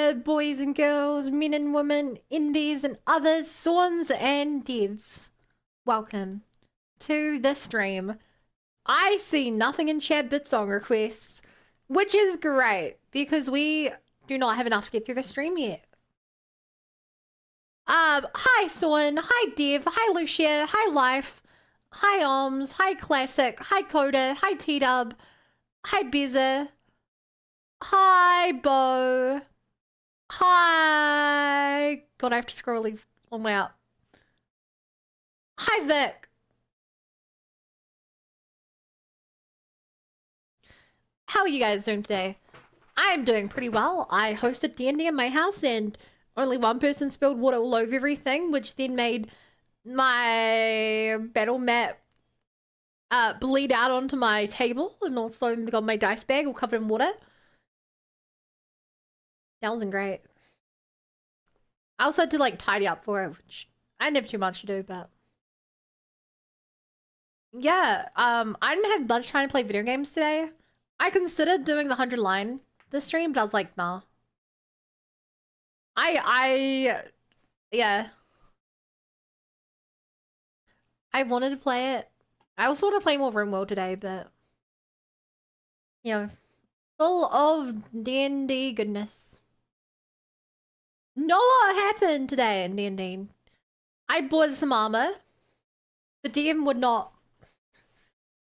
there, boys and girls, men and women, NBs and others, swans and devs. Welcome to the stream. I see nothing in chat but song requests, which is great because we do not have enough to get through the stream yet. Hi Swan, hi Dev, hi Lucia, hi Life, hi Oms, hi Classic, hi Coda, hi T-Dub, hi Bezza, hi Bo, hi... God, I have to scroll all the way up. Hi Vic. How are you guys doing today? I am doing pretty well. I hosted D&D in my house and only one person spilled water all over everything, which then made my battle map bleed out onto my table and also got my dice bag all covered in water. That wasn't great. I also had to like tidy up for it, which I didn't have too much to do, but yeah, I didn't have much time to play video games today. I considered doing the 100 line this stream, but I was like, nah. Yeah. I wanted to play it. I also want to play more RimWorld today, but you know, full of D&D goodness. Not a lot happened today in D&D. I bought some armor. The DM would not.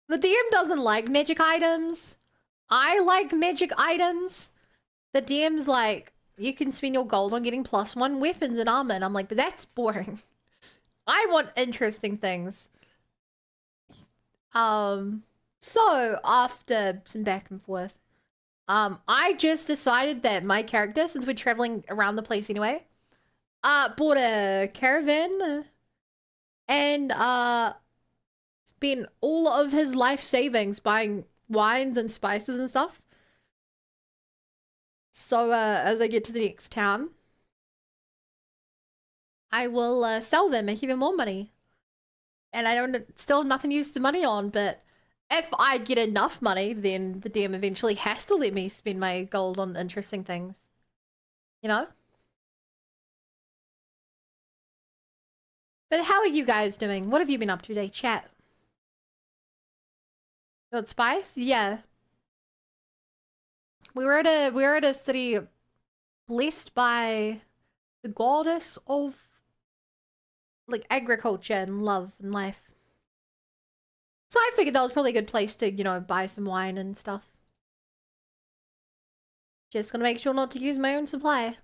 The DM doesn't like magic items. I like magic items. The DM's like, you can spend your gold on getting +1 weapons and armor. And I'm like, but that's boring. I want interesting things. So after some back and forth, I just decided that my character, since we're traveling around the place anyway, bought a caravan and spent all of his life savings buying wines and spices and stuff. So as I get to the next town, I will sell them and give him more money. And I don't still have nothing to use the money on, but if I get enough money, then the DM eventually has to let me spend my gold on interesting things. You know? But how are you guys doing? What have you been up to today, chat? Got spice? Yeah. We were at a city blessed by the goddess of like agriculture and love and life. So I figured that was probably a good place to, you know, buy some wine and stuff. Just gonna make sure not to use my own supply.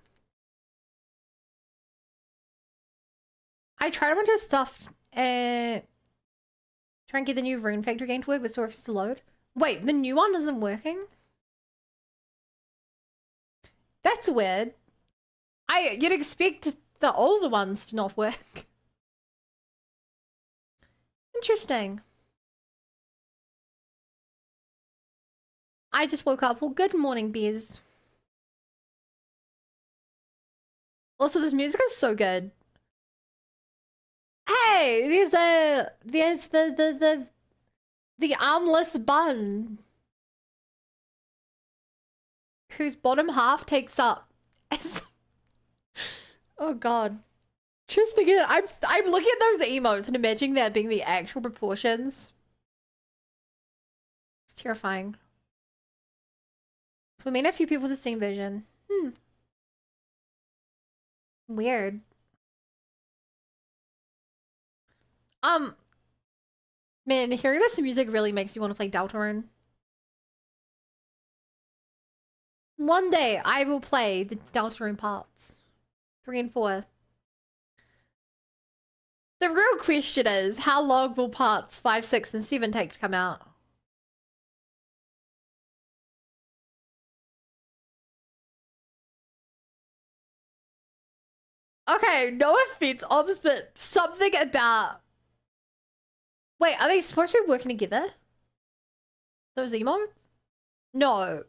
I tried a bunch of stuff try and get the new Rune Factory game to work, but still to load. Wait, the new one isn't working? That's weird. You'd expect the older ones to not work. Interesting. I just woke up. Well, good morning, Bez. Also, this music is so good. Hey, there's the armless bun, whose bottom half takes up. Oh god. Just thinking, I'm looking at those emotes and imagining that being the actual proportions. It's terrifying. So we made a few people with the same vision. Weird. Man, hearing this music really makes you want to play Deltarune. One day, I will play the Deltarune parts. 3 and 4. The real question is, how long will parts 5, 6, and 7 take to come out? Okay, no offense, Obs, but something about... Wait, are they supposed to be working together? Those emotes? No.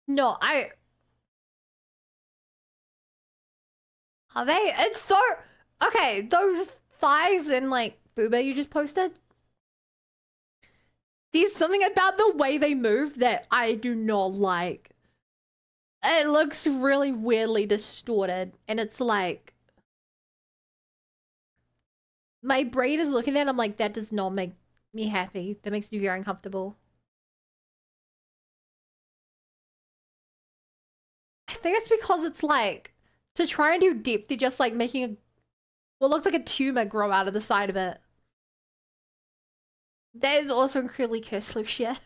No, Are they? It's so... Okay, those thighs and, like, booba you just posted? There's something about the way they move that I do not like. It looks really weirdly distorted, and it's like my brain is looking at it, I'm like, that does not make me happy. That makes me very uncomfortable. I think it's because it's like, to try and do depth, they're just like making a, what looks like a tumor grow out of the side of it. That is also incredibly cursed, Lucia.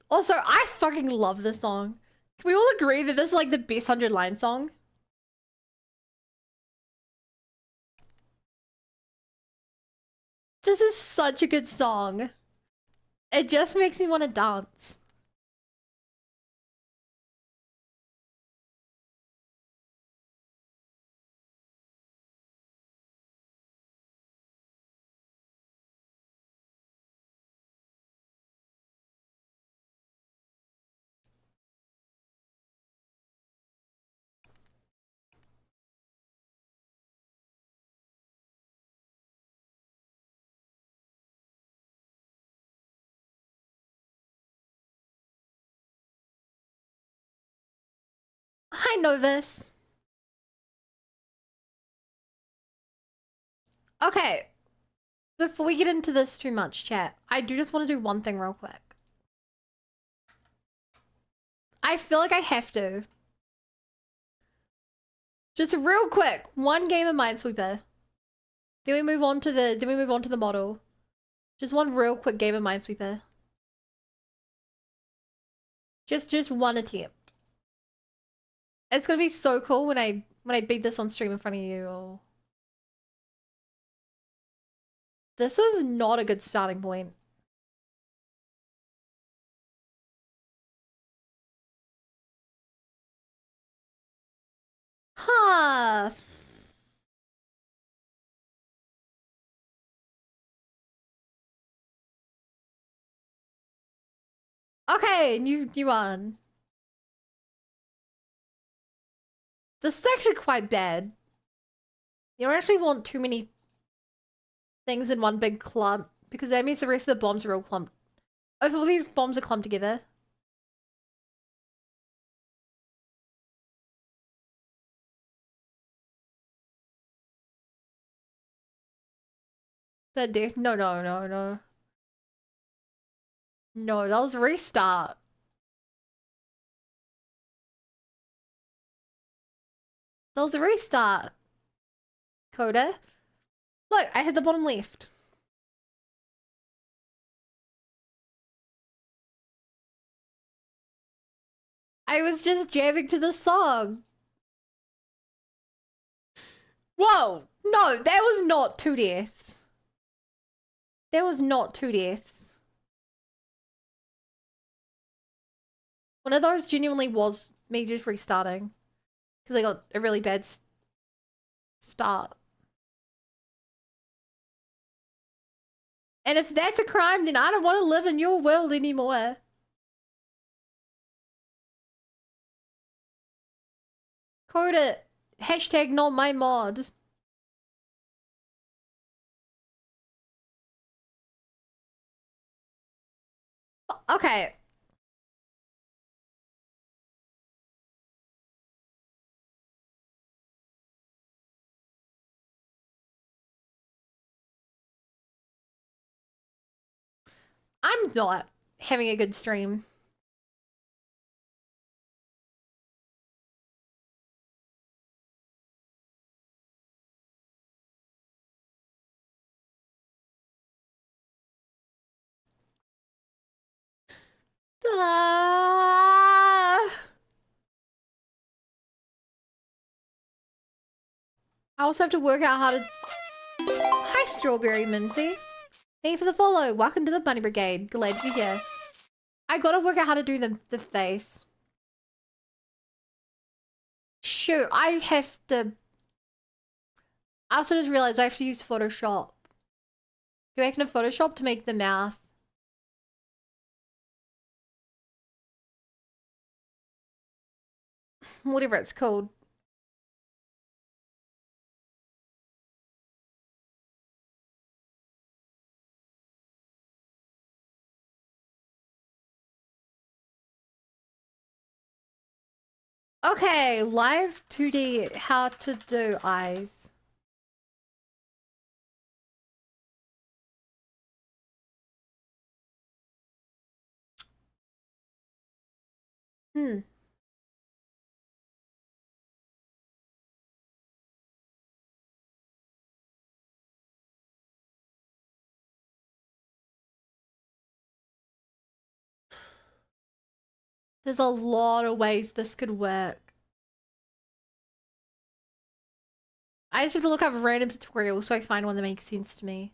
Also, I fucking love this song. Can we all agree that this is like the best 100-line song? This is such a good song. It just makes me want to dance. I know this. Okay, before we get into this too much, chat, I do just want to do one thing real quick. I feel like I have to. Just real quick, one game of Minesweeper. Then we move on to the model. Just one real quick game of Minesweeper. Just one attempt. It's gonna be so cool when I beat this on stream in front of you. This is not a good starting point. Huh. Okay, new one. This is actually quite bad. You don't actually want too many things in one big clump, because that means the rest of the bombs are all clumped. If all these bombs are clumped together. That death? No, no, no, no. No, that was restart. That was a restart. Coda. Look, I hit the bottom left. I was just jamming to the song. Whoa! No, that was not 2 deaths. That was not 2 deaths. One of those genuinely was me just restarting. Because I got a really bad start. And if that's a crime, then I don't want to live in your world anymore. Coda, hashtag not my mod. Okay. I'm not having a good stream. Ah. I also have to work out how to... Hi, Strawberry Mimsy. Thank you for the follow. Welcome to the Bunny Brigade. Glad to be here. I gotta work out how to do the face. Shoot, I have to... I also just realized I have to use Photoshop. Go back into Photoshop to make the mouth. Whatever it's called. Okay, live 2D, how to do eyes. Hmm. There's a lot of ways this could work. I just have to look up random tutorials so I find one that makes sense to me.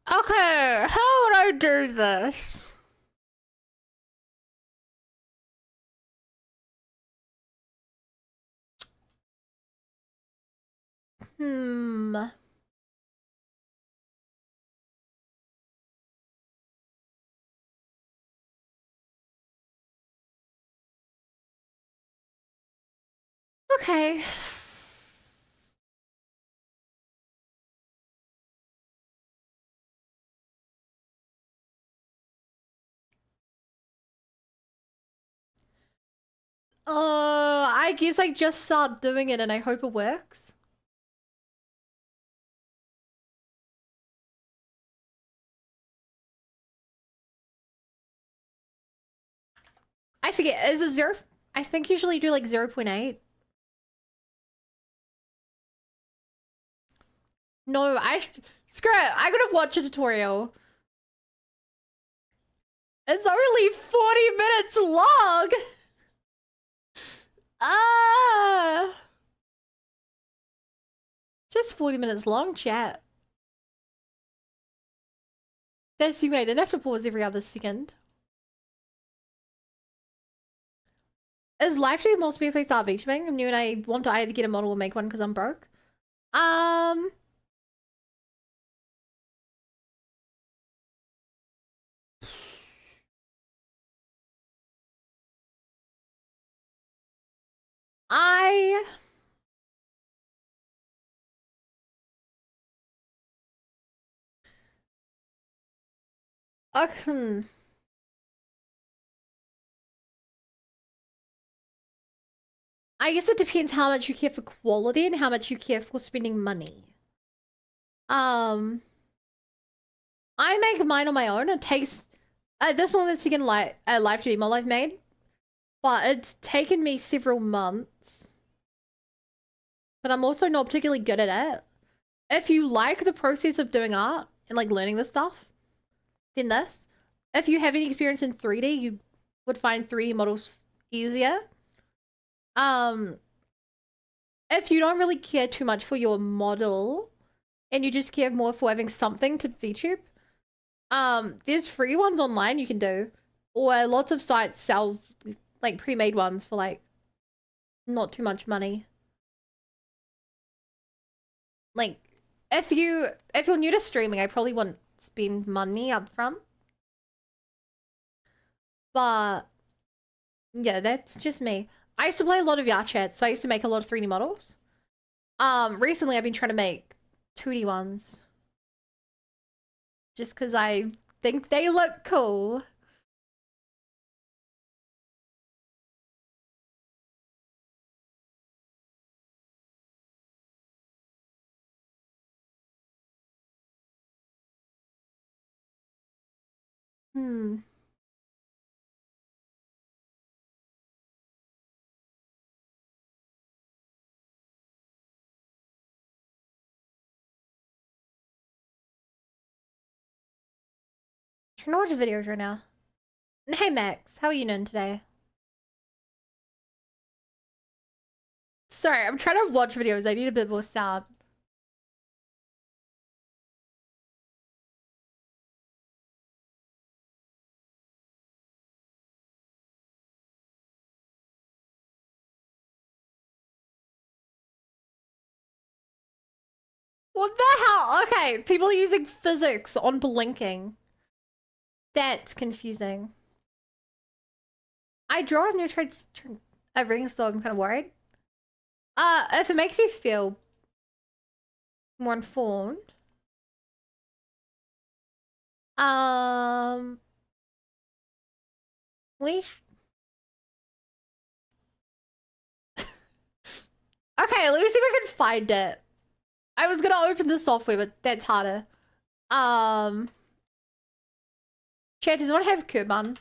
Okay, how would I do this? Hmm. Okay. I guess I just start doing it and I hope it works. I forget, is it 0? I think usually do like 0.8. No, screw it, I'm gonna watch a tutorial. It's only 40 minutes long! Ah! Just 40 minutes long, chat. That's you made. I have to pause every other second. Is live stream most people start VTubing? I'm new and I want to either get a model or make one because I'm broke. Um, I hmm. I guess it depends how much you care for quality and how much you care for spending money. Um, I make mine on my own. It takes this one that's taken like a live stream all I've made, but it's taken me several months. But I'm also not particularly good at it. If you like the process of doing art and like learning this stuff, then this. If you have any experience in 3D, you would find 3D models easier. If you don't really care too much for your model and you just care more for having something to VTube, there's free ones online you can do, or lots of sites sell like pre-made ones for like not too much money. Like if you're new to streaming, I probably wouldn't spend money up front. But yeah, that's just me. I used to play a lot of Yachat, so I used to make a lot of 3D models. Recently I've been trying to make 2D ones. Just because I think they look cool. Hmm. I'm trying to watch videos right now. And hey Max, how are you doing today? Sorry, I'm trying to watch videos. I need a bit more sound. What the hell? Okay, people are using physics on blinking. That's confusing. I draw. I've never tried. everything, so I'm kind of worried. If it makes you feel more informed, we. Okay, let me see if I can find it. I was gonna open the software, but that's harder. Chat, does anyone have Kurban?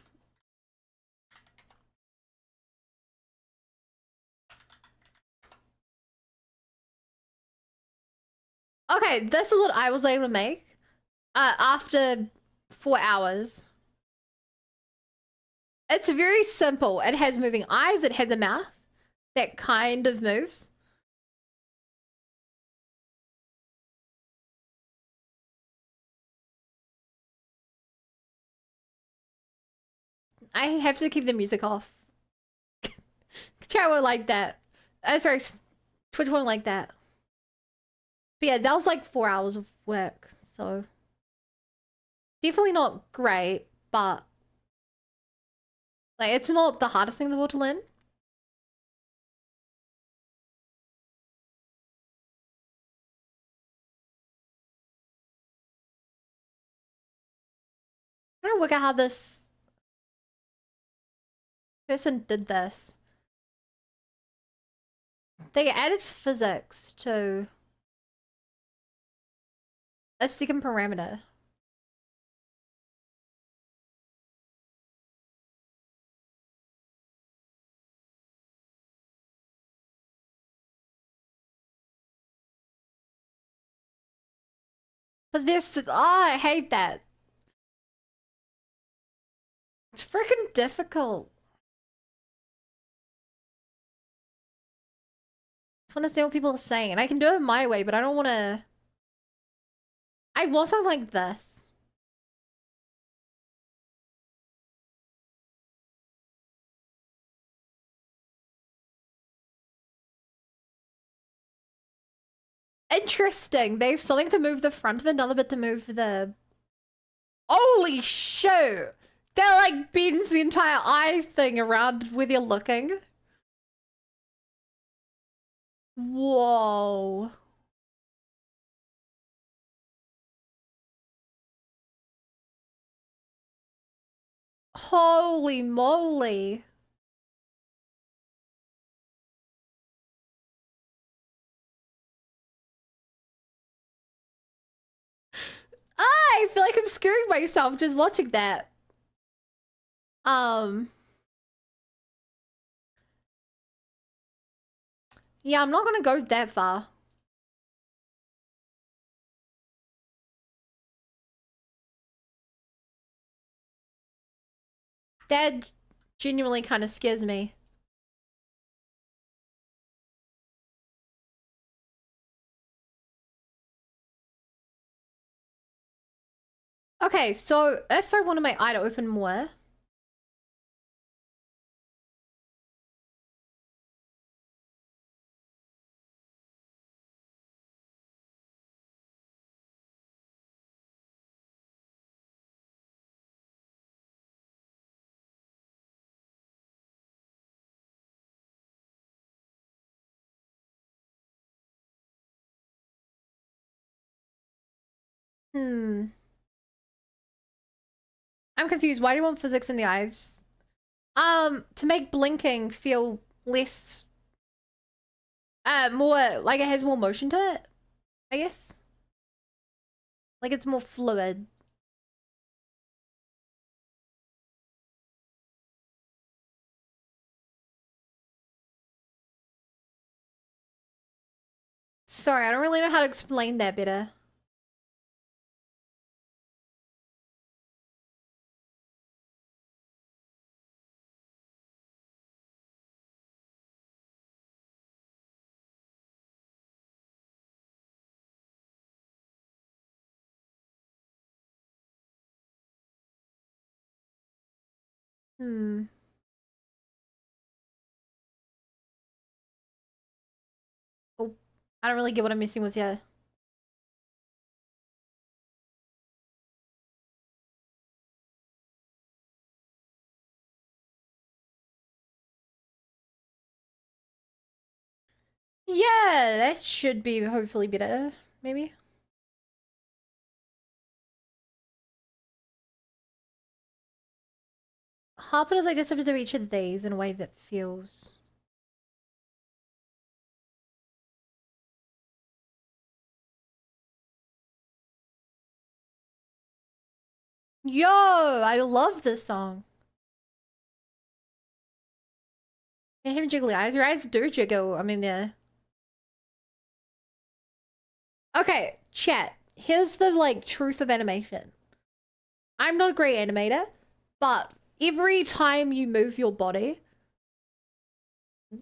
Okay, this is what I was able to make. After 4 hours. It's very simple. It has moving eyes, it has a mouth that kind of moves. I have to keep the music off. Chat won't like that. Sorry, Twitch won't like that. But yeah, that was like 4 hours of work, so definitely not great, but like it's not the hardest thing in the world to learn. I don't work out how this person did this. They added physics to a second parameter. But this, I hate that. It's freaking difficult. I want to see what people are saying, and I can do it my way, but I don't want to. I want something like this. Interesting. They have something to move the front of it, another bit to move the. Holy shit! That like bends the entire eye thing around where they're looking. Whoa. Holy moly. I feel like I'm scaring myself just watching that. Yeah, I'm not gonna go that far. That genuinely kind of scares me. Okay, so if I wanted my eye to open more. I'm confused. Why do you want physics in the eyes? To make blinking feel less, more, like it has more motion to it, I guess. Like it's more fluid. Sorry, I don't really know how to explain that better. Oh, I don't really get what I'm missing with you. Yeah, that should be hopefully better, maybe. Half it is I just have to do each of these in a way that feels... Yo, I love this song. Yeah, him jiggly eyes. Your eyes do jiggle. I mean, yeah. Okay, chat. Here's the, like, truth of animation. I'm not a great animator, but every time you move your body,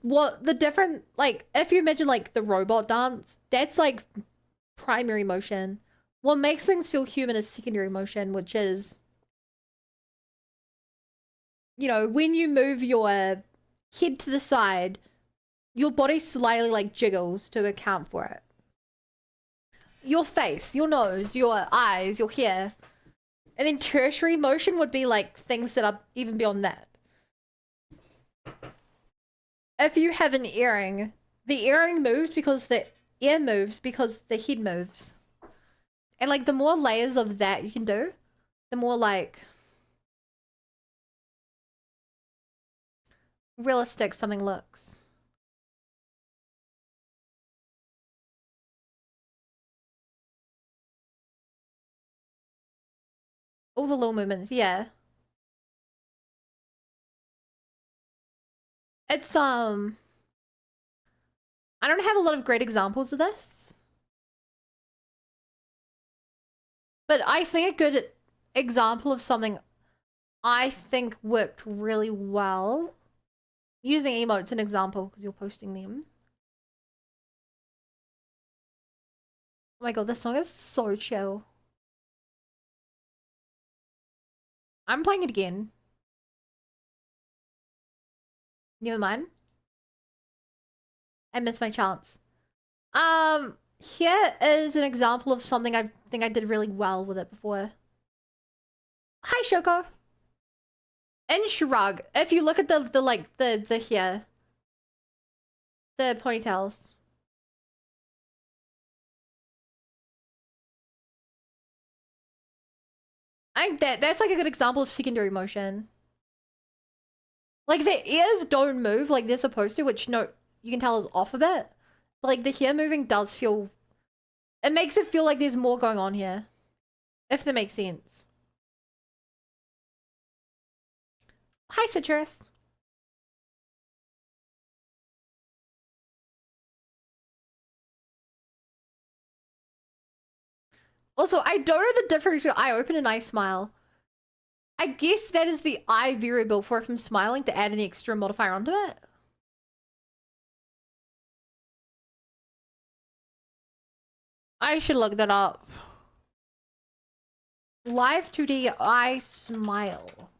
what the different, like, if you imagine, like, the robot dance, that's, like, primary motion. What makes things feel human is secondary motion, which is, you know, when you move your head to the side, your body slightly, like, jiggles to account for it. Your face, your nose, your eyes, your hair. And then tertiary motion would be, like, things that are even beyond that. If you have an earring, the earring moves because the ear moves because the head moves. And, like, the more layers of that you can do, the more, like, realistic something looks. All the little movements, yeah. It's, I don't have a lot of great examples of this. But I think a good example of something I think worked really well, using emotes an example because you're posting them. Oh my god, this song is so chill. I'm playing it again. Never mind. I missed my chance. Here is an example of something I think I did really well with it before. Hi, Shoko. And Shrug. If you look at the here, the ponytails. I think that's like a good example of secondary motion. Like the ears don't move like they're supposed to, which no, you can tell is off a bit. But like the hair moving does feel, it makes it feel like there's more going on here. If that makes sense. Hi, Citrus. Also, I don't know the difference between I open and I smile. I guess that is the I variable for if I'm smiling to add an extra modifier onto it. I should look that up. Live 2D I smile.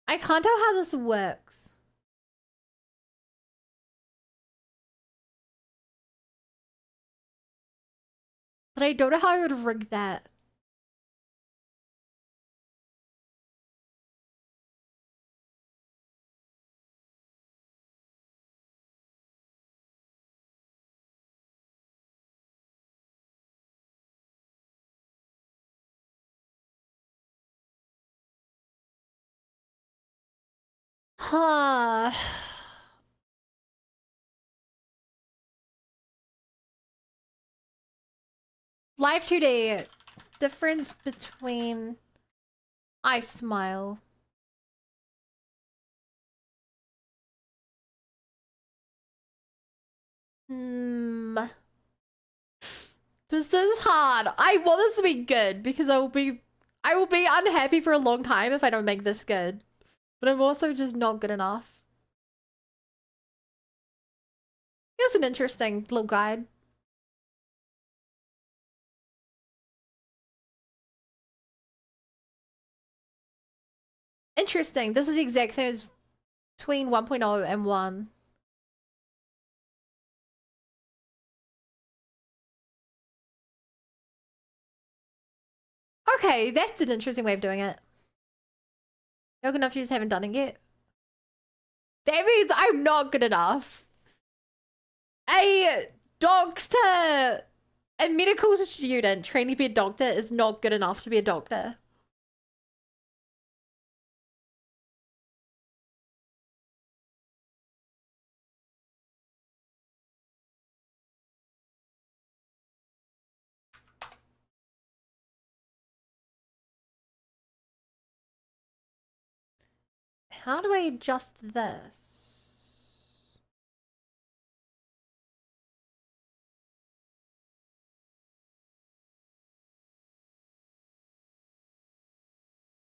I can't tell how this works. But I don't know how I would rig that. Huh. Live 2D. Difference between I smile. Hmm. This is hard. I want this to be good because I will be unhappy for a long time if I don't make this good. But I'm also just not good enough. It's an interesting little guide. Interesting. This is the exact same as between 1.0 and 1. Okay, that's an interesting way of doing it. You're good enough, you just haven't done it yet. That means I'm not good enough. A doctor, a medical student training to be a doctor is not good enough to be a doctor. How do I adjust this?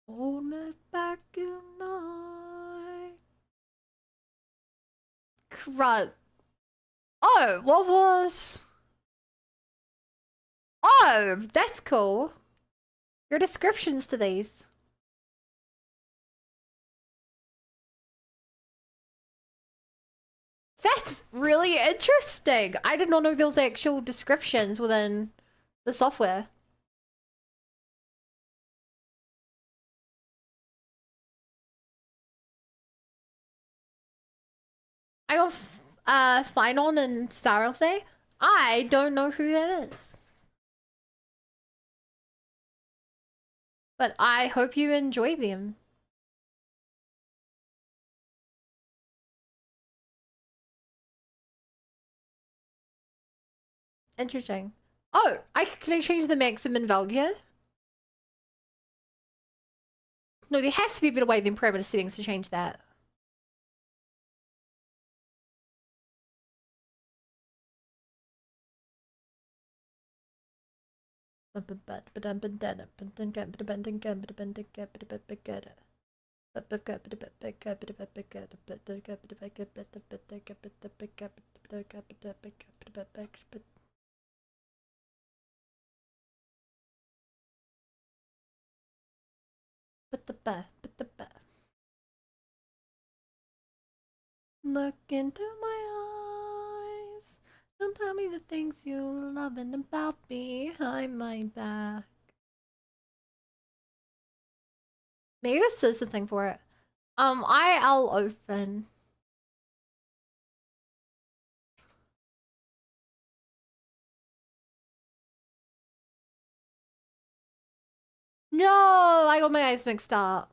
Hold it back and I. Crud. Oh, what was? Oh, that's cool. Your descriptions to these. That's really interesting. I did not know there was actual descriptions within the software. I got Finon and Star today. I don't know who that is. But I hope you enjoy them. Interesting. Oh, can I change the maximum value? No, there has to be a better way than parameter settings to change that. Look into my eyes. Don't tell me the things you loving about behind my back. Maybe this is the thing for it. I'll open. No, I got my eyes mixed up.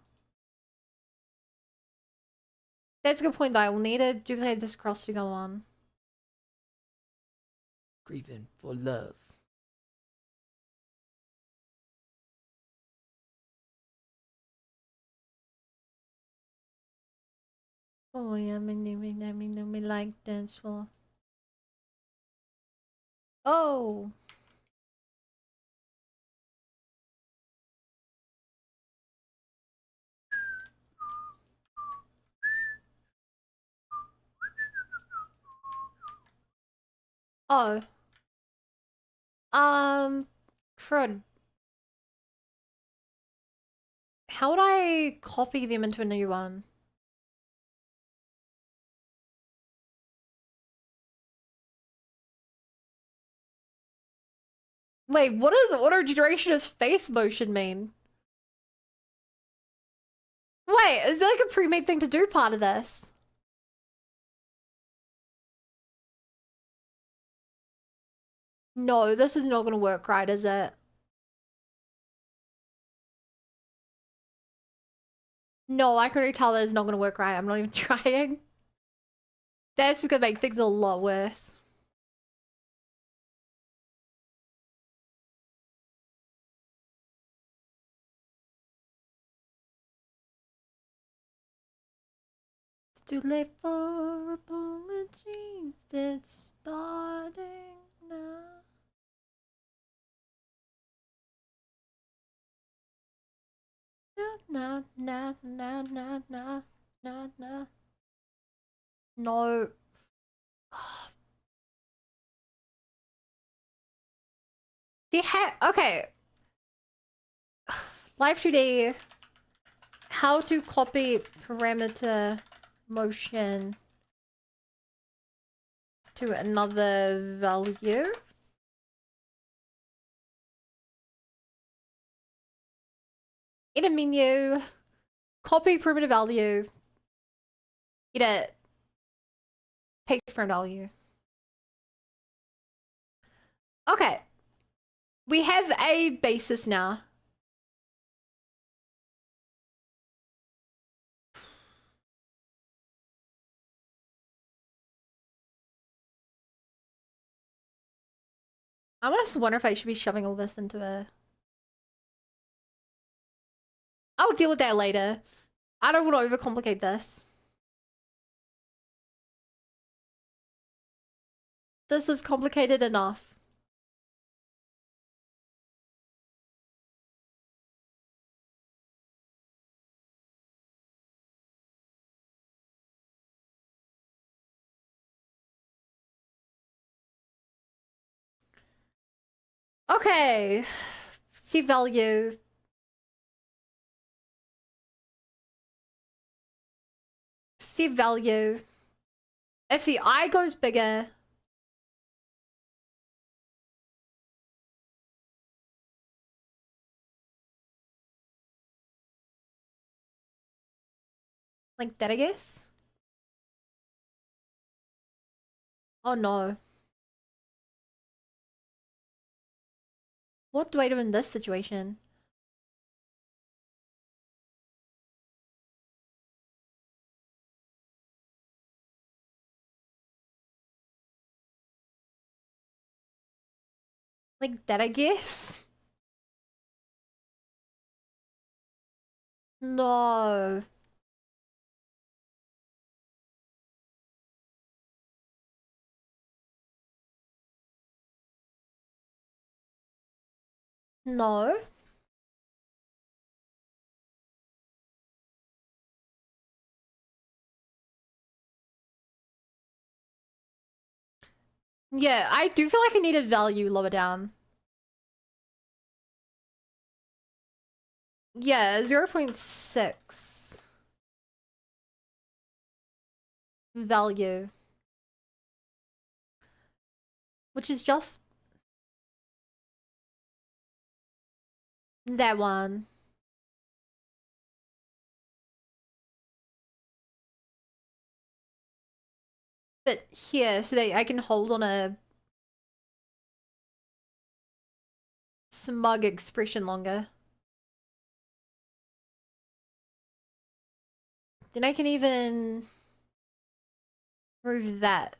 That's a good point though. I will need to duplicate this across to go on. Grieving for love. Oh yeah, me like dance floor. Oh. Oh. Crud. How would I copy them into a new one? Wait, what does auto generation of face motion mean? Wait, is there like a pre-made thing to do part of this? No, this is not gonna work right, is it? No, I can already tell that it's not gonna work right. I'm not even trying. That's just gonna make things a lot worse. It's too late for apologies. It's starting now. Na na na na na na na. No. Okay. Live 2D. How to copy parameter motion to another value. Edit menu, copy primitive value, edit, paste primitive value. Okay. We have a basis now. I almost wonder if I should be shoving all this into a... I'll deal with that later. I don't want to overcomplicate this. This is complicated enough. Okay. See value. See value. If the eye goes bigger, like that, I guess. Oh no. What do I do in this situation? Like that, I guess? No. No. Yeah, I do feel like I need a value lower down. Yeah, 0.6. Value. Which is just that one. But here, so that I can hold on a smug expression longer. Then I can even remove that.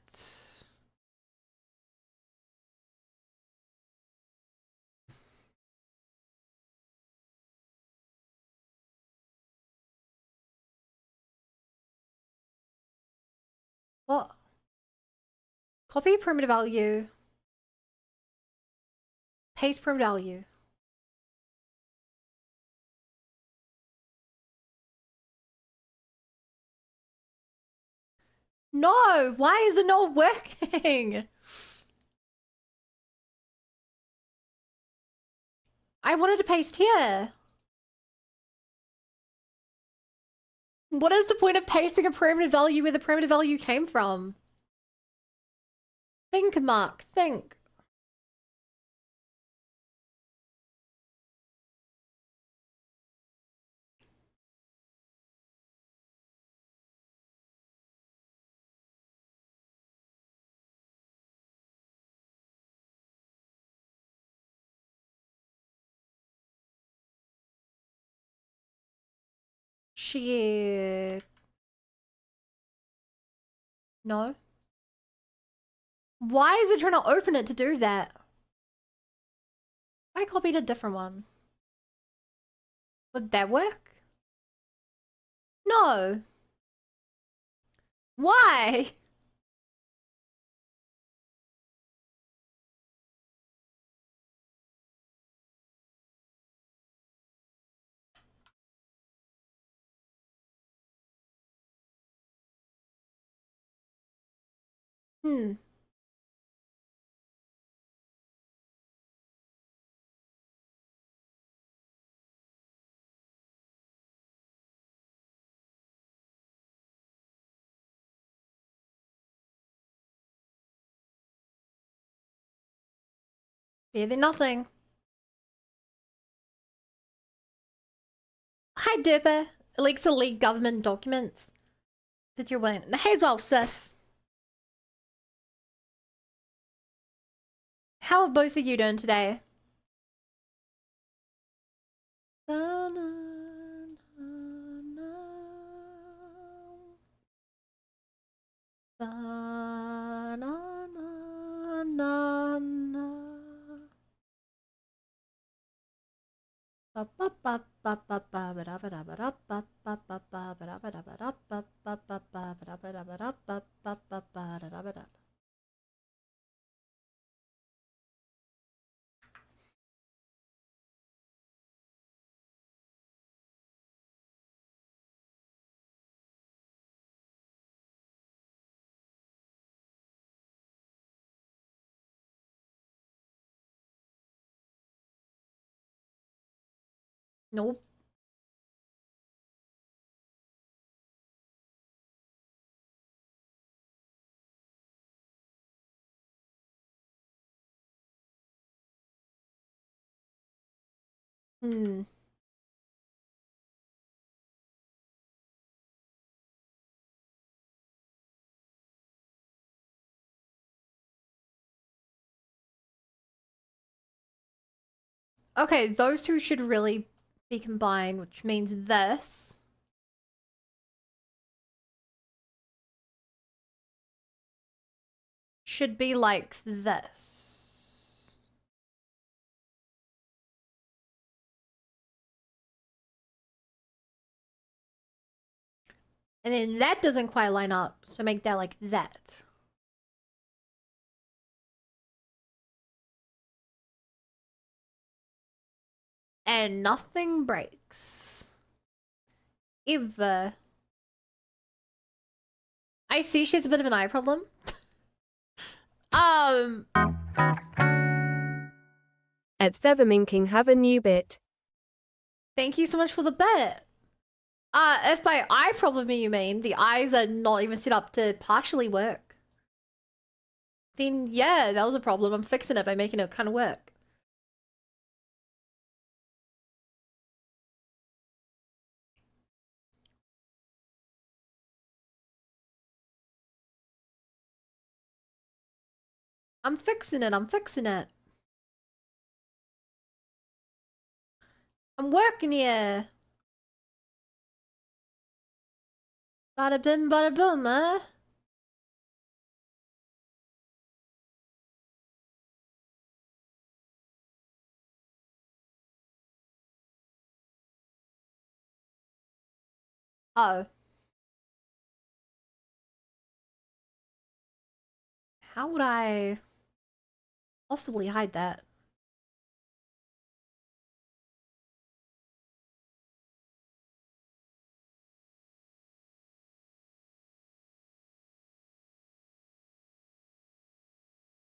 What? Copy primitive value. Paste primitive value. No! Why is it not working? I wanted to paste here. What is the point of pasting a primitive value where the primitive value came from? Think, Mark, think. Shit. No. Why is it trying to open it to do that? I copied a different one. Would that work? No. Why? Hmm. Better than nothing. Hi, Derpa. Leaks to leak government documents. That you're winning. Hey, as well, Sif. How are both of you doing today? Nope. Hmm. Okay, those two should really be combined, which means this should be like this. And then that doesn't quite line up, so make that like that. And nothing breaks. Ever. I see she has a bit of an eye problem. At Theverminking have a new bit. Thank you so much for the bet. If by eye problem you mean the eyes are not even set up to partially work, then yeah, that was a problem. I'm fixing it by making it kind of work. I'm fixing it. I'm fixing it. I'm working here. Bada bim, bada boom, huh? Oh. How would I possibly hide that?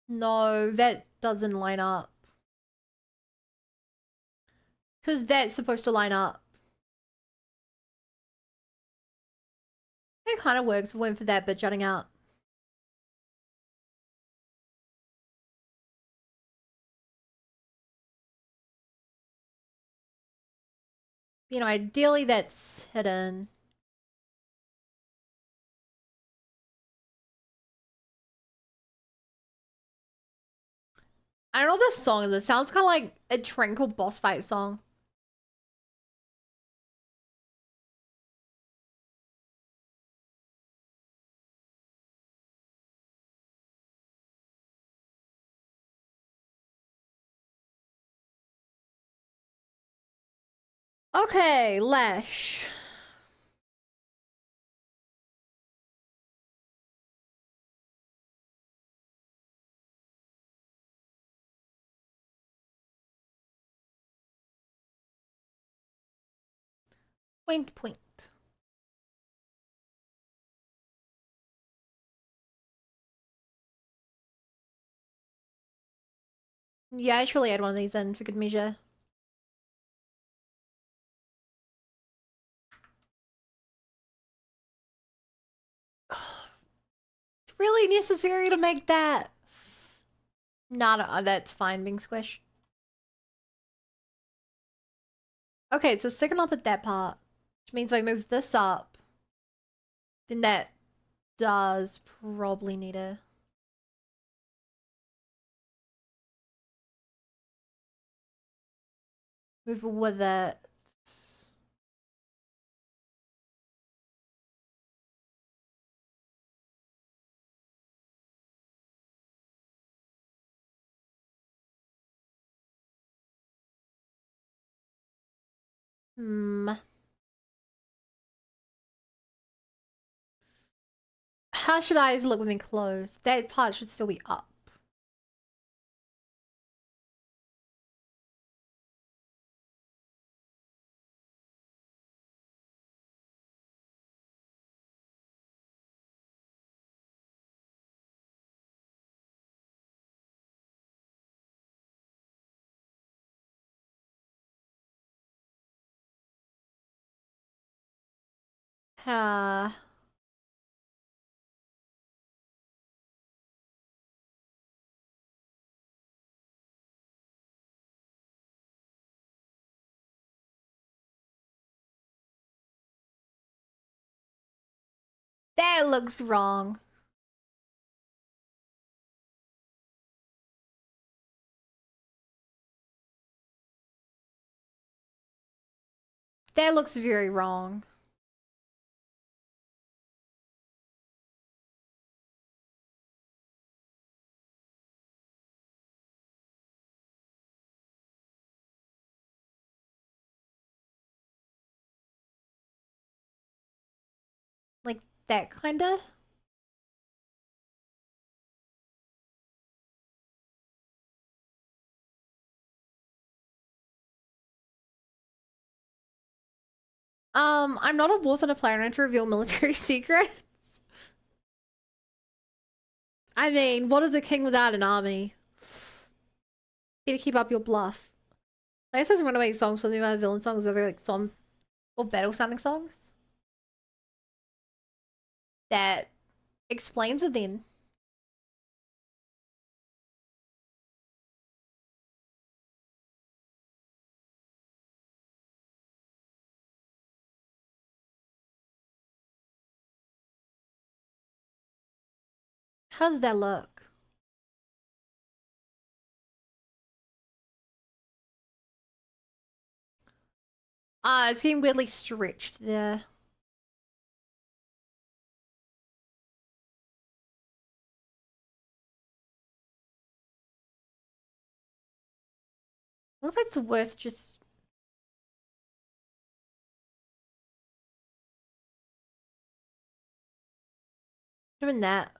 No, that doesn't line up. Because that's supposed to line up. It kind of works. Went for that bit jutting out. You know, ideally that's hidden. I don't know what this song is. It sounds kind of like a Tranquil boss fight song. Okay, Lash. Point, point. Yeah, I should really add one of these in for good measure. It's really necessary to make that. Not that's fine being squished. Okay, so sticking up at that part. Which means if I move this up, then that does probably need a... move with it. How should eyes look within closed? That part should still be up. Uh, that looks wrong. That looks very wrong. Like that kinda? I'm not a wolf and a player and to reveal military secrets. I mean, what is a king without an army? Better keep up your bluff. I guess I was gonna make songs something about villain songs, other like song or battle sounding songs. That explains it then. How does that look? It's getting weirdly stretched there. What if it's worth just... doing that?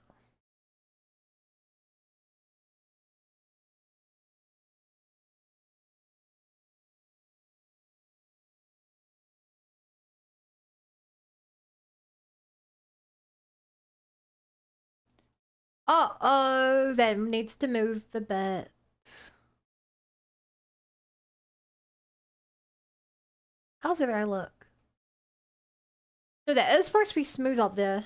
Uh-oh, that needs to move a bit. How's it I look? No, that is supposed to be smooth up there.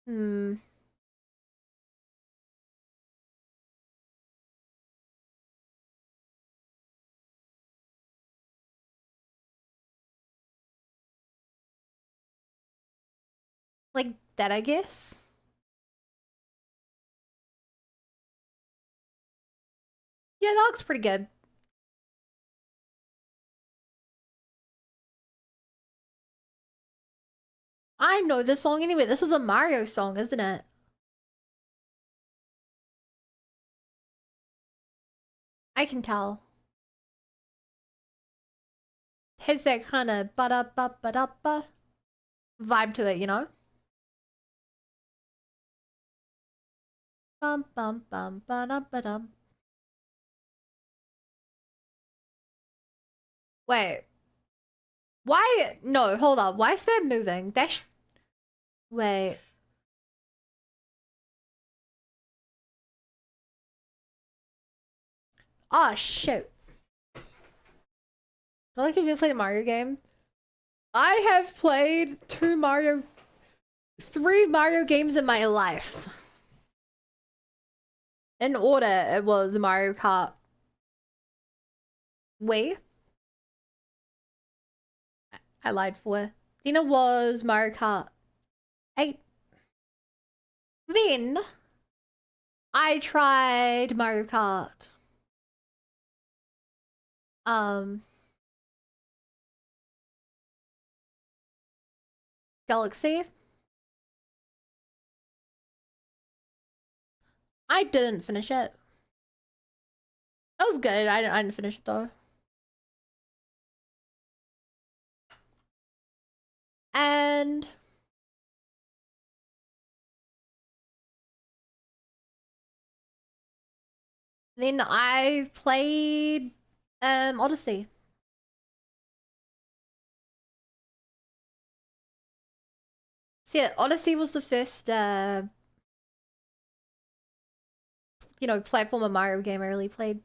Hmm. Like that, I guess? Yeah, that looks pretty good. I know this song anyway. This is a Mario song, isn't it? I can tell. Has that kind of ba-da-ba-ba-da-ba vibe to it, you know? Bum bum bum ba-da-ba-dum. Wait. Why? No, hold up. Why is that moving? That's... Wait. Oh, shoot. I like if you played a Mario game I have played three Mario games in my life. In order, it was Mario Kart Wii. I lied for it. Then it was Mario Kart 8. Then I tried Mario Kart. Galaxy. I didn't finish it. It was good. I didn't finish it though. And then I played Odyssey. So yeah, Odyssey was the first you know, platformer Mario game I really played.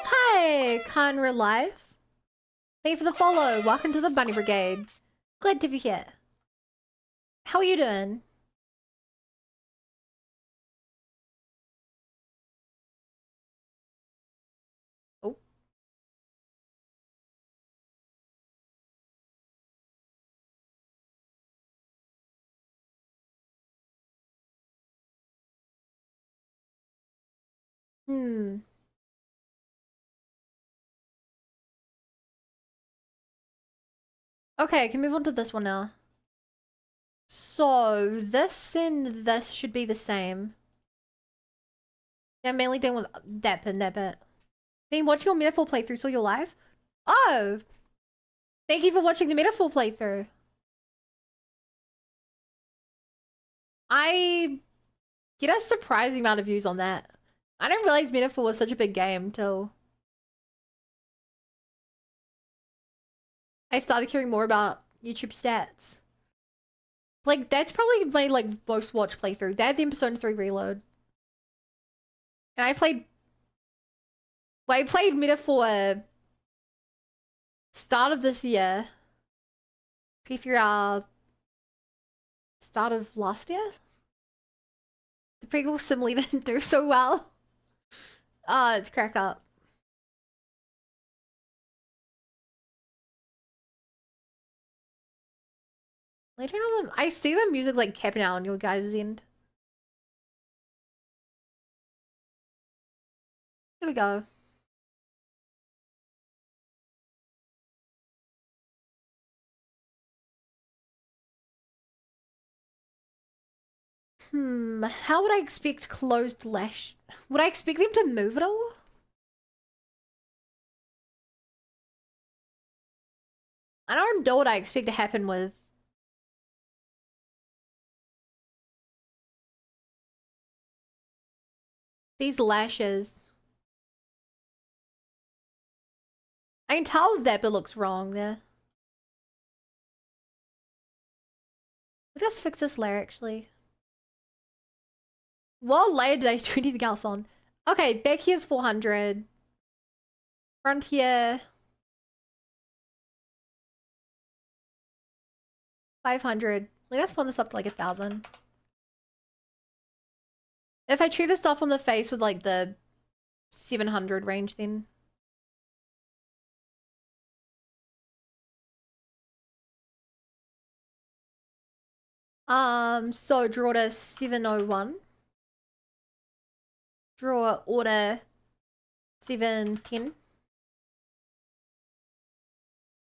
Hi, Conra Life. Thank you for the follow. Welcome to the Bunny Brigade. Glad to be here. How are you doing? Oh. Okay, I can move on to this one now. So, this and this should be the same. Yeah, I'm mainly dealing with that bit and that bit. Been watching your Metaphor playthrough, saw your live? Oh! Thank you for watching the Metaphor playthrough. I get a surprising amount of views on that. I didn't realize Metaphor was such a big game till I started caring more about YouTube stats. Like, that's probably my, like, most watched playthrough. That the Persona 3 Reload. And I played Metaphor start of this year. P3R start of last year? The prequel similarly didn't do so well. It's crack up. Later on, I see the music's like capping out on your guys' end. Here we go. How would I expect closed lash? Would I expect them to move at all? I don't know what I expect to happen with these lashes. I can tell that bit looks wrong there. Let's fix this layer actually. What layer did I do anything else on? Okay, back here's 400. Front here 500. Let's put this up to like 1,000. If I treat this stuff on the face with like the 700 range, then so draw to 701. Draw order 710.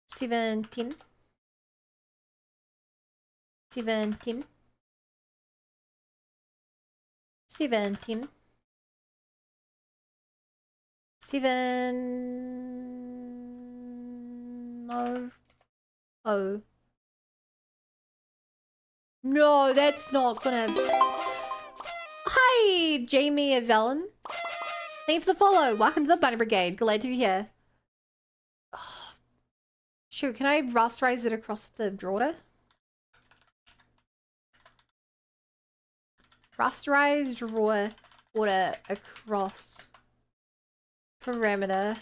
710. 710. 710. 7 no. Oh. No, that's not gonna... Hi, Jamie Evelyn. Thank you for the follow. Welcome to the Bunny Brigade. Glad to be here. Sure, can I rasterize it across the drawer? Rasterize drawer order across parameter.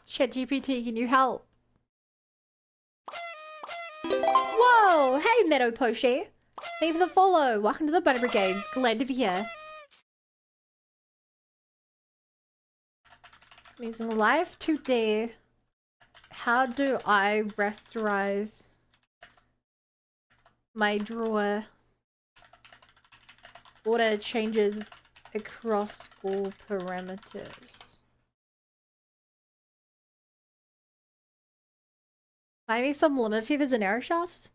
ChatGPT, can you help? Whoa! Hey, Meadow Poshi. Thank you for the follow. Welcome to the Bunny Brigade. Glad to be here. I'm using live today. How do I rasterize my drawer? Order changes across all parameters. Find me some limit feathers and arrow shafts?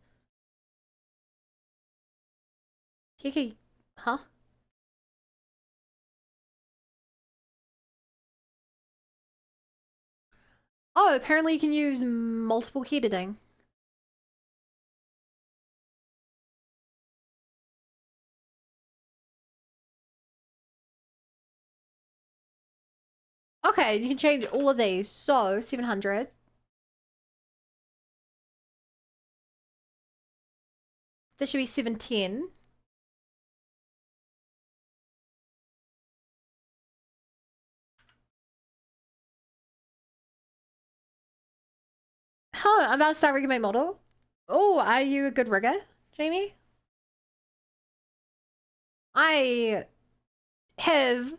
Kiki, huh? Oh, apparently you can use multiple key editing. Okay, you can change all of these. So, 700. This should be 710. Huh, I'm about to start rigging my model. Oh, are you a good rigger, Jamie? I have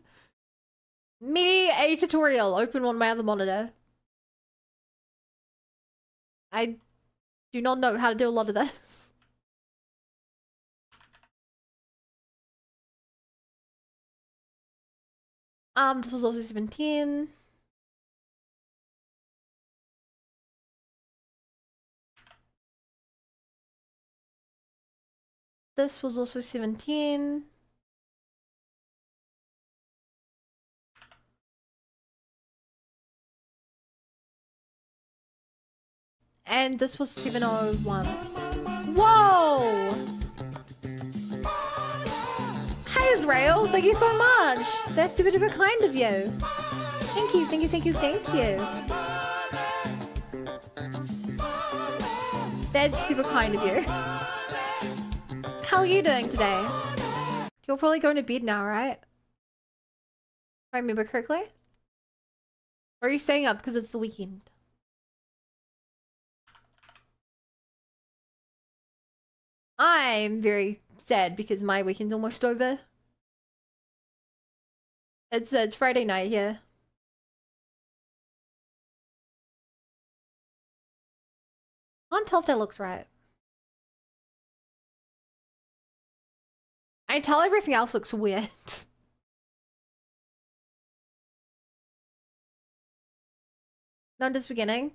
many a tutorial open on my other monitor. I do not know how to do a lot of this. This was also 710. This was also 710. And this was 701. Whoa! Hi Israel, thank you so much. That's super duper kind of you. Thank you, thank you, thank you, thank you. That's super kind of you. How are you doing today? You're probably going to bed now, right? If I remember correctly? Or are you staying up because it's the weekend? I'm very sad because my weekend's almost over. It's Friday night here. Can't tell if that looks right. I can tell everything else looks weird. Not just beginning.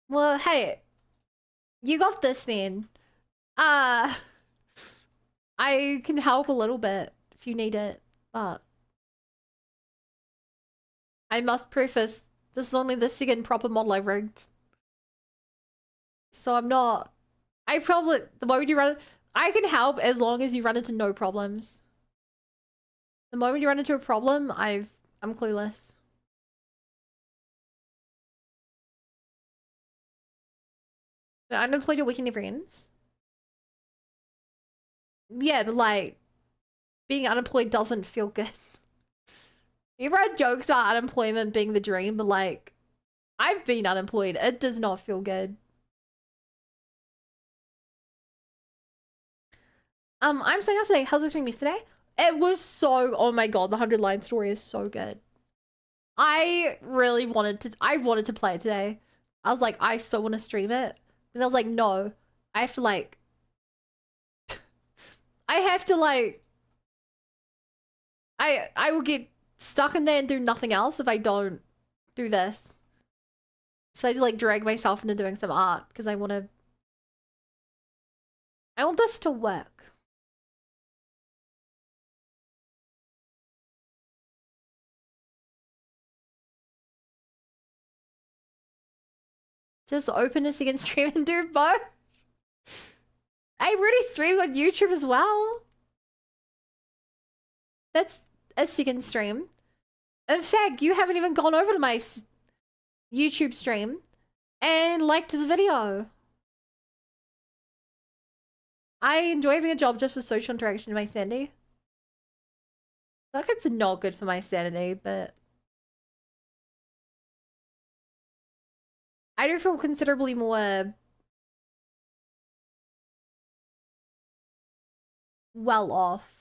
Well, hey, you got this then. I can help a little bit if you need it, but I must preface this is only the second proper model I've rigged. So I'm not. I probably the moment you run it, I can help as long as you run into no problems. The moment you run into a problem, I'm clueless. But unemployed your weekend never ends. Yeah, but like being unemployed doesn't feel good. Everyone jokes about unemployment being the dream, but like I've been unemployed. It does not feel good. I'm staying up today. How's your stream yesterday? It was so, oh my god, the 100-line story is so good. I really wanted to play it today. I was like, I still want to stream it. And I was like, no, I have to like, I have to like I will get stuck in there and do nothing else if I don't do this. So I just like drag myself into doing some art because I want this to work. Just open a second stream and do both. I already stream on YouTube as well. That's a second stream. In fact, you haven't even gone over to my YouTube stream and liked the video. I enjoy having a job just for social interaction in my sanity. Like, it's not good for my sanity, but I do feel considerably more well off.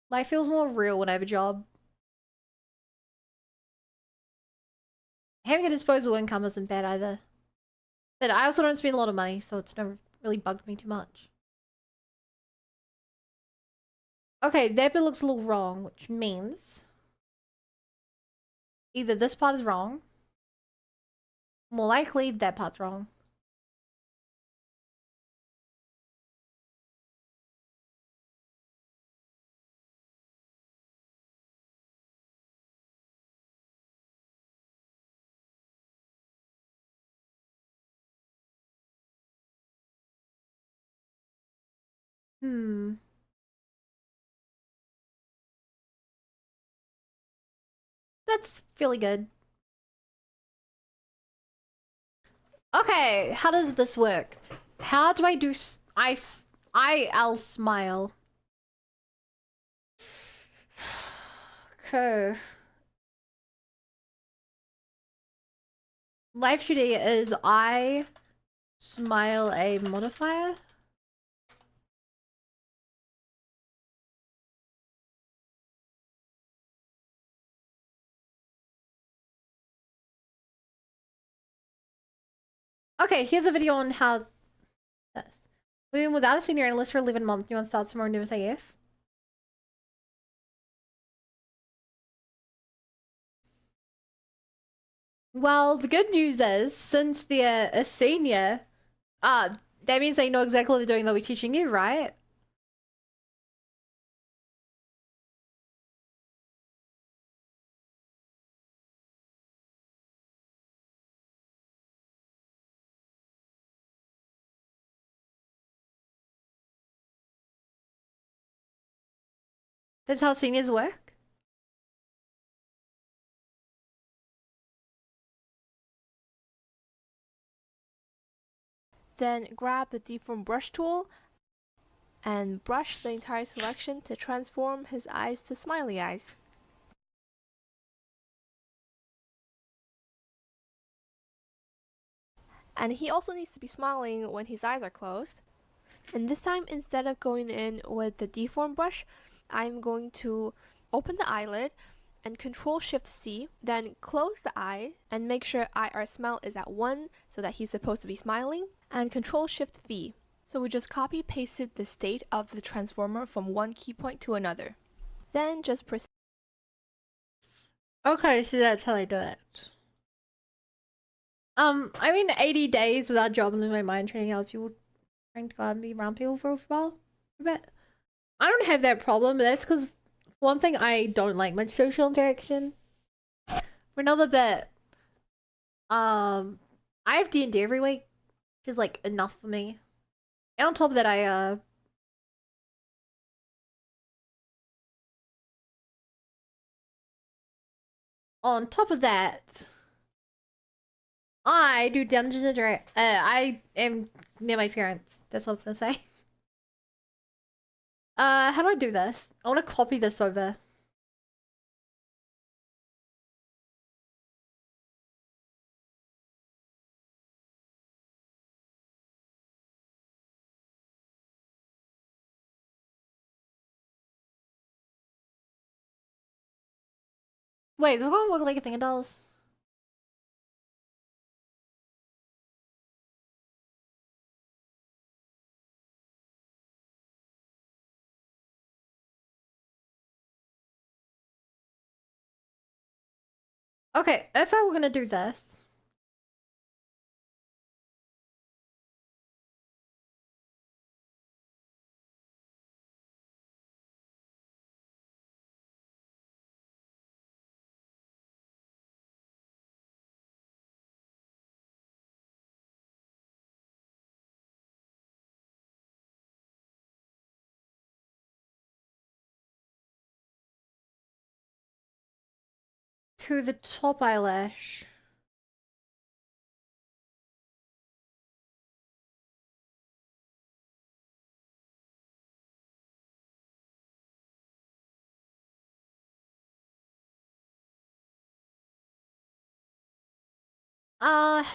Life feels more real when I have a job. Having a disposable income isn't bad either. But I also don't spend a lot of money, so it's never really bugged me too much. Okay, that bit looks a little wrong, which means either this part is wrong, more likely that part's wrong. That's really good. Okay, how does this work? How do I do I'll smile. Okay. Life today is I smile a modifier. Okay, here's a video on how this. Moving without a senior analyst for 11 months. You want to start somewhere new as AF? Well, the good news is, since they're a senior, that means they know exactly what they're doing. They'll be teaching you, right? That's how seniors work. Then grab the deform brush tool and brush the entire selection to transform his eyes to smiley eyes. And he also needs to be smiling when his eyes are closed. And this time, instead of going in with the deform brush, I'm going to open the eyelid and Control-Shift-C, then close the eye and make sure IR smile is at 1 so that he's supposed to be smiling, and Control-Shift-V. So we just copy pasted the state of the transformer from one key point to another. Then just proceed. Okay, so that's how I do it. I mean 80 days without job in my mind training out people trying to go out and be around people for a while. But I don't have that problem, but that's because one thing I don't like much social interaction. For another bit, I have D&D every week, which is like enough for me. And on top of that, on top of that, I do Dungeons and Dragons. I am near my parents. That's what I was gonna say. How do I do this? I want to copy this over. Wait, is this gonna look like a thing it does? Okay, if I were gonna do this. To the top eyelash.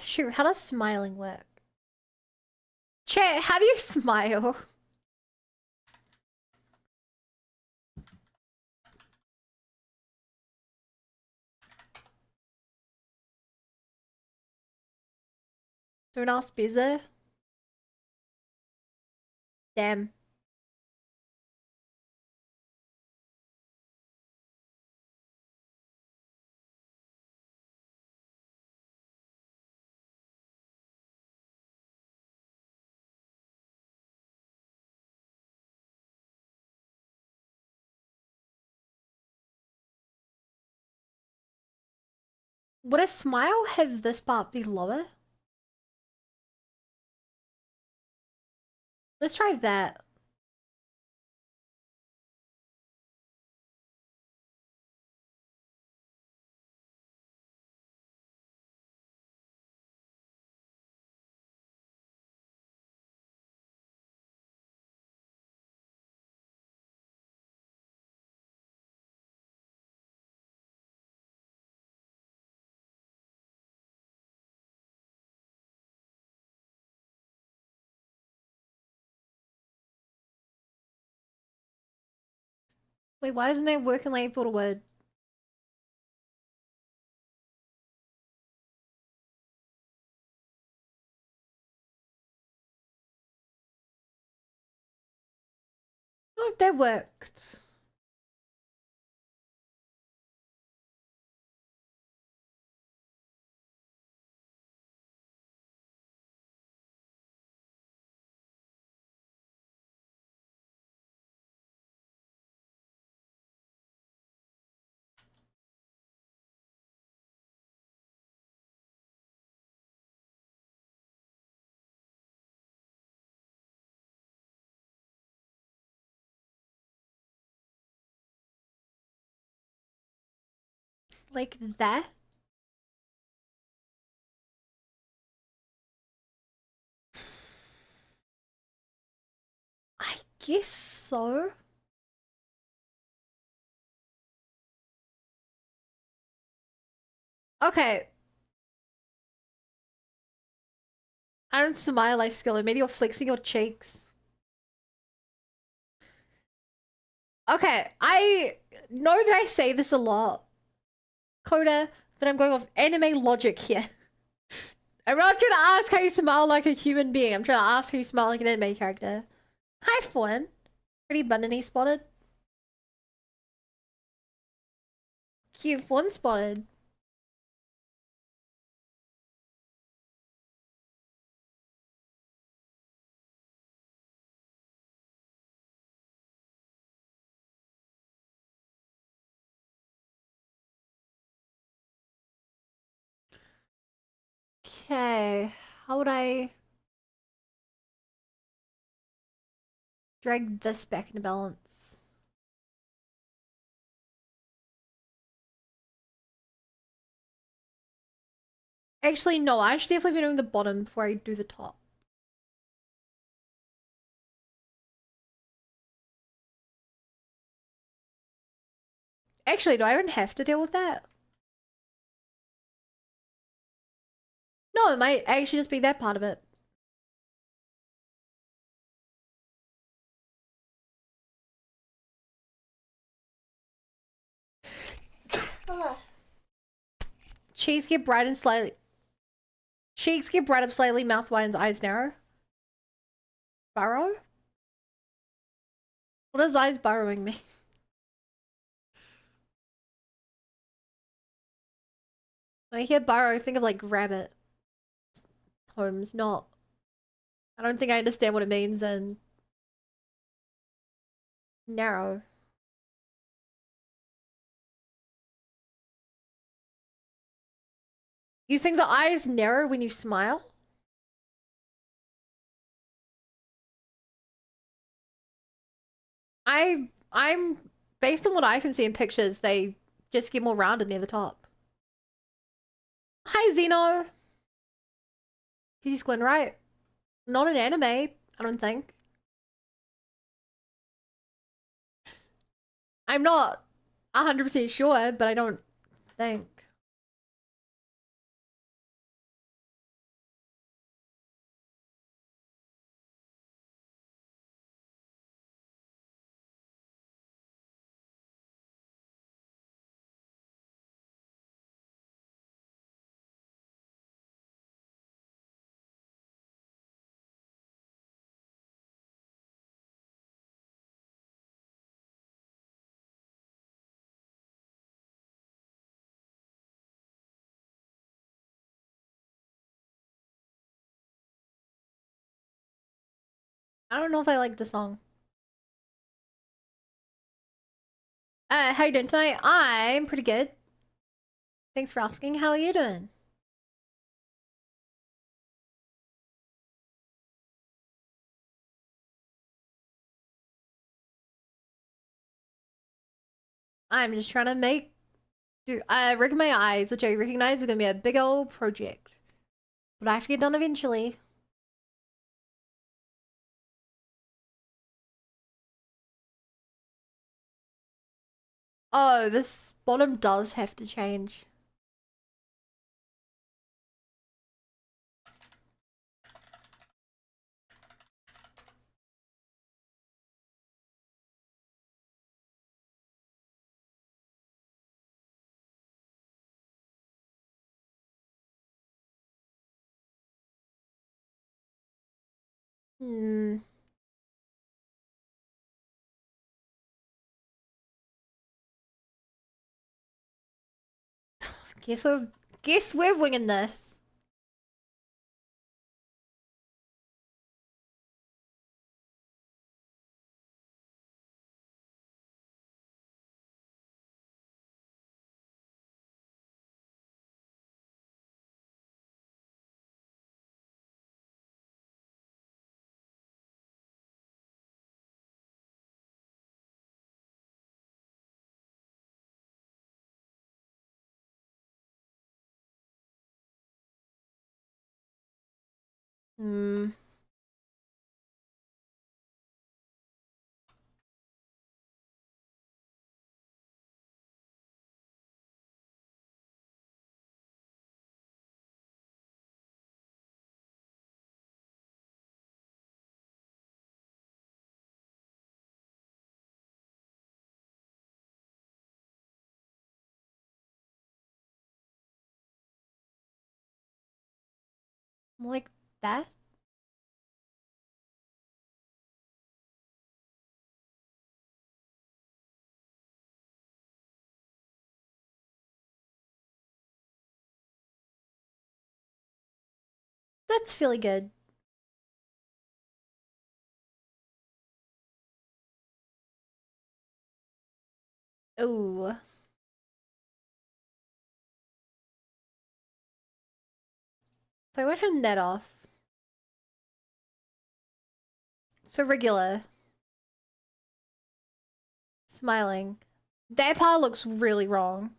Shoot, how does smiling work? Chat, how do you smile? Don't ask busy. Damn. Would a smile have this part be lower? Let's try that. Wait, why isn't that working like I thought it would? Oh, that worked. Like that? I guess so. Okay. I don't smile like Skillet. Maybe you're flexing your cheeks. Okay, I know that I say this a lot, Coda, but I'm going off anime logic here. I'm not trying to ask how you smile like a human being. I'm trying to ask how you smile like an anime character. Hi, Fawn. Pretty bundany spotted. Cute Fawn spotted. Okay, how would I drag this back into balance? Actually, no, I should definitely be doing the bottom before I do the top. Actually, do I even have to deal with that? No, it might actually just be that part of it. Ugh. Cheeks get bright and slightly. Cheeks get bright up slightly, mouth wide and eyes narrow. Burrow? What does eyes burrowing mean? When I hear burrow, I think of like rabbit homes, not. I don't think I understand what it means and narrow. You think the eyes narrow when you smile? I'm based on what I can see in pictures, they just get more rounded near the top. Hi Zeno. He's Squint, right? Not an anime, I don't think. I'm not 100% sure, but I don't think. I don't know if I like the song. How you doing tonight? I'm pretty good. Thanks for asking. How are you doing? I'm just trying to rig my eyes, which I recognize is gonna be a big old project. But I have to get done eventually. Oh, this bottom does have to change. Hmm. Guess we're winging this. Hmm. Like that? That's really good. Oh. If I were to turn that off. So regular. Smiling. That part looks really wrong.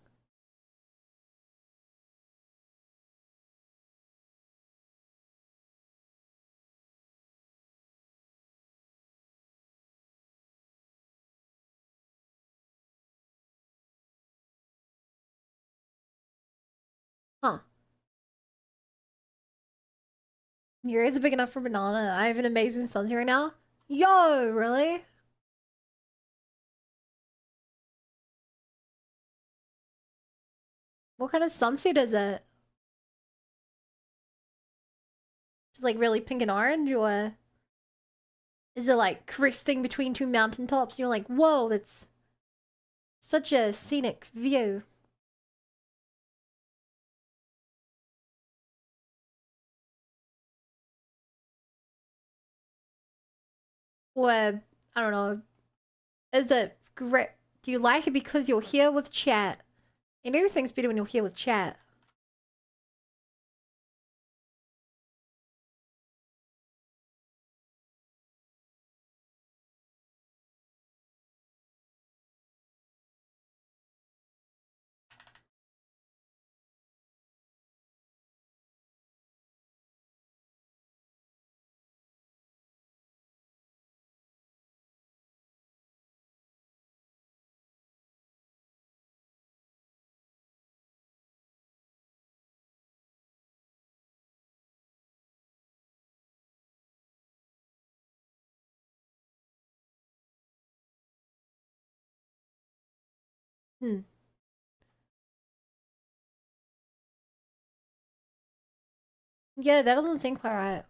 Huh. Your ears are big enough for banana. I have an amazing sunscreen right now. Yo, really? What kind of sunset is it? Just like really pink and orange, or is it like cresting between two mountaintops? You're like, whoa, that's such a scenic view. Or, I don't know, is it great? Do you like it because you're here with chat? And everything's better when you're here with chat. Hmm. Yeah, that doesn't seem quite right.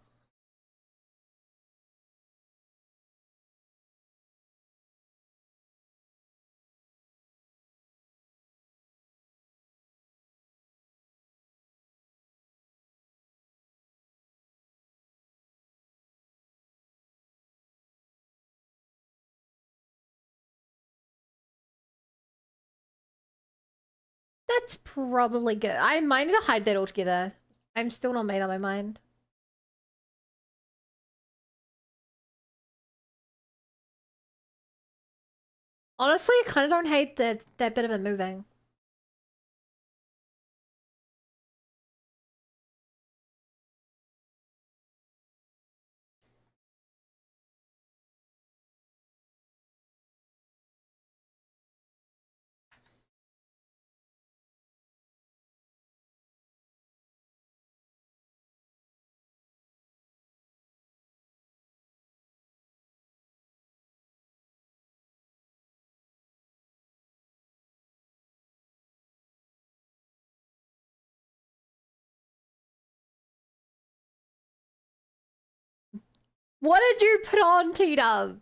That's probably good. I might need to hide that altogether. I'm still not made up my mind. Honestly, I kind of don't hate that bit of it moving. What did you put on, T-Dub?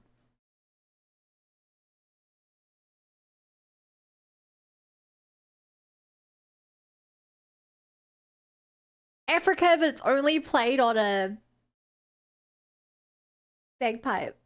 Africa, but it's only played on a bagpipe.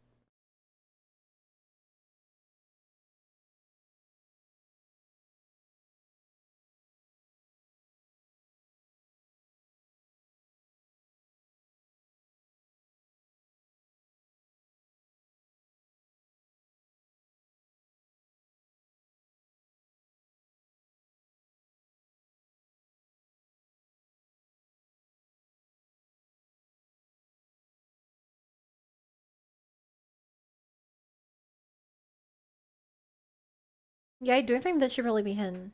Yeah, I do think this should really be hidden.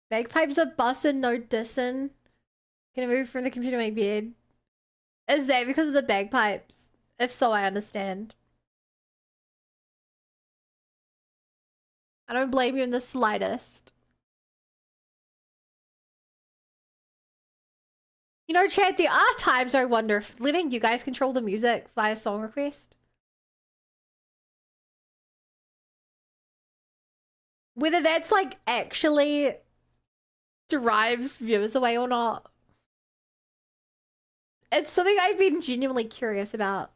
Bagpipes are bussin', no dissin'. Gonna move from the computer to my bed. Is that because of the bagpipes? If so, I understand. I don't blame you in the slightest. You know, chat, there are times I wonder if letting you guys control the music via song request. Whether that's like actually drives viewers away or not. It's something I've been genuinely curious about.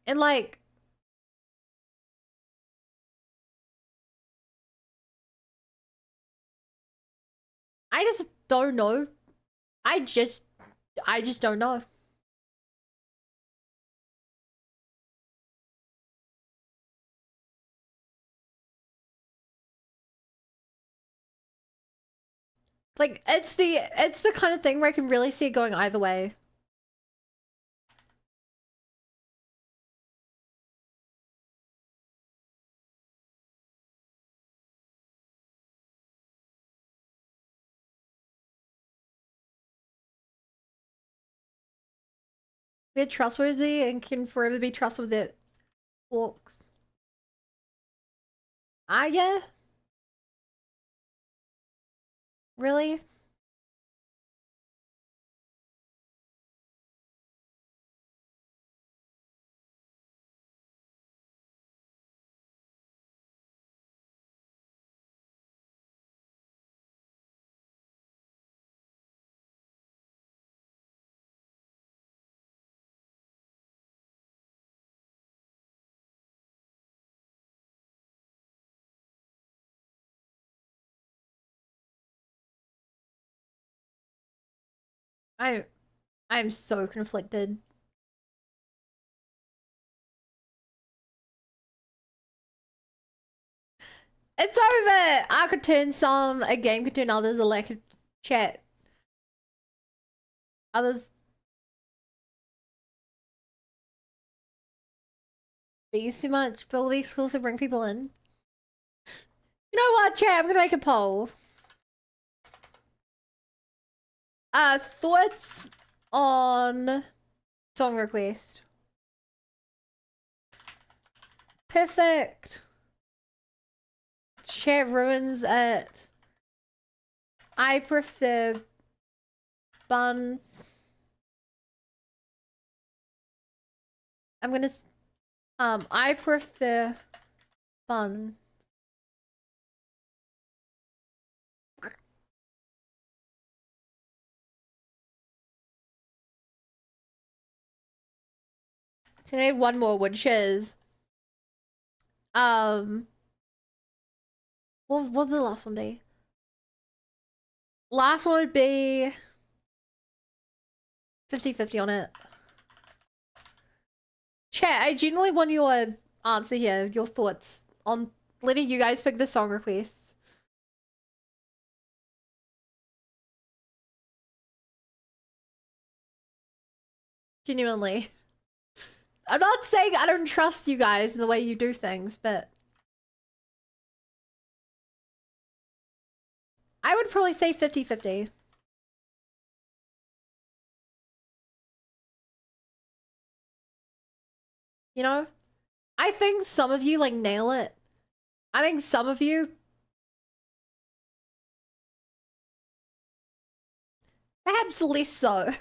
And like, I just don't know. I just don't know. Like, it's the kind of thing where I can really see it going either way. We're trustworthy and can forever be trusted with it. Walks. Ah, yeah. Really? I I'm so conflicted. It's over! I could turn some, a game could turn others, a lack of chat. Others bees too much, but all these schools to bring people in. You know what, chat? I'm gonna make a poll. Thoughts on song request. Perfect. Chat ruins it. I prefer buns. I'm gonna I prefer bun. So I need one more, which is what would the last one be? Last one would be 50-50 on it. Chat, I genuinely want your answer here, your thoughts on letting you guys pick the song requests. Genuinely. I'm not saying I don't trust you guys in the way you do things, but I would probably say 50-50. You know? I think some of you like nail it. I think some of you perhaps less so.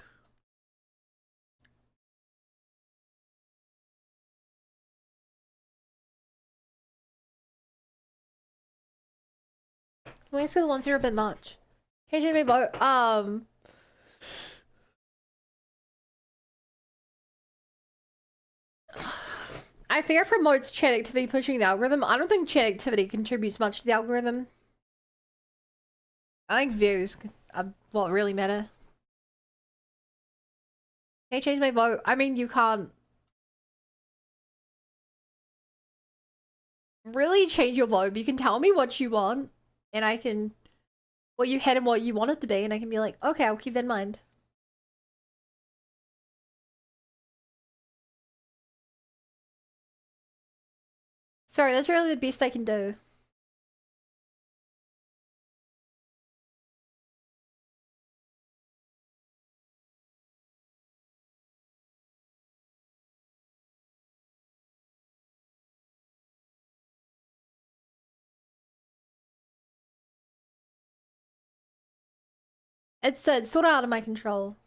Let's go the ones that are a bit much. KJ Bo, I think it promotes chat activity pushing the algorithm. I don't think chat activity contributes much to the algorithm. I think views are what really matter. Can you change my vote? I mean, you can't really change your vote, but you can tell me what you want, and I can, what you had and what you want it to be, and I can be like, okay, I'll keep that in mind. Sorry, that's really the best I can do. It's sort of out of my control.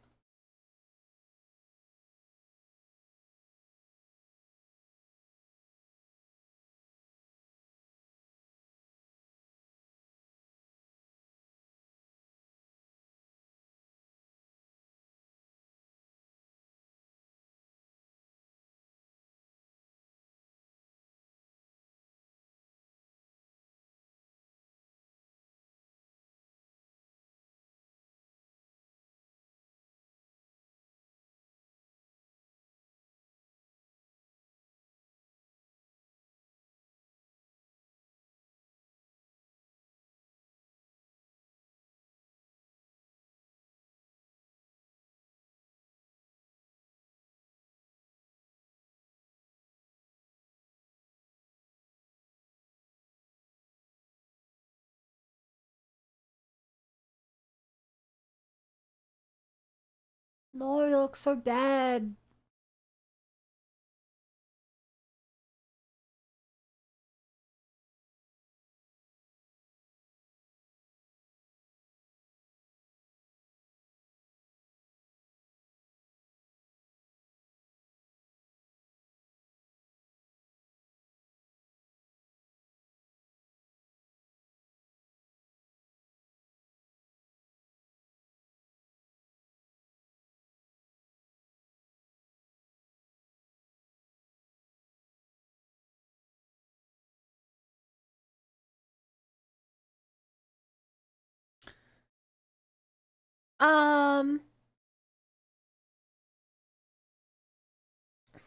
No, it looks so bad.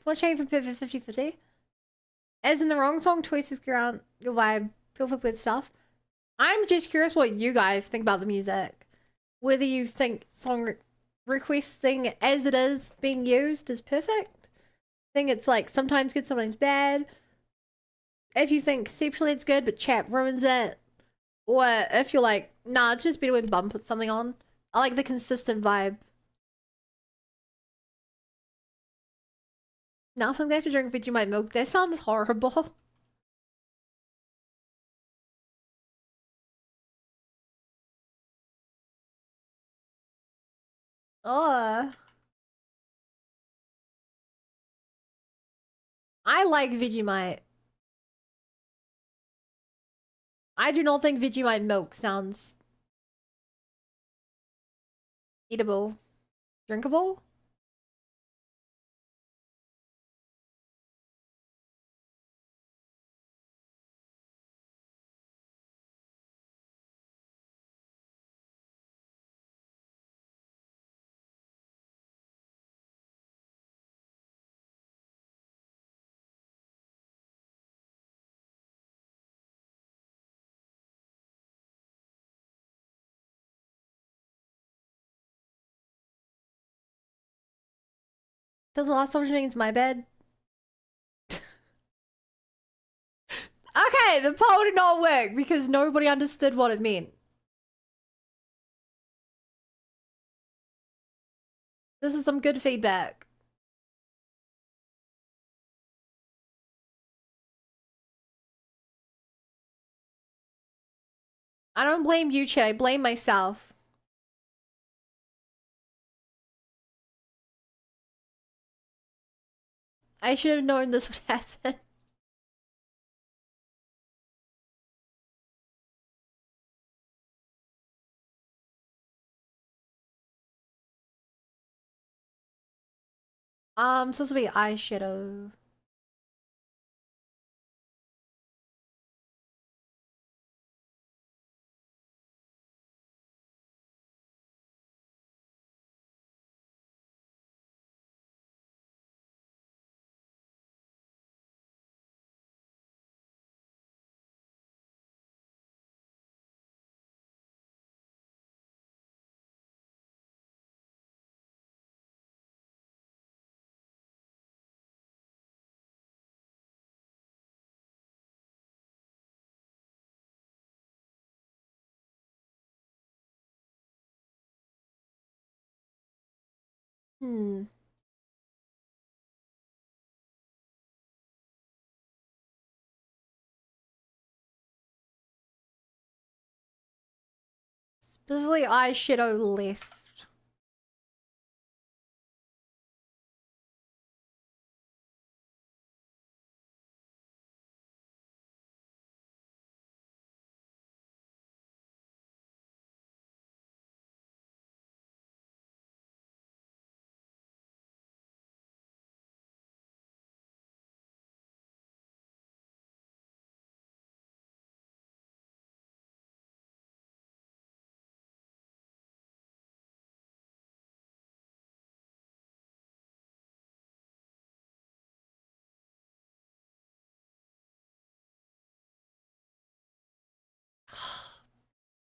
One change from perfect 50-50. As in the wrong song choices ground your vibe, perfect with stuff. I'm just curious what you guys think about the music. Whether you think song requesting as it is being used is perfect. Think it's like sometimes good, sometimes bad. If you think conceptually it's good, but chat ruins it. Or if you're like, nah, it's just better when Bum puts something on. I like the consistent vibe. Now if I'm gonna have to drink Vegemite milk, that sounds horrible. Ugh. I like Vegemite. I do not think Vegemite milk sounds eatable. Drinkable? Does the last option mean it's my bed? Okay, the poll did not work because nobody understood what it meant. This is some good feedback. I don't blame you, chat. I blame myself. I should have known this would happen. Supposed to be eyeshadow. Hmm. Specifically eyeshadow left.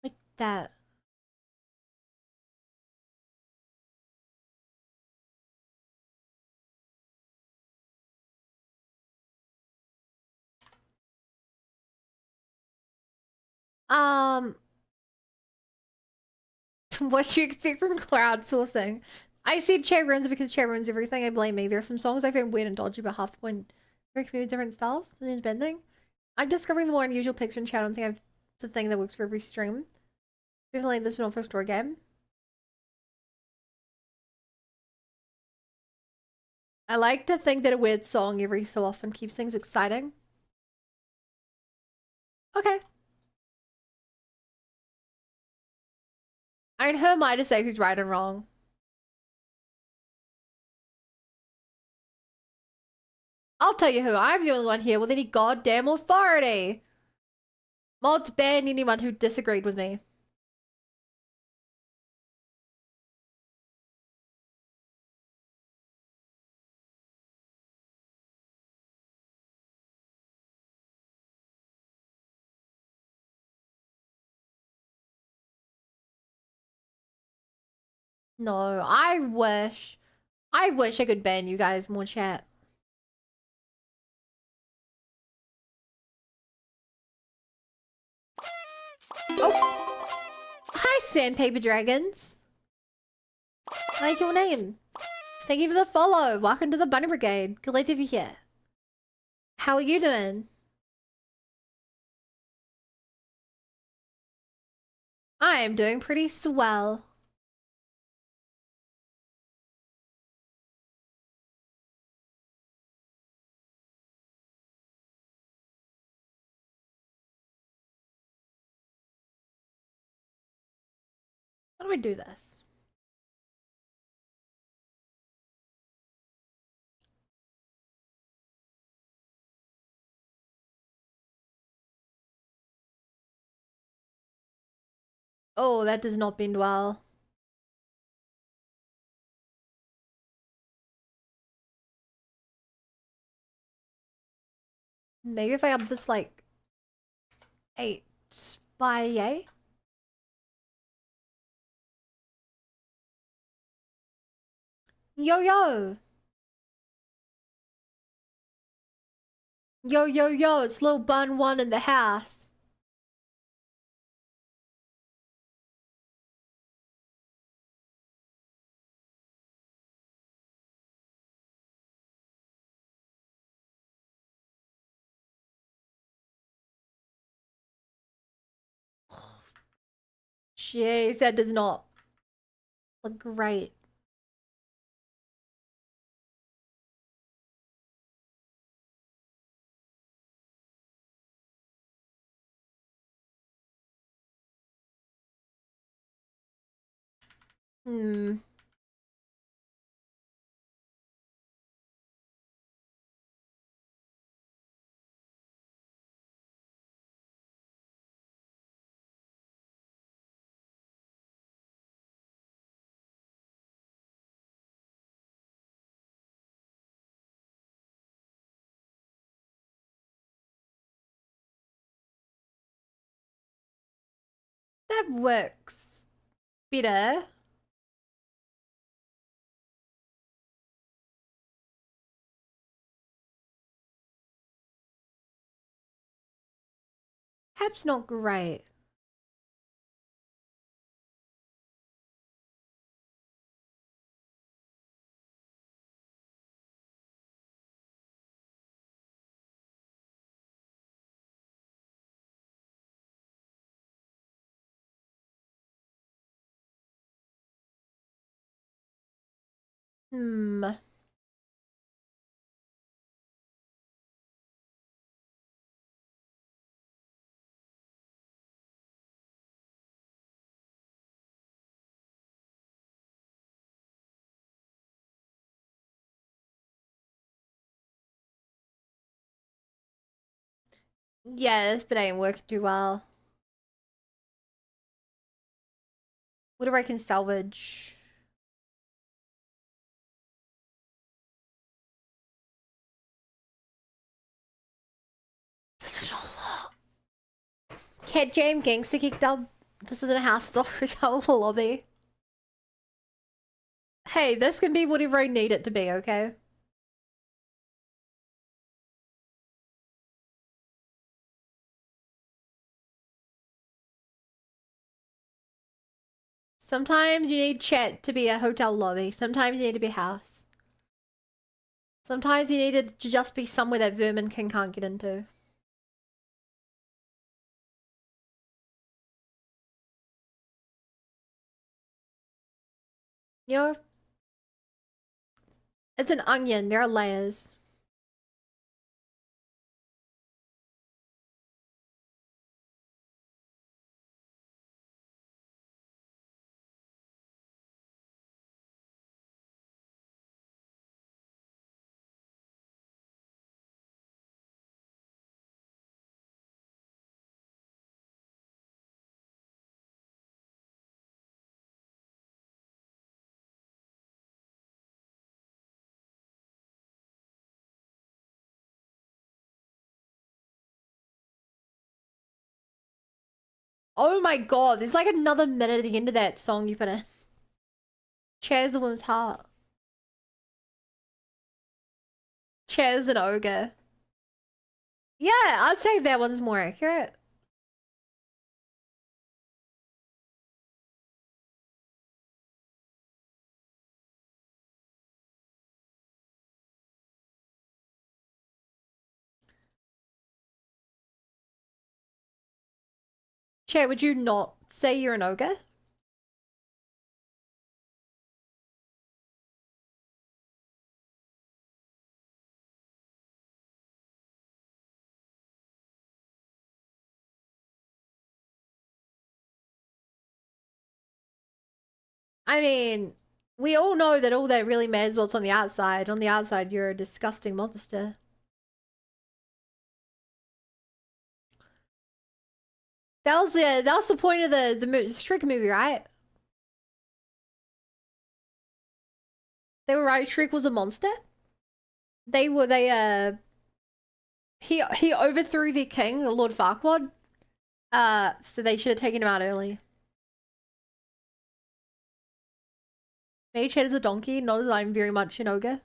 Like that. Um, what do you expect from crowdsourcing? I said chat ruins because chat ruins everything. I blame me. There's some songs I found weird and dodgy, but half the point recommend different styles. And there's bad thing. I'm discovering the more unusual picture in chat. I don't think it's a thing that works for every stream. Definitely this one for a story game. I like to think that a weird song every so often keeps things exciting. Okay. I mean, who am I to say who's right and wrong? I'll tell you who. I'm the only one here with any goddamn authority. Mods ban anyone who disagreed with me. No, I wish I could ban you guys more chat. Oh. Hi, Sandpaper Dragons. I like your name. Thank you for the follow. Welcome to the Bunny Brigade. Glad to be here. How are you doing? I am doing pretty swell. How do I do this? Oh, that does not bend well. Maybe if I up this like 8 by 8? Yo yo! Yo yo yo, it's Lil Bun 1 in the house. Jeez, that does not look great. Hmm. That works better. Perhaps not great. Hmm. Yes, but I ain't working too well. Whatever I can salvage. That's not a lot. Cat Jam Gangster kicked up. This isn't a house store, it's a lobby. Hey, this can be whatever I need it to be, okay? Sometimes you need chat to be a hotel lobby. Sometimes you need to be a house. Sometimes you need it to just be somewhere that Vermin King can't get into. You know, it's an onion. There are layers. Oh my god, there's like another minute at the end of that song you put in. Chaz a woman's heart. Chaz an ogre. Yeah, I'd say that one's more accurate. Chat, would you not say you're an ogre? I mean, we all know that all that really matters is what's on the outside. On the outside, you're a disgusting monster. That was the point of the Shrek movie, right? They were right. Shrek was a monster. They he overthrew their king, Lord Farquaad. So they should have taken him out early. Mage Head is a donkey, not as I'm very much an ogre.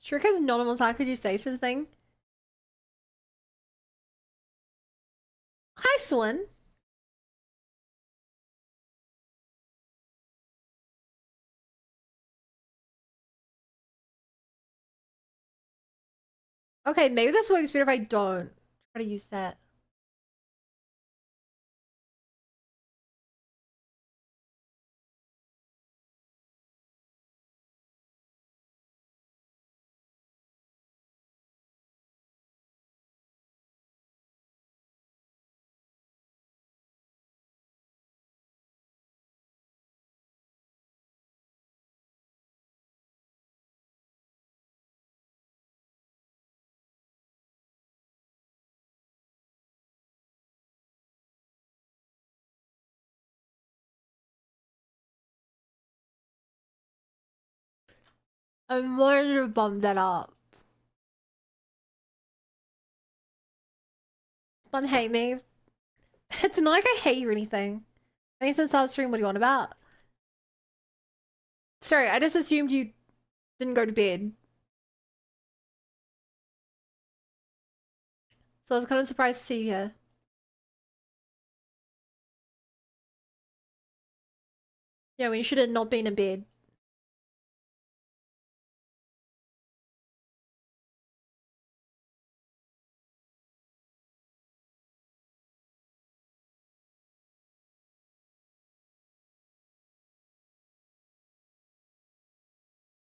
Shrek has anonymous. How could you say such a thing? Hi, Swan. Okay, maybe this works better if I don't try to use that. I wanted to bump that up. Don't hate me. It's not like I hate you or anything. I mean, since I was stream, what do you want about? Sorry, I just assumed you didn't go to bed. So I was kind of surprised to see you here. Yeah, when you should have not been in bed.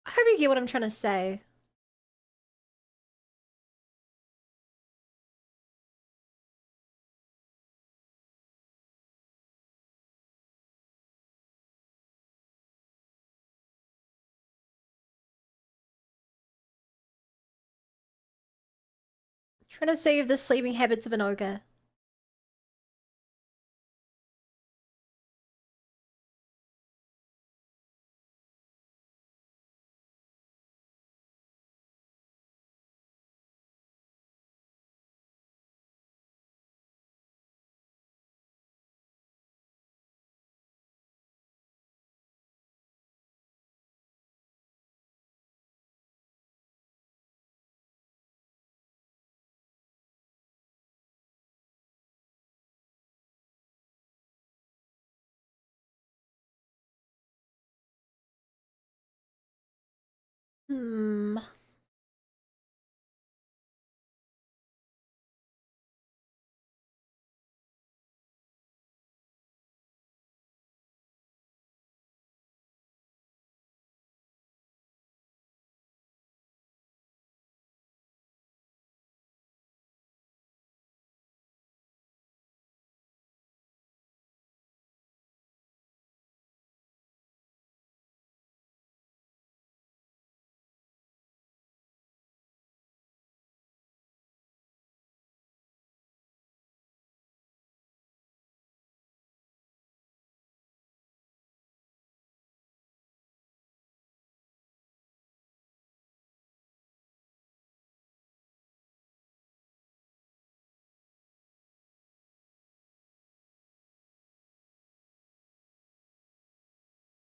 I hope you get what I'm trying to say. Trying to save the sleeping habits of an ogre. Hmm.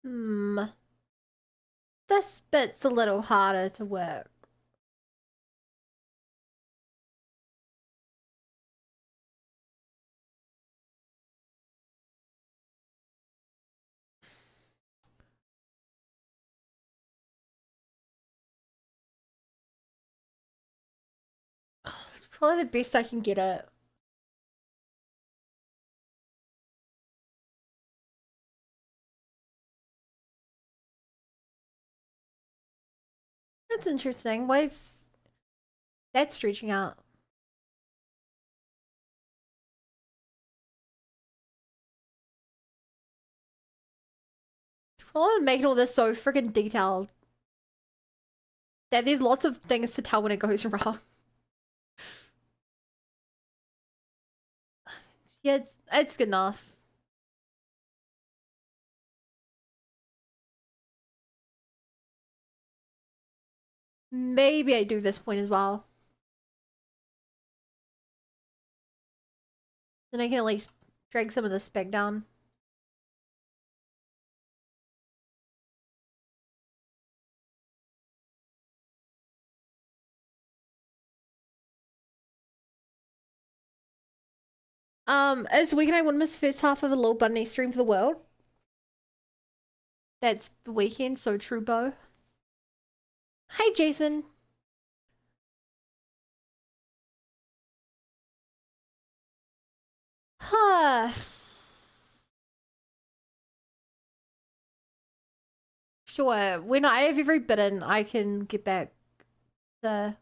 Hmm. This bit's a little harder to work. It's probably the best I can get it. That's interesting. Why is that stretching out? Probably making all this so freaking detailed that there's lots of things to tell when it goes wrong. Yeah, it's good enough. Maybe I do this point as well. Then I can at least drag some of the spec down. Is Weekend I Won Miss first half of a Lil Bunny stream for the world? That's the weekend, so true, Bo. Hey, Jason. Huh. Sure. When I have every bit in, I can get back the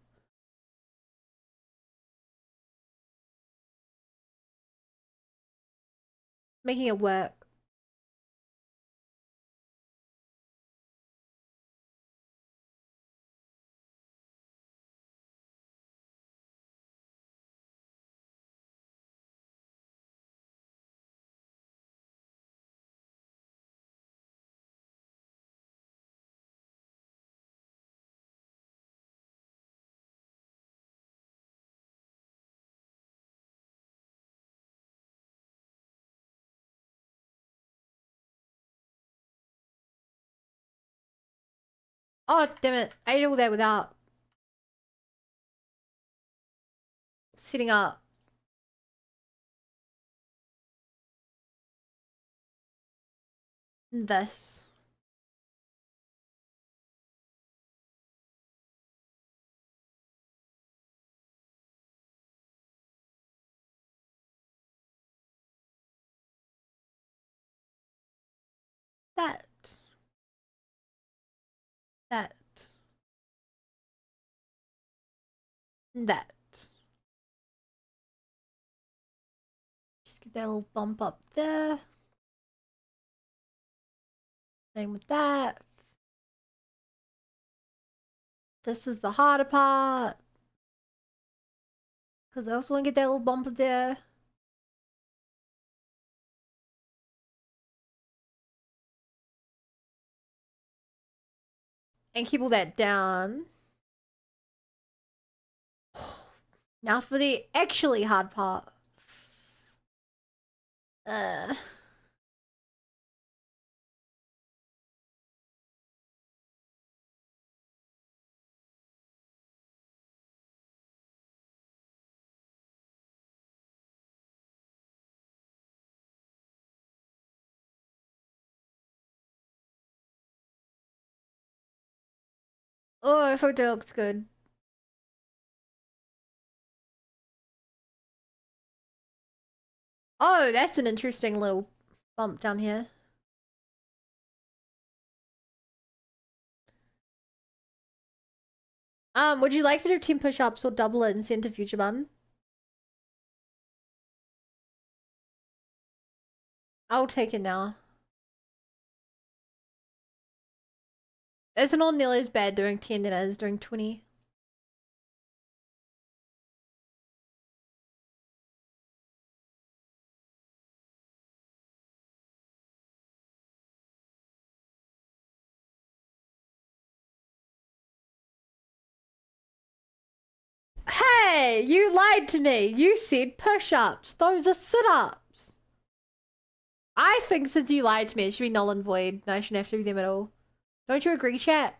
making it work. Oh, damn it. I did all that without setting up this. That. That. That. Just get that little bump up there. Same with that. This is the harder part. Because I also want to get that little bump up there. And keep all that down. Now for the actually hard part. Uh, Oh, I hope that looks good. Oh, that's an interesting little bump down here. Would you like to do 10 push-ups or double it and send to Future Bun? I'll take it now. It's not nearly as bad doing 10 than it is doing 20. Hey, you lied to me. You said push-ups. Those are sit-ups. I think since you lied to me, it should be null and void, and I shouldn't have to do them at all. Don't you agree, chat?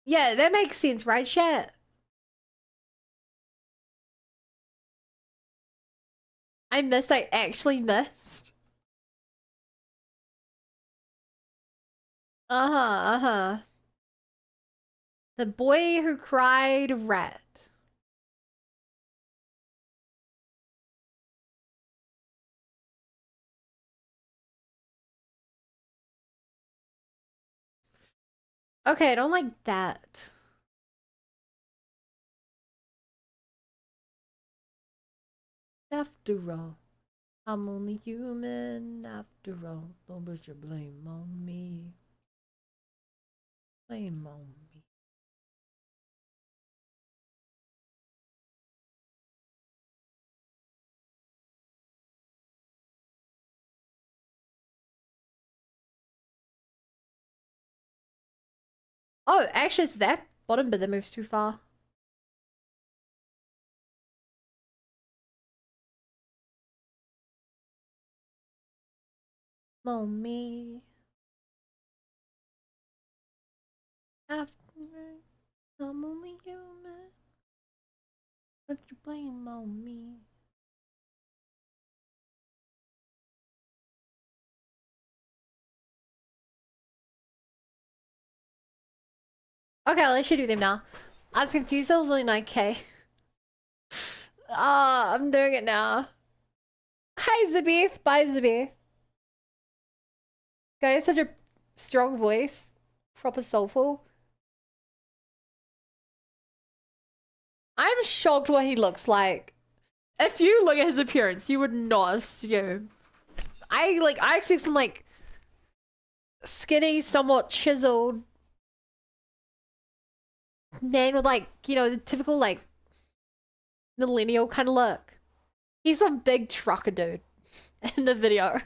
Yeah, that makes sense, right, chat? I actually missed. Uh-huh, uh-huh. The boy who cried rat. Okay, I don't like that. After all, I'm only human after all. Don't put your blame on me. Blame on me. Oh, actually, it's that bottom bit that moves too far. On me. After I'm only human. Put your blame on me. Okay, let's do them now. I was confused. That was only 9K. Ah, I'm doing it now. Hi, Zabith. Bye, Zabith. Guy has such a strong voice. Proper soulful. I'm shocked what he looks like. If you look at his appearance, you would not assume. I expect some like skinny, somewhat chiseled man with like, you know, the typical like millennial kind of look. He's some big trucker dude in the video.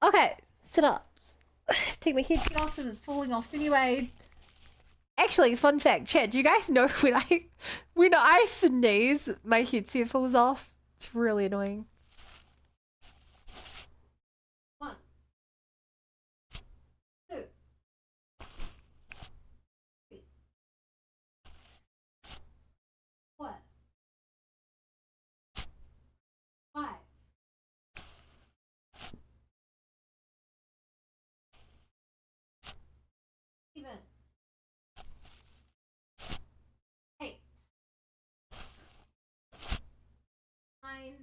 Okay, sit up. Take my headset off and it's falling off anyway. Actually, fun fact, chat, do you guys know when I sneeze, my headset falls off? It's really annoying. One, two, three, four, five, 7, 8, 9.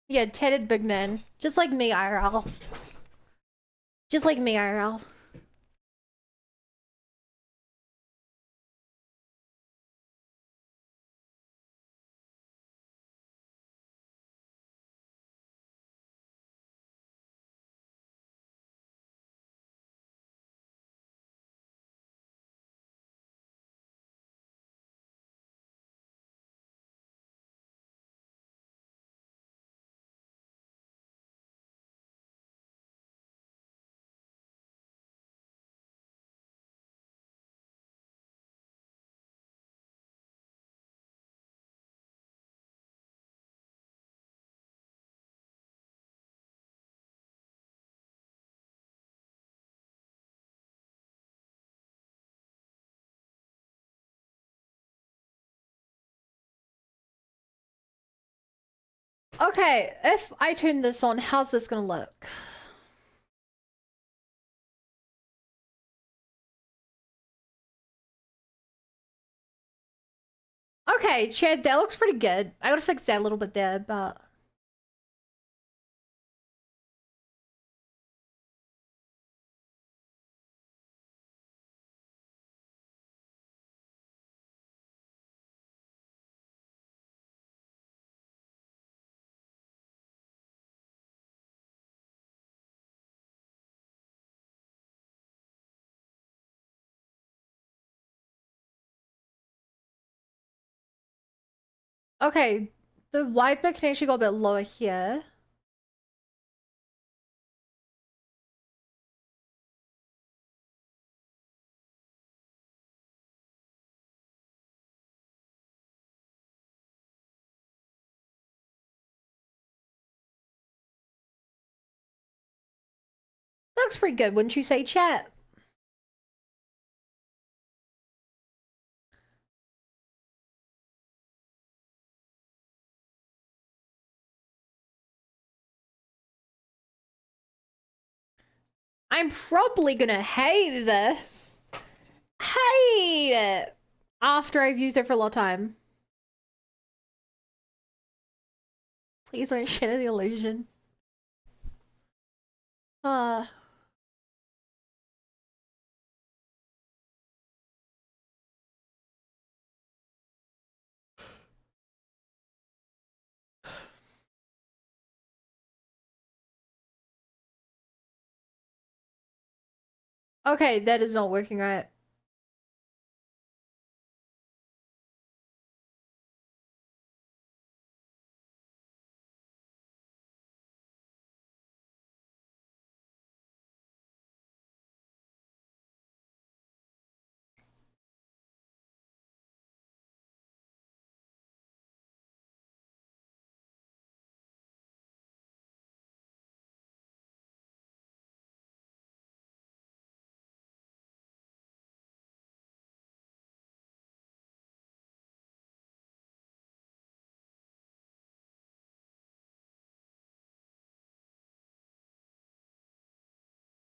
Yeah, tatted big man. Just like me, IRL. Just like me, IRL. Okay, if I turn this on, how's this gonna look? Okay, Chad, that looks pretty good. I gotta fix that a little bit there, but... Okay, the white bit can actually go a bit lower here. Looks pretty good, wouldn't you say, chat? I'm probably gonna hate this. Hate it. After I've used it for a long time. Please don't shatter the illusion. Uh... Okay, that is not working right.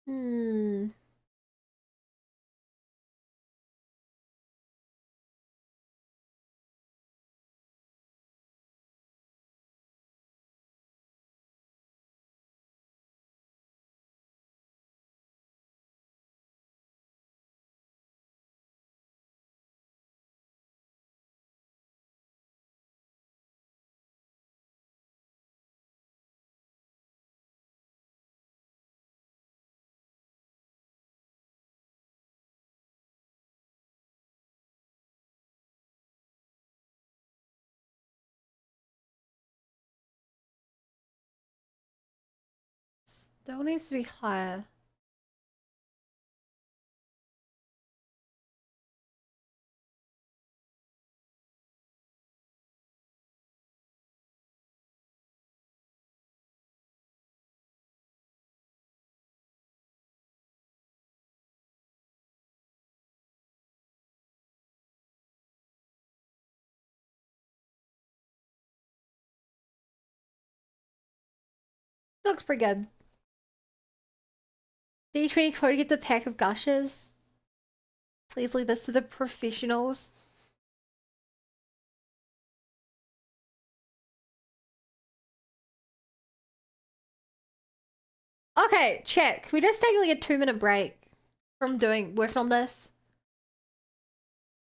Hmm. Still needs to be higher. Looks pretty good. D20 Cody gets a pack of gushes. Please leave this to the professionals. Okay, check. We just take like a 2-minute break from working on this.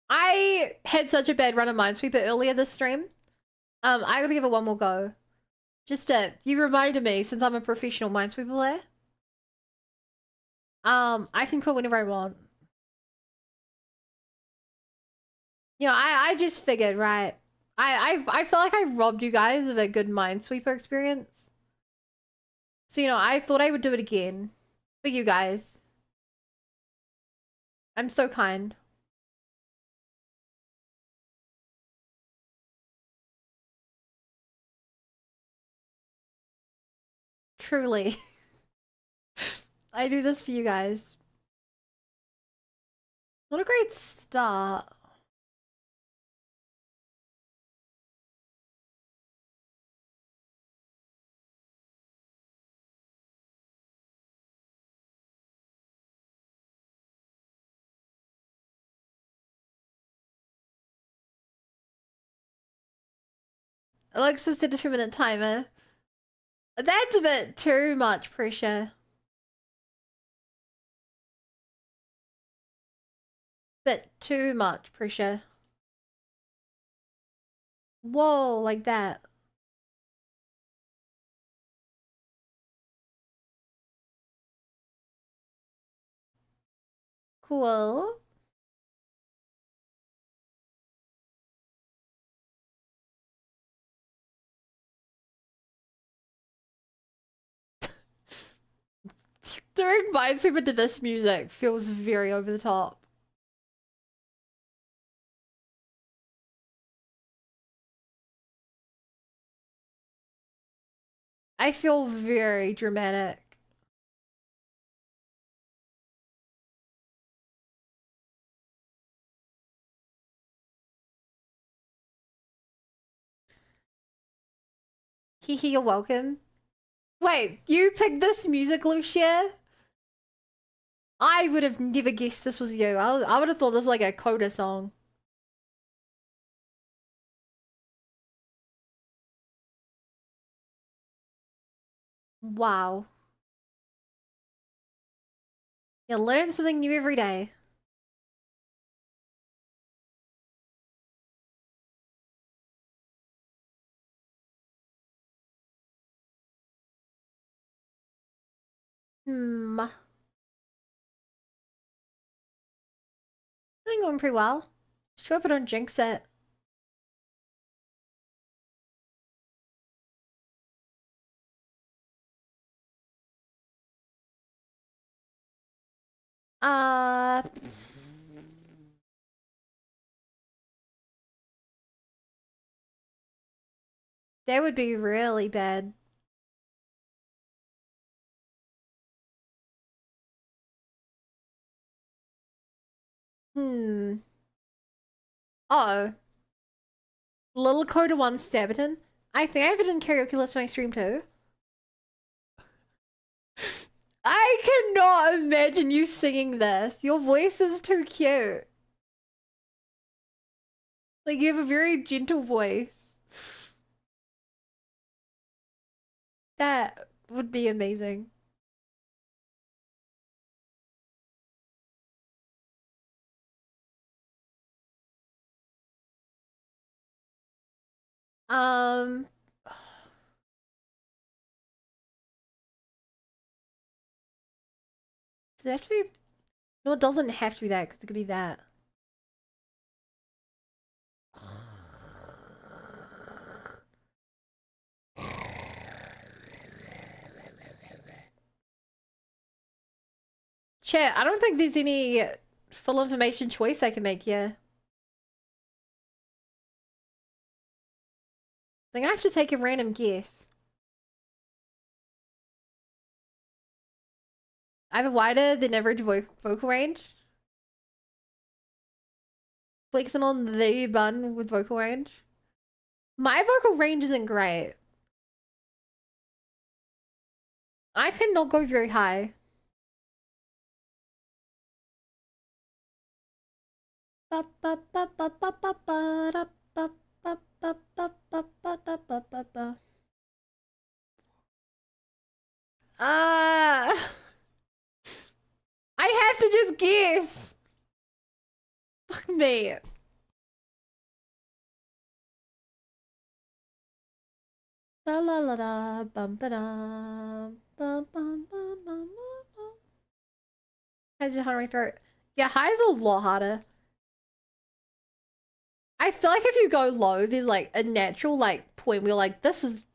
I had such a bad run of Minesweeper earlier this stream. I gotta give it one more go. You reminded me since I'm a professional Minesweeper player. I can quit whenever I want. You know, I just figured, right? I feel like I robbed you guys of a good Minesweeper experience. So, you know, I thought I would do it again for you guys. I'm so kind. Truly. I do this for you guys. What a great start. Alexa set a 2-minute timer. That's a bit too much pressure. Bit too much pressure. Whoa, like that. Cool. Doing Minesweeper to this music feels very over the top. I feel very dramatic. Hehe, you're welcome. Wait, you picked this music, Lucia? I would have never guessed this was you. I would have thought this was like a Coda song. Wow. You learn something new every day. I think going pretty well. Just hope I don't jinx it. Uh... That would be really bad. Oh. Little Coda 1 Sabaton. I think I have it in karaoke list on my stream too. I cannot imagine you singing this. Your voice is too cute. Like, you have a very gentle voice. That would be amazing. Um... Does it have to be... No, it doesn't have to be that, because it could be that. Chat, I don't think there's any full information choice I can make here. I think I have to take a random guess. I have a wider than average vocal range. Flexing on the bun with vocal range. My vocal range isn't great. I cannot go very high. I have to just guess. Fuck me. La la la da bum ba da bum bum bum bum bum. How's your heart throat? Yeah, high is a lot harder. I feel like if you go low, there's like a natural like point where you're like, this is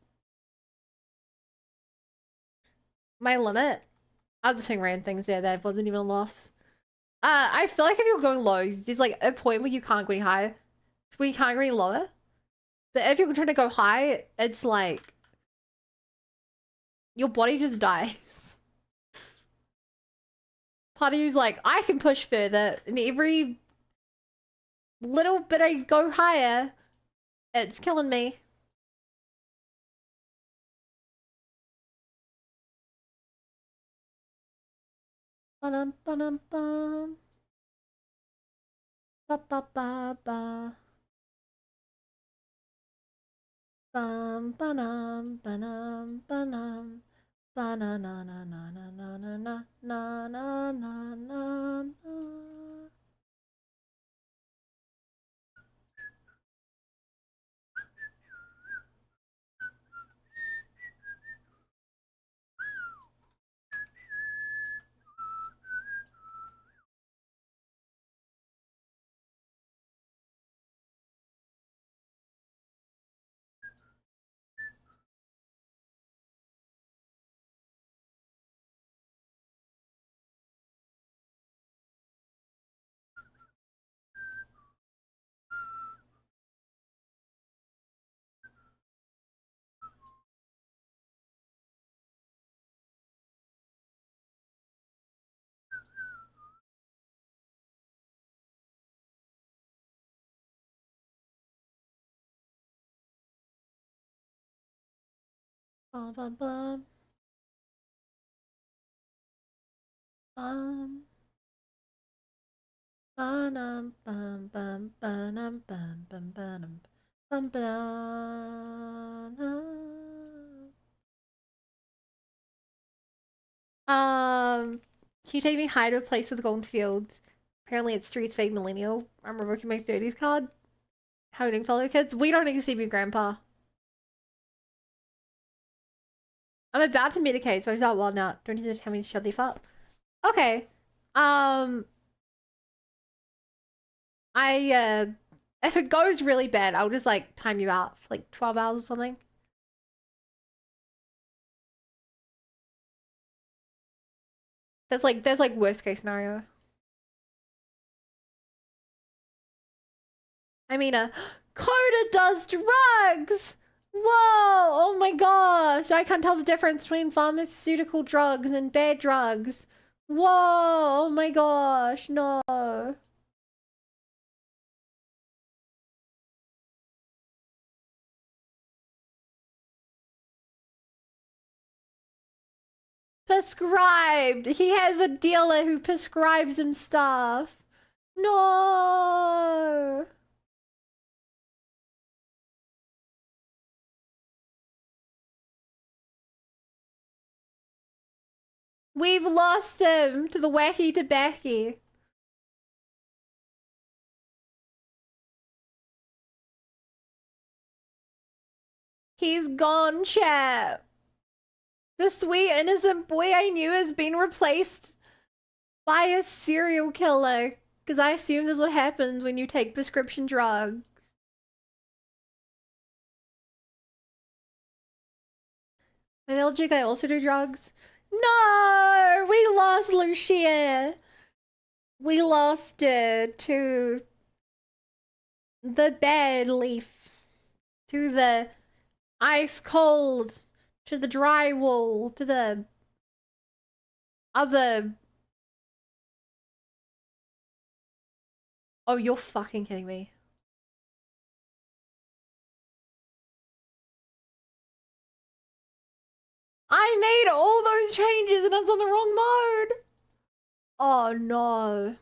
my limit. I was just saying random things there that wasn't even a loss. I feel like if you're going low, there's like a point where you can't go any higher. It's where you can't go any lower. But if you're trying to go high, it's like your body just dies. Part of you's like, I can push further, and every little bit I go higher, it's killing me. Ba-dum, ba-dum, bum. Ba-ba-ba-ba. Bum banum banum banum banana na na na na na na na na na na na. Bum bum bum bum banum bum bum banum bum bum banum bum banana. Can you take me high to a place with golden fields? Apparently it's streets fake millennial. I'm revoking my 30s card. How are you doing, fellow kids? We don't need to see me, Grandpa. I'm about to medicate, so I start wild out. Don't need to tell me to shut the fuck up. Okay. If it goes really bad, I'll just like time you out for like 12 hours or something. That's like worst case scenario. I mean, Coda does drugs! Whoa! Oh my gosh! I can't tell the difference between pharmaceutical drugs and bad drugs. Whoa! Oh my gosh, no. Prescribed! He has a dealer who prescribes him stuff. No! We've lost him to the wacky tobacco. He's gone, chap. The sweet innocent boy I knew has been replaced by a serial killer. Because I assume this is what happens when you take prescription drugs. With LGK, I also do drugs. No! We lost Lucia. We lost her to the bad leaf. To the ice cold. To the drywall. To the other. Oh, you're fucking kidding me. I made all those changes and it's on the wrong mode. Oh no.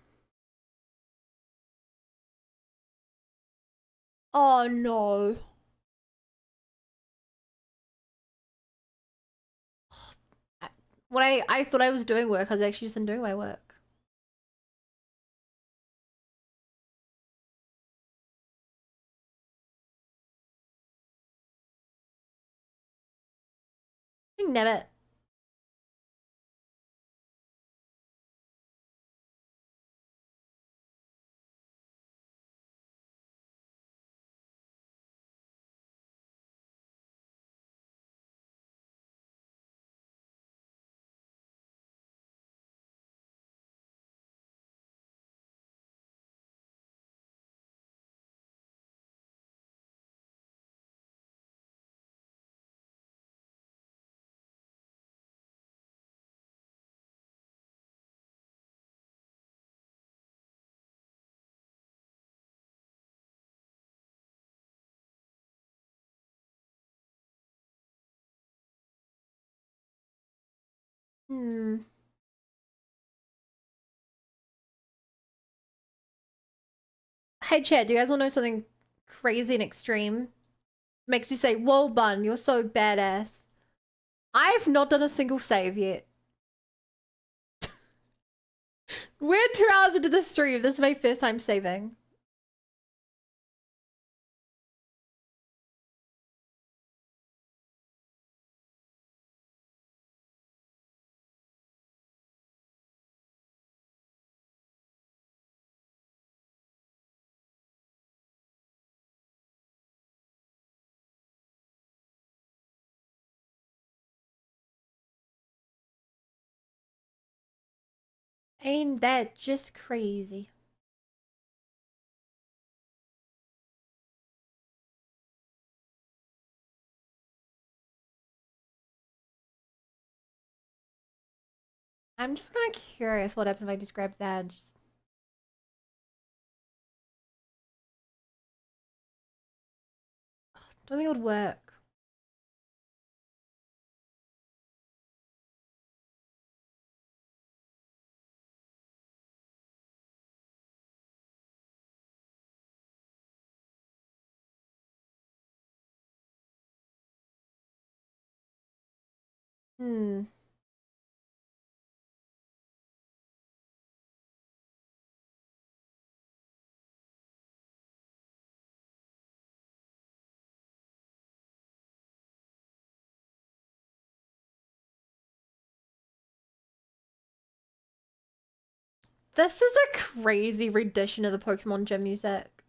Oh no. What I thought I was doing work, I was actually just doing my work. Never. Hey chat, do you guys want to know something crazy and extreme? Makes you say, "Whoa, Bun, you're so badass." I've not done a single save yet. We're 2 hours into the stream. This is my first time saving. Ain't that just crazy? I'm just kind of curious what happened if I just grabbed that. Just... Don't think it would work. Hmm. This is a crazy rendition of the Pokemon gym music.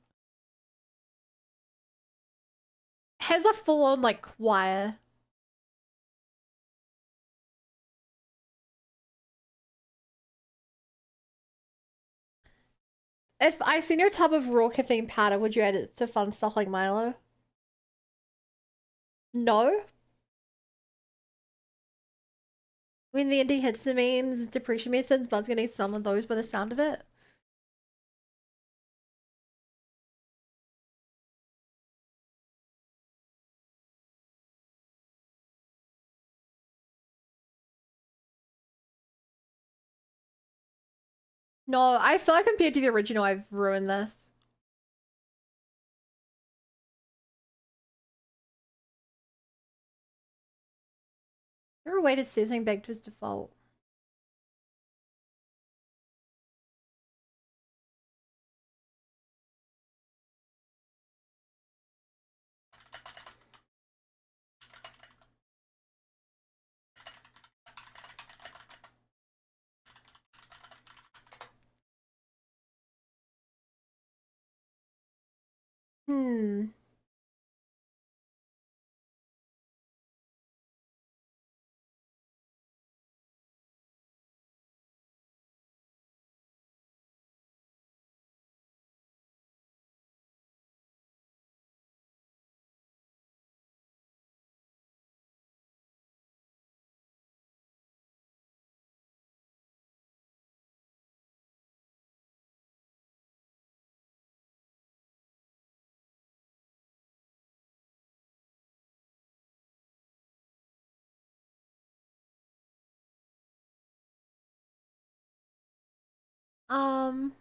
Has a full-on, like, choir. If I seen your tub of raw caffeine powder, would you add it to fun stuff like Milo? No? When the antihistamines, depression medicines, Bud's gonna need some of those by the sound of it. No, I feel like compared to the original, I've ruined this. Is there a way to set something back to its default? Hmm. Um.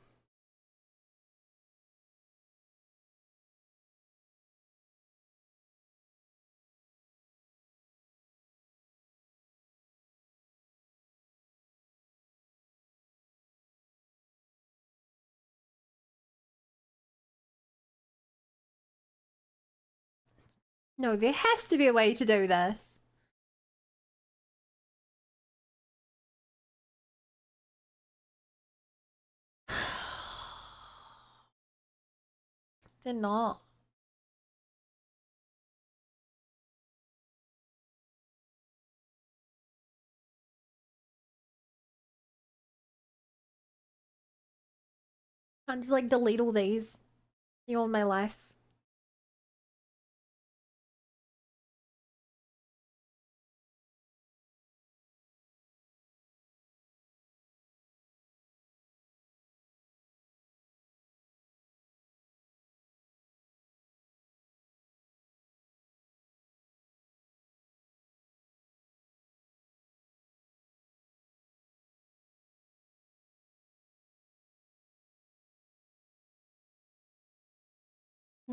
No, there has to be a way to do this. They're not. Can't just like delete all these. You want my life.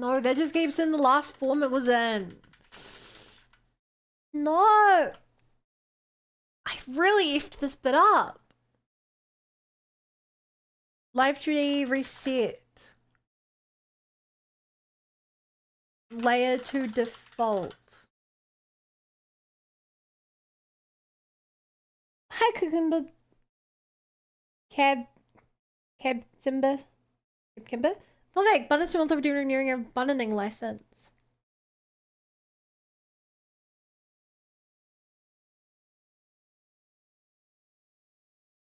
No, that just keeps in the last form it was in. No! I really effed this bit up. Live tree reset. Layer to default. Hi, Cucumber. Simba. Kimber? Vivek, bonus month of renewing a bunning license.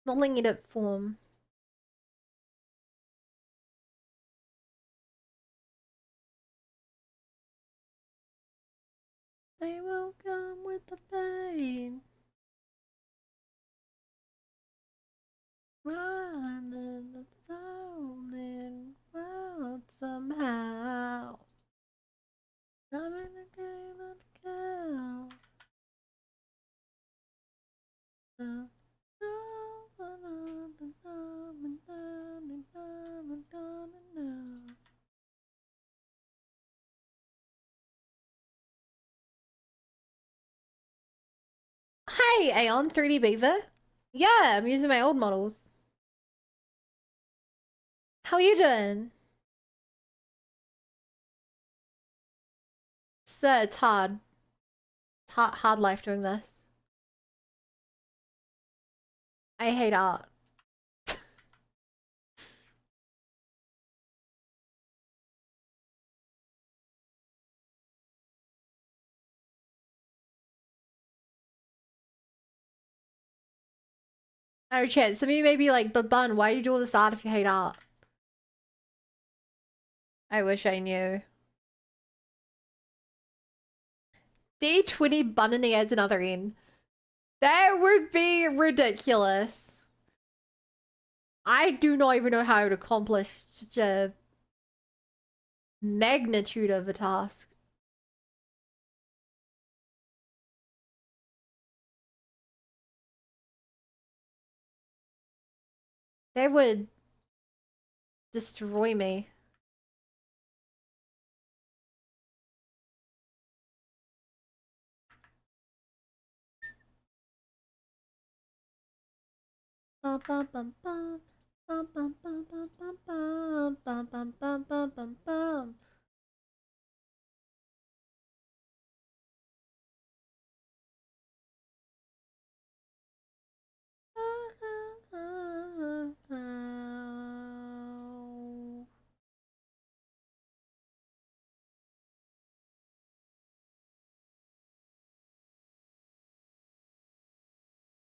Modeling edit form. They will come with the pain. Running the stolen world somehow. I'm in the game of the girl. Hey, Aeon 3D Beaver. Yeah, I'm using my old models. How are you doing? So it's hard. It's hard life doing this. I hate art. No chance. Some of you may be like, but Bun, why do you do all this art if you hate art? I wish I knew. D20 Bunny adds another in. That would be ridiculous. I do not even know how to accomplish such a magnitude of a task. They would destroy me. Bum bum bum bum bum bum bum bum bum bum bum bum bum bum bum bum.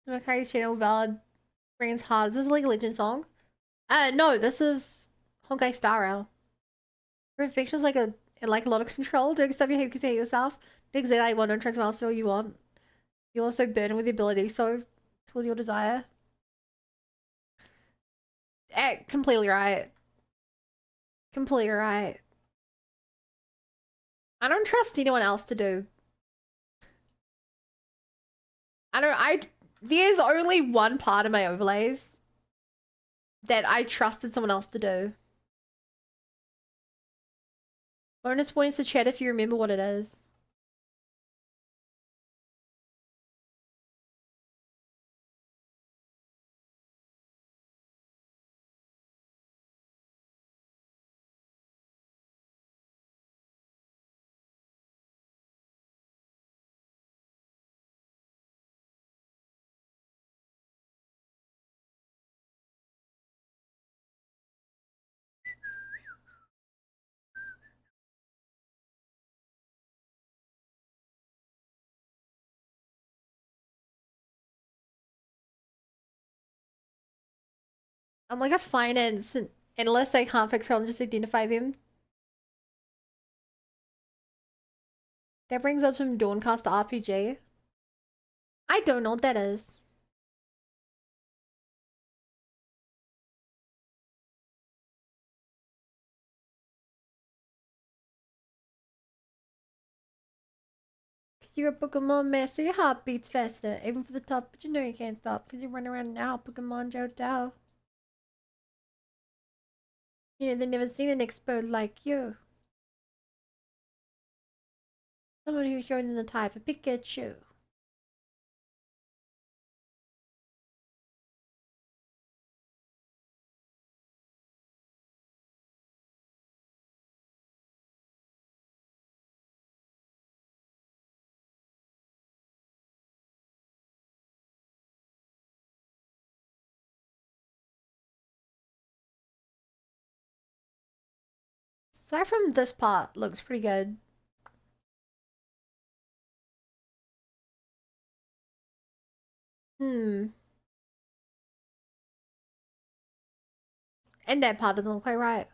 Macari's channel valid brings hard. Is this a League of Legends song? No, this is Honkai Star Rail. Perfection's like a lot of control, doing stuff you hate because you hate yourself. Do exactly what don't try to master all you want. You also burden with the ability, so towards your desire. Completely right. Completely right. I don't trust anyone else to do. There's only one part of my overlays that I trusted someone else to do. Bonus points to chat if you remember what it is. I'm like a finance analyst. I can't fix problems, just identify them. That brings up some Dawncast RPG. I don't know what that is. Cause you're a Pokemon master, your heart beats faster, even for the top, but you know you can't stop, cause you run around now, Pokemon Johto. You know, they've never seen an expert like you. Someone who's showing the type of Pikachu. Aside from this part, looks pretty good. Hmm. And that part doesn't look quite right.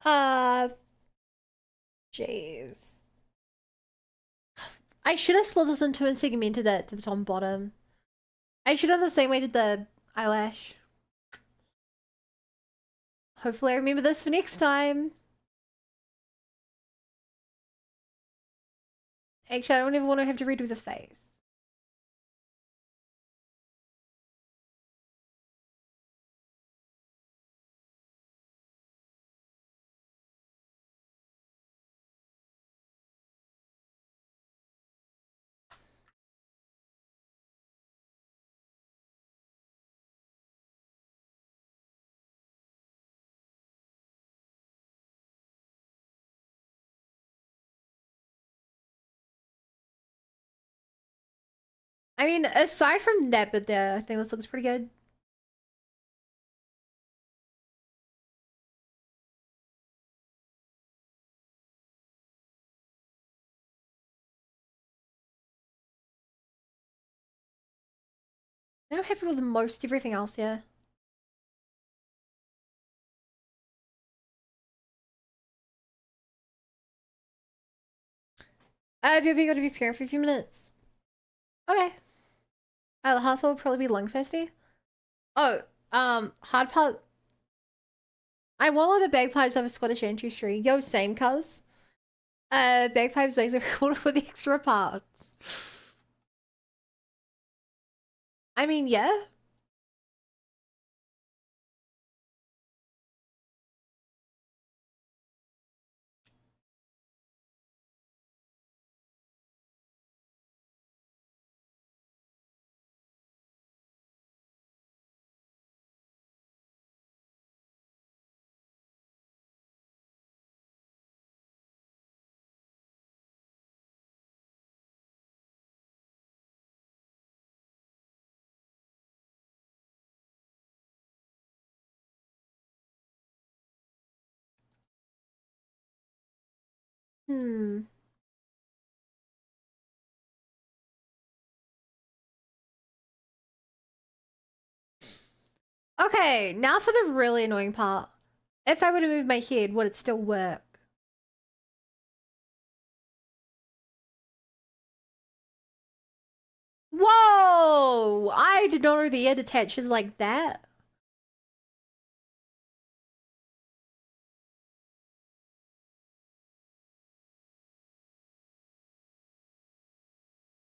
Uh, jeez. I should have split this in two and segmented it to the top and bottom. I should have the same way did the eyelash. Hopefully I remember this for next time. Actually, I don't even want to have to redo the face. I mean, aside from that bit there, I think this looks pretty good. I'm happy with most everything else here. Have you got to be preparing for a few minutes? Okay. The hard part will probably be lung festy. Oh, hard part. I want all the bagpipes of a Scottish ancestry. Yo, same cuz. Bagpipes makes it cool with the extra parts. I mean, yeah. Hmm. Okay, now for the really annoying part. If I were to move my head, would it still work? Whoa! I did not know the ear detaches like that.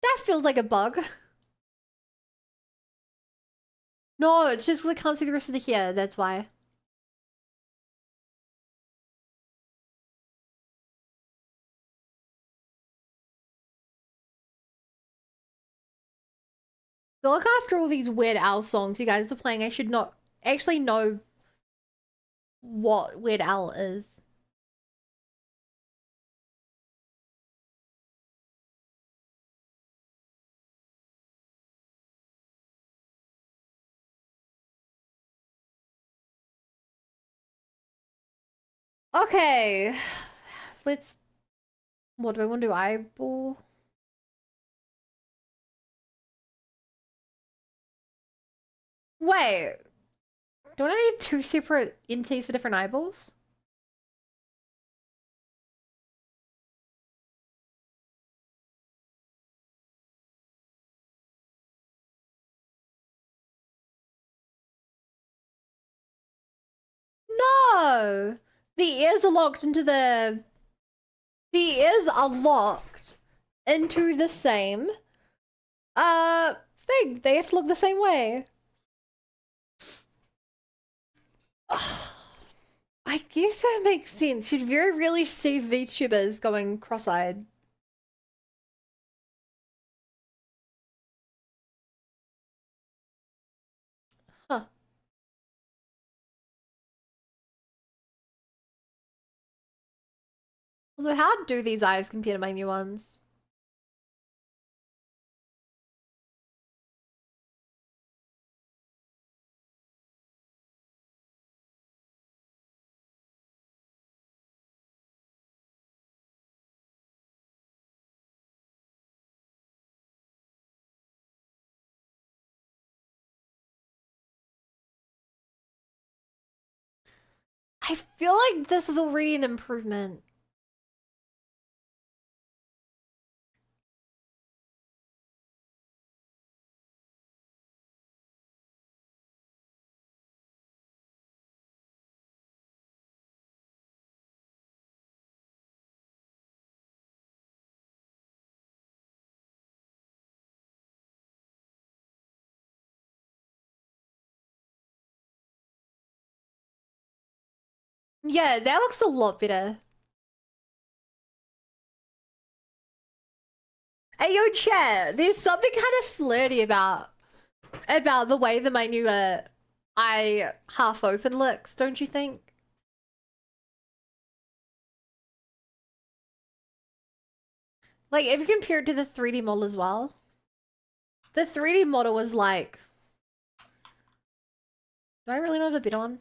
That feels like a bug. No, it's just because I can't see the rest of the hair, that's why. So look, after all these Weird Al songs you guys are playing, I should not actually know what Weird Al is. Okay. Let's... What do I want to do? Eyeball? Wait. Don't I need two separate entities for different eyeballs? no. The ears are locked into the ears are locked into the same thing. They have to look the same way. I guess that makes sense. You'd very rarely see VTubers going cross-eyed. Huh. So how do these eyes compare to my new ones? I feel like this is already an improvement. Yeah, that looks a lot better. Hey, yo, chat. There's something kind of flirty about the way that my new eye half open looks, don't you think? Like, if you compare it to the 3D model as well, the 3D model was like, do I really know the bit on?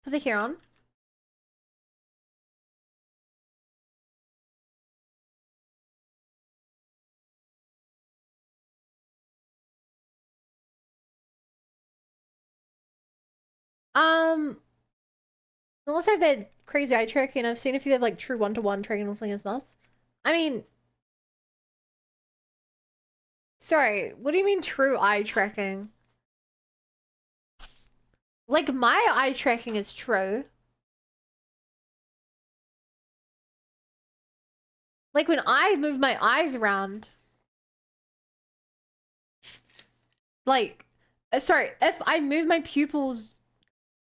Was it here on? Unless I have that crazy eye tracking, I've seen if you have like true one-to-one tracking or something as nuts. I mean, sorry, what do you mean true eye tracking? Like, my eye tracking is true. Like, when I move my eyes around, like, sorry, if I move my pupils,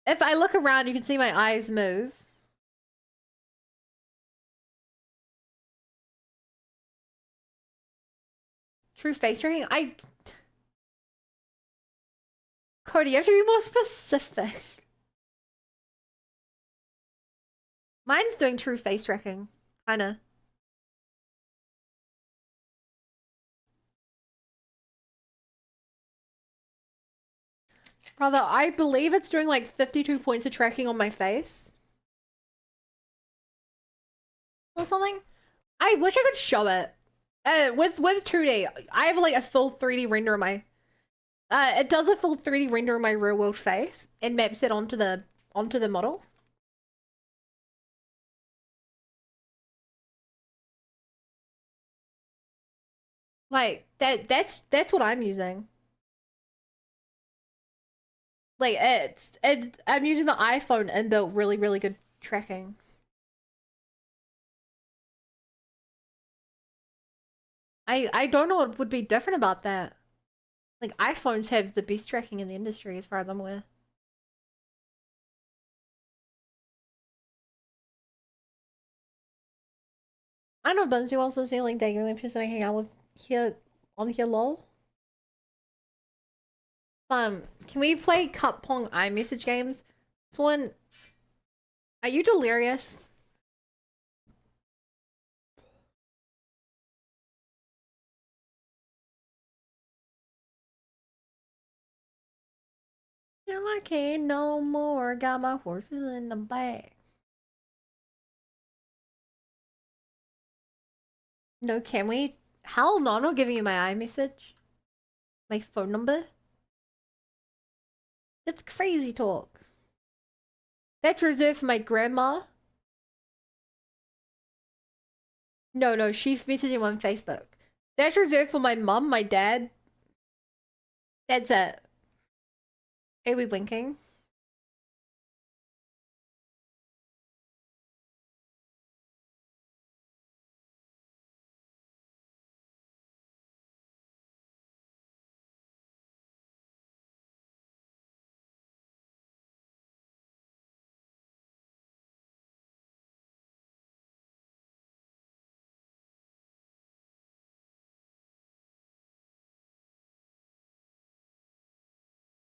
if I look around, you can see my eyes move. True face tracking? Cody, you have to be more specific. Mine's doing true face tracking. Kinda. Brother, I believe it's doing like 52 points of tracking on my face. Or something. I wish I could show it. With 2D, I have like a full 3D render of my it does a full 3D render of my real world face and maps it onto the model. Like that's what I'm using. Like I'm using the iPhone inbuilt really good tracking. I don't know what would be different about that. Like iPhones have the best tracking in the industry as far as I'm aware. I know Bungie also saying like the only person I hang out with here on here lol. Can we play Cup Pong iMessage games? This one, are you delirious? Feel I can't no more. Got my horses in the back. No, can we? Hell no, I'm not giving you my iMessage. My phone number. That's crazy talk. That's reserved for my grandma. No, she's messaging on Facebook. That's reserved for my mum, my dad. That's it. Are we winking?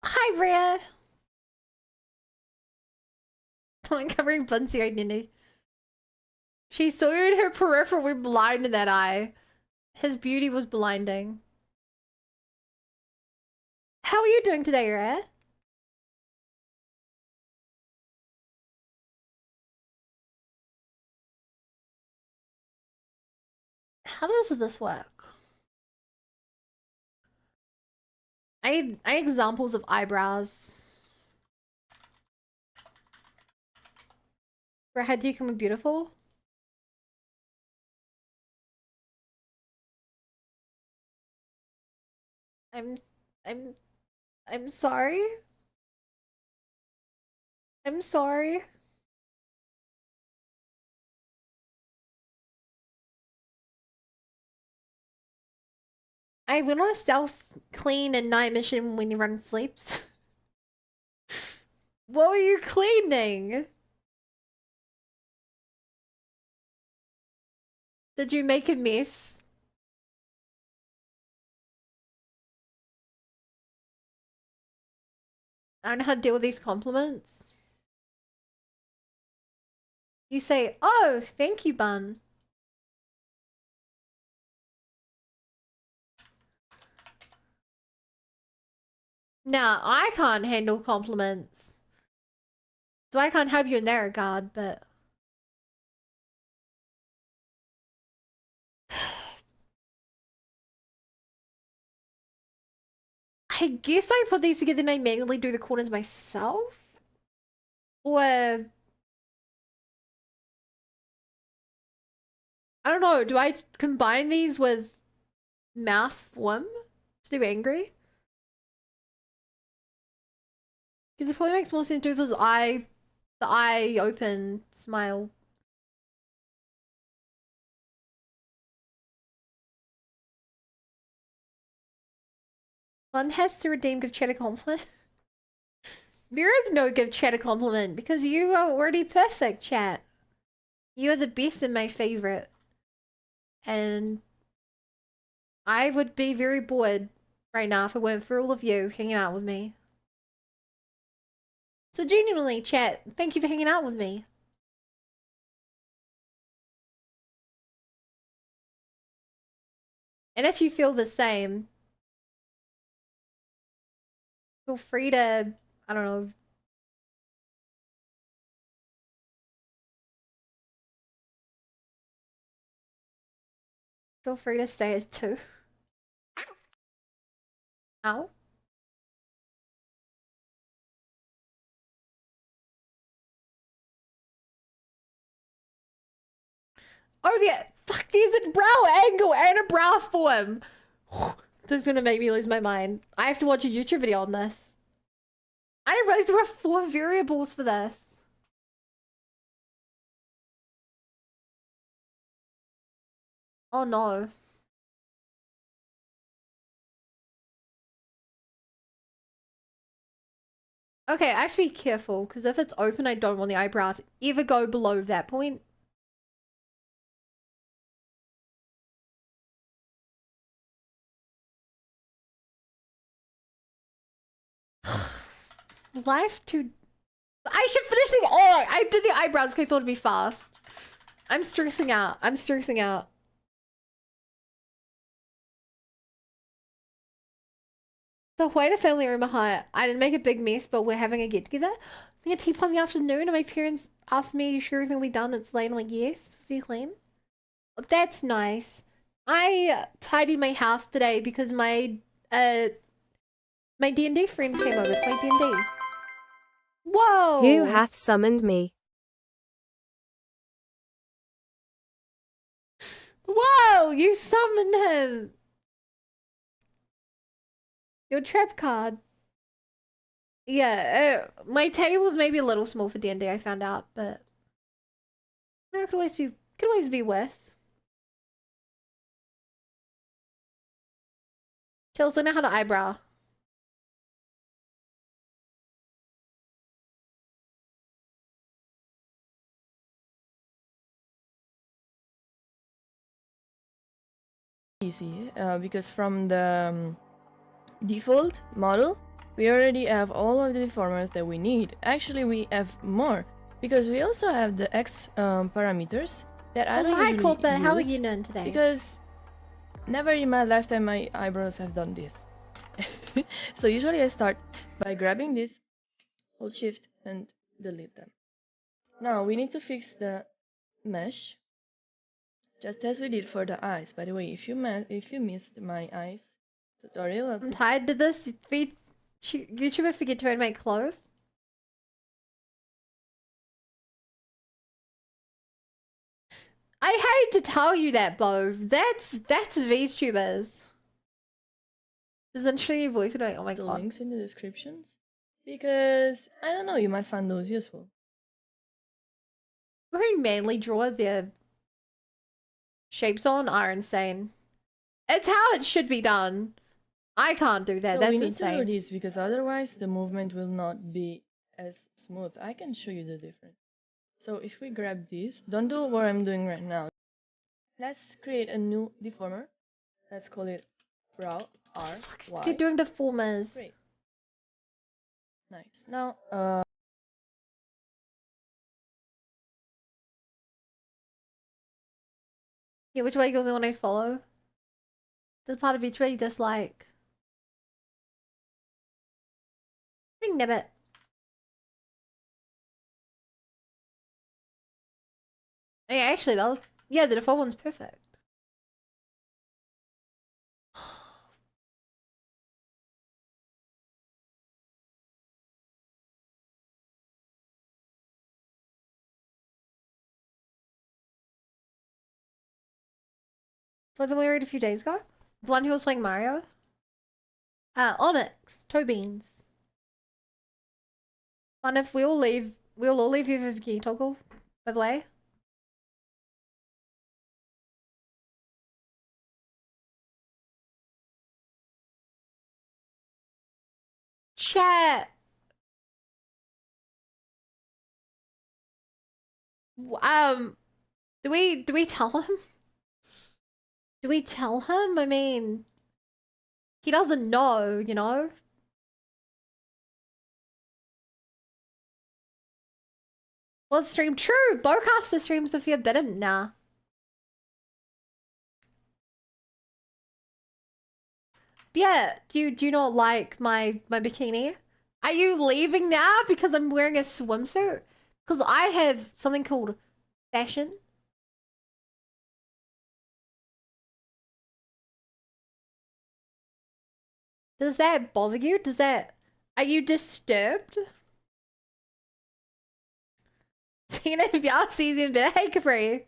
Hi, Rhea. I'm covering Bunsy identity. She sewed her peripheral with blind in that eye. His beauty was blinding. How are you doing today, Rhea? How does this work? I examples of eyebrows. Rhea, do you come beautiful? I'm I'm sorry. I'm sorry. I went on a stealth clean and night mission when everyone sleeps. What were you cleaning? Did you make a mess? I don't know how to deal with these compliments. You say, oh, thank you, Bun. Now, I can't handle compliments. So I can't help you in that regard, but... I guess I put these together and I manually do the corners myself? Or... I don't know, do I combine these with mouth form to do angry? Because it probably makes more sense to do the eye open smile. One has to redeem give chat a compliment. There is no give chat a compliment because you are already perfect, chat. You are the best and my favorite. And I would be very bored right now if it weren't for all of you hanging out with me. So genuinely, chat, thank you for hanging out with me. And if you feel the same, feel free to, I don't know, feel free to say it too. Ow. Oh yeah, fuck, there's a brow angle and a brow form. This is gonna make me lose my mind. I have to watch a YouTube video on this. I didn't realize there were 4 variables for this. Oh no. Okay, I have to be careful, because if it's open, I don't want the eyebrow to ever go below that point. Life to... I should finish the... Oh, I did the eyebrows because I thought it'd be fast. I'm stressing out. I'm stressing out. The White family room hut. I didn't make a big mess, but we're having a get together. I think a teapot in the afternoon, and my parents asked me, "Are you sure everything will be done? It's late." I'm like, "Yes." So you clean? That's nice. I tidied my house today because my D&D friends came over to play D&D. Whoa! Who hath summoned me? Whoa! You summoned him! Your trap card. Yeah, my table's maybe a little small for D&D, I found out, but no, it could always be worse. Chelsea, know how to eyebrow. Easy because from the default model we already have all of the deformers that we need. Actually, we have more because we also have the X parameters that I Also, don't hi, usually Corpet. How are use you doing today? because never in my lifetime my eyebrows have done this. So usually I start by grabbing this, hold shift and delete them. Now we need to fix the mesh just as we did for the eyes. By the way, if you missed my eyes tutorial, I'm tired of this. YouTuber forget to make clothes. I hate to tell you that, Bo. That's VTubers. There's a Trinity voice today. Oh my the god. links in the descriptions because I don't know, you might find those useful. Who mainly draw their shapes on are insane. It's how it should be done. I can't do that. So That's we need insane. to do this because otherwise the movement will not be as smooth. I can show you the difference. So if we grab this, don't do what I'm doing right now. Let's create a new deformer. Let's call it brow R Y. They're doing deformers. Great. Nice. Now Yeah, which way you're the one I follow? There's part of each way you dislike. Big nibbit. Yeah, actually, that was... Yeah, the default one's perfect. For the one we read a few days ago? The one who was playing Mario? Onyx. Toe beans. Fun if we'll all leave you for bikini toggle, by the way. Chat. Do we tell him? Do we tell him? I mean, he doesn't know, you know? Well, stream true. Bowcaster streams if you're better. Nah. Yeah, do you not like my bikini? Are you leaving now because I'm wearing a swimsuit? Because I have something called fashion. Does that bother you? Are you disturbed? Tina, if y'all sees him better. Hey, Capri.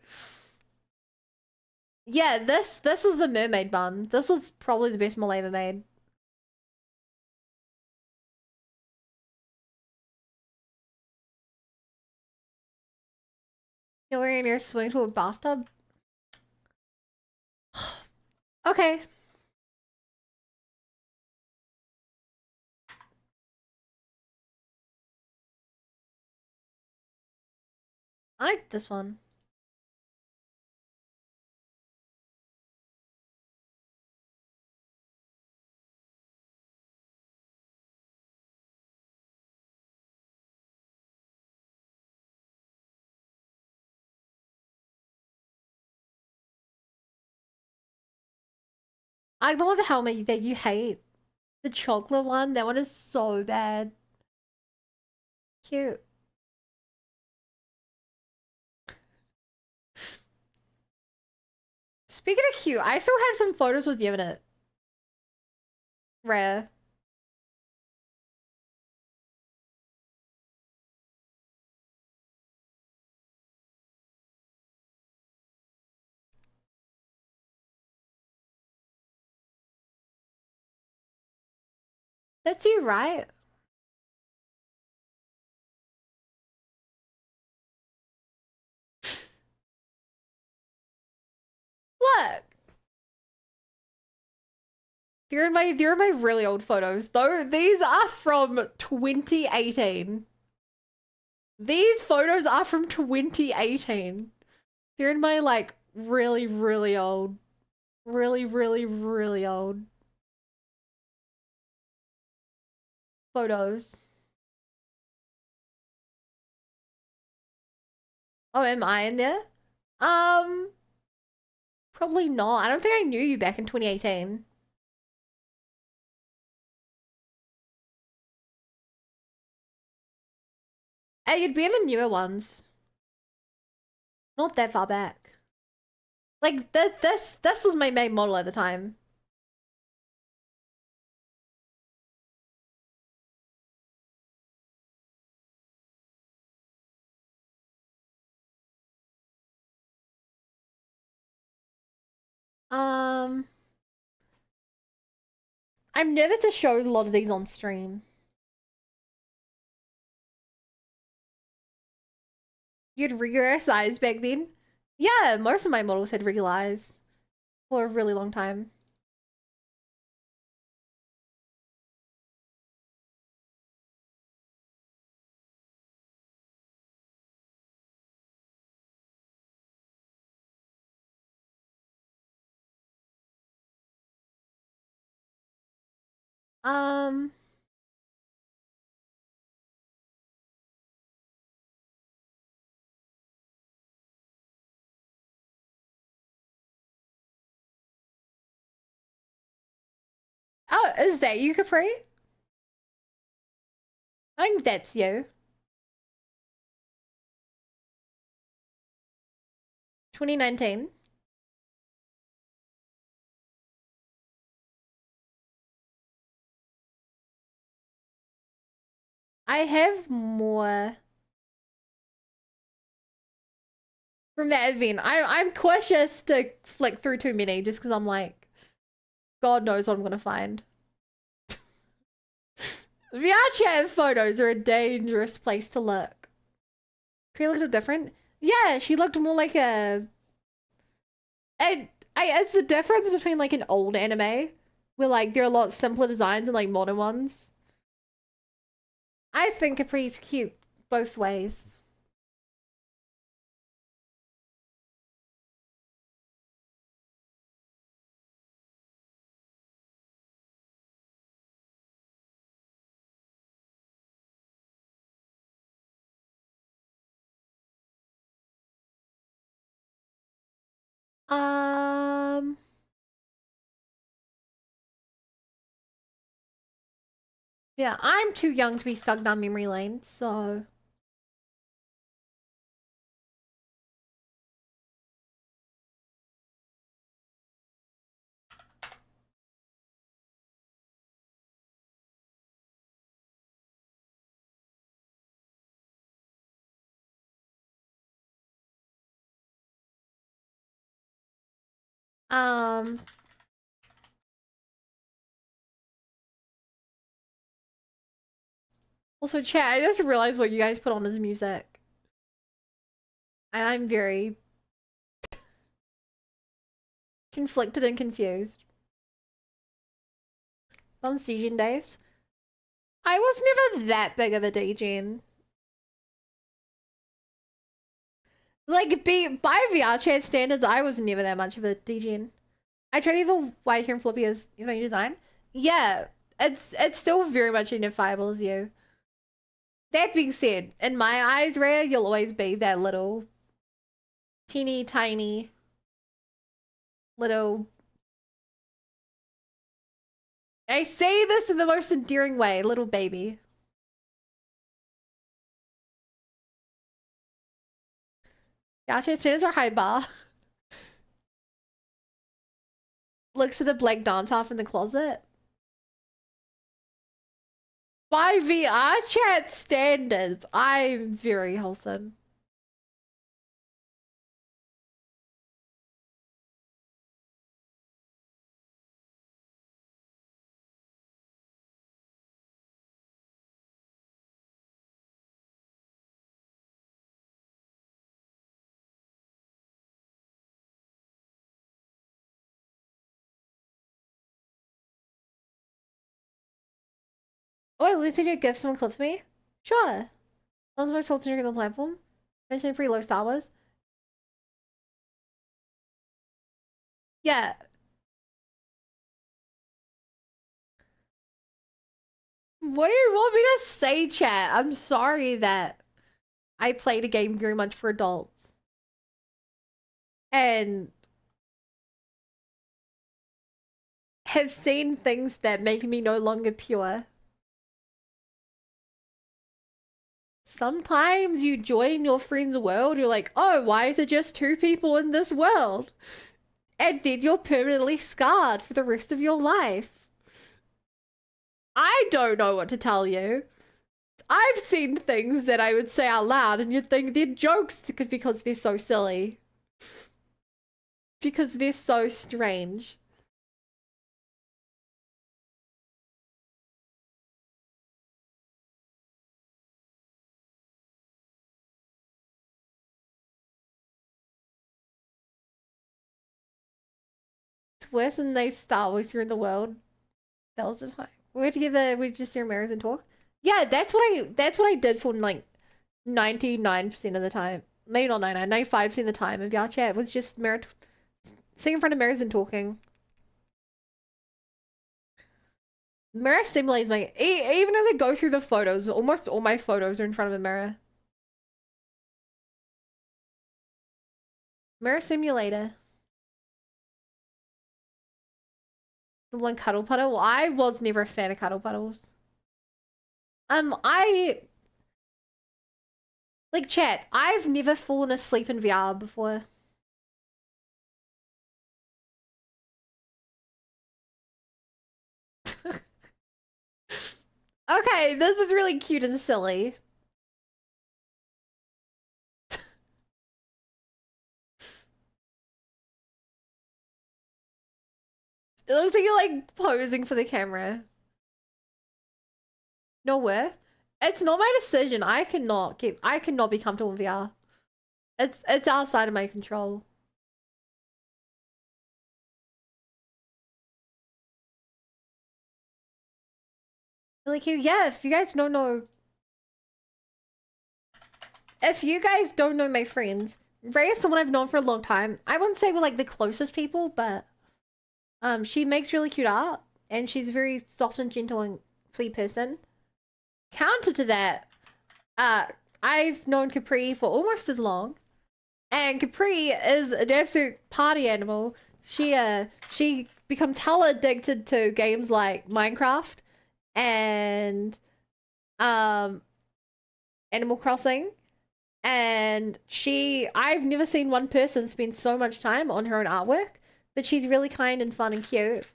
Yeah, this is the mermaid bun. This was probably the best Malay ever made. You're wearing your swing to a bathtub? Okay. I like this one. I like the one with the helmet that you hate. The chocolate one, that one is so bad. Cute. Speaking of cute, I still have some photos with you in it. Rare. That's you, right? Look. They're in my really old photos. Though these are from 2018. These photos are from 2018. They're in my like really, really old. Really, really, really old photos. Oh, am I in there? Probably not. I don't think I knew you back in 2018. Hey, you'd be in the newer ones. Not that far back. Like this was my main model at the time. Um, I'm nervous to show a lot of these on stream. You had regular eyes back then? Yeah, most of my models had regular eyes for a really long time. Um, oh, is that you, Capri? I think that's you. 2019. I have more from that event. I'm cautious to flick through too many just because I'm like, God knows what I'm gonna find. VR chat photos are a dangerous place to look. She looked different. Yeah, she looked more like a. It's the difference between like an old anime, where like there are a lot simpler designs and like modern ones. I think Capri's cute both ways. Um, yeah, I'm too young to be stuck down memory lane, so. Um, Also, chat, I just realized what you guys put on as music. And I'm very conflicted and confused. On Degen days. I was never that big of a Degen. Like, by VR chat standards, I was never that much of a Degen. I tried either white hair and flippy as you know your design. Yeah, it's still very much identifiable as you. That being said, in my eyes, Rhea, you'll always be that little teeny tiny little. I say this in the most endearing way, little baby. Gotcha, standards are high bar. looks at the blank dance half in the closet. By VR chat standards, I'm very wholesome. Oh, wait, Lucy, did you give someone clip for me? Sure. That was my soul on the platform. I said pretty low Star Wars. Yeah. What do you want me to say, chat? I'm sorry that I played a game very much for adults. And have seen things that make me no longer pure. Sometimes you join your friend's world, you're like, oh, why is it just two people in this world? And then you're permanently scarred for the rest of your life. I don't know what to tell you. I've seen things that I would say out loud and you'd think they're jokes because they're so silly. Because they're so strange. It's worse than they Star Wars are in the world. That was the time. We're together, we just do mirrors and talk. Yeah, that's what I did for like 99% of the time. Maybe not 99, 95% of the time of our chat was just sitting in front of mirrors and talking. Mirror stimulates my even as I go through the photos, almost all my photos are in front of a mirror. Mirror simulator. One cuddle puddle. Well, I was never a fan of cuddle puddles. I like chat. I've never fallen asleep in VR before. Okay, this is really cute and silly. It looks like you're like posing for the camera. No where? It's not my decision. I cannot be comfortable in VR. It's outside of my control. Really cute. Yeah, if you guys don't know my friends, Ray is someone I've known for a long time. I wouldn't say we're like the closest people, but she makes really cute art and she's a very soft and gentle and sweet person. Counter to that, I've known Capri for almost as long, and Capri is an absolute party animal. She becomes hella addicted to games like Minecraft and Animal Crossing, and I've never seen one person spend so much time on her own artwork, but she's really kind and fun and cute.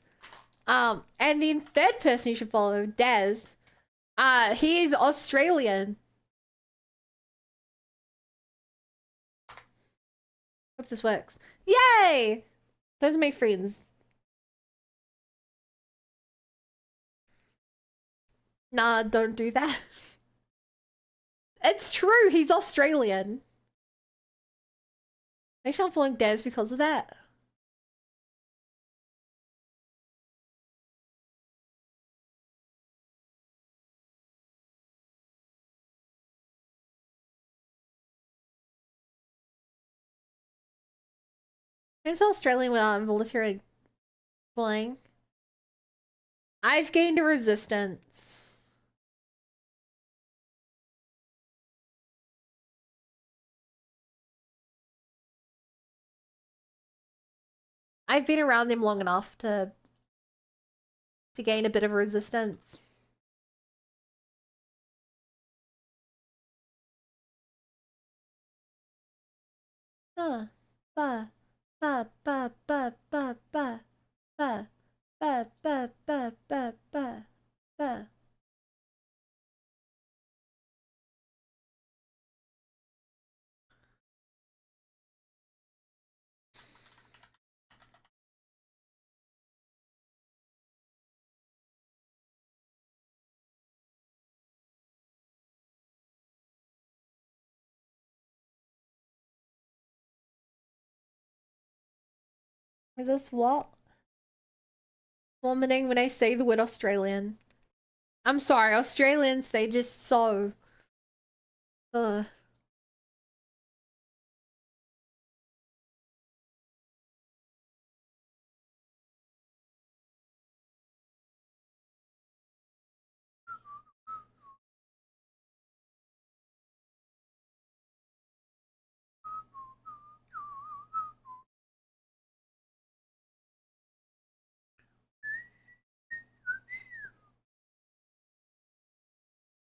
And then third person you should follow, Daz. He's Australian. Hope this works. Yay! Those are my friends. Nah, don't do that. It's true, he's Australian. Make sure I'm following Daz because of that. I'm still Australian without military flying. I've gained a resistance. I've been around them long enough to gain a bit of resistance. Ba ba ba ba ba ba. ba, ba, ba, ba, ba, ba, ba. Is this what? Vomiting when I say the word Australian. I'm sorry, Australians, they just so. Ugh.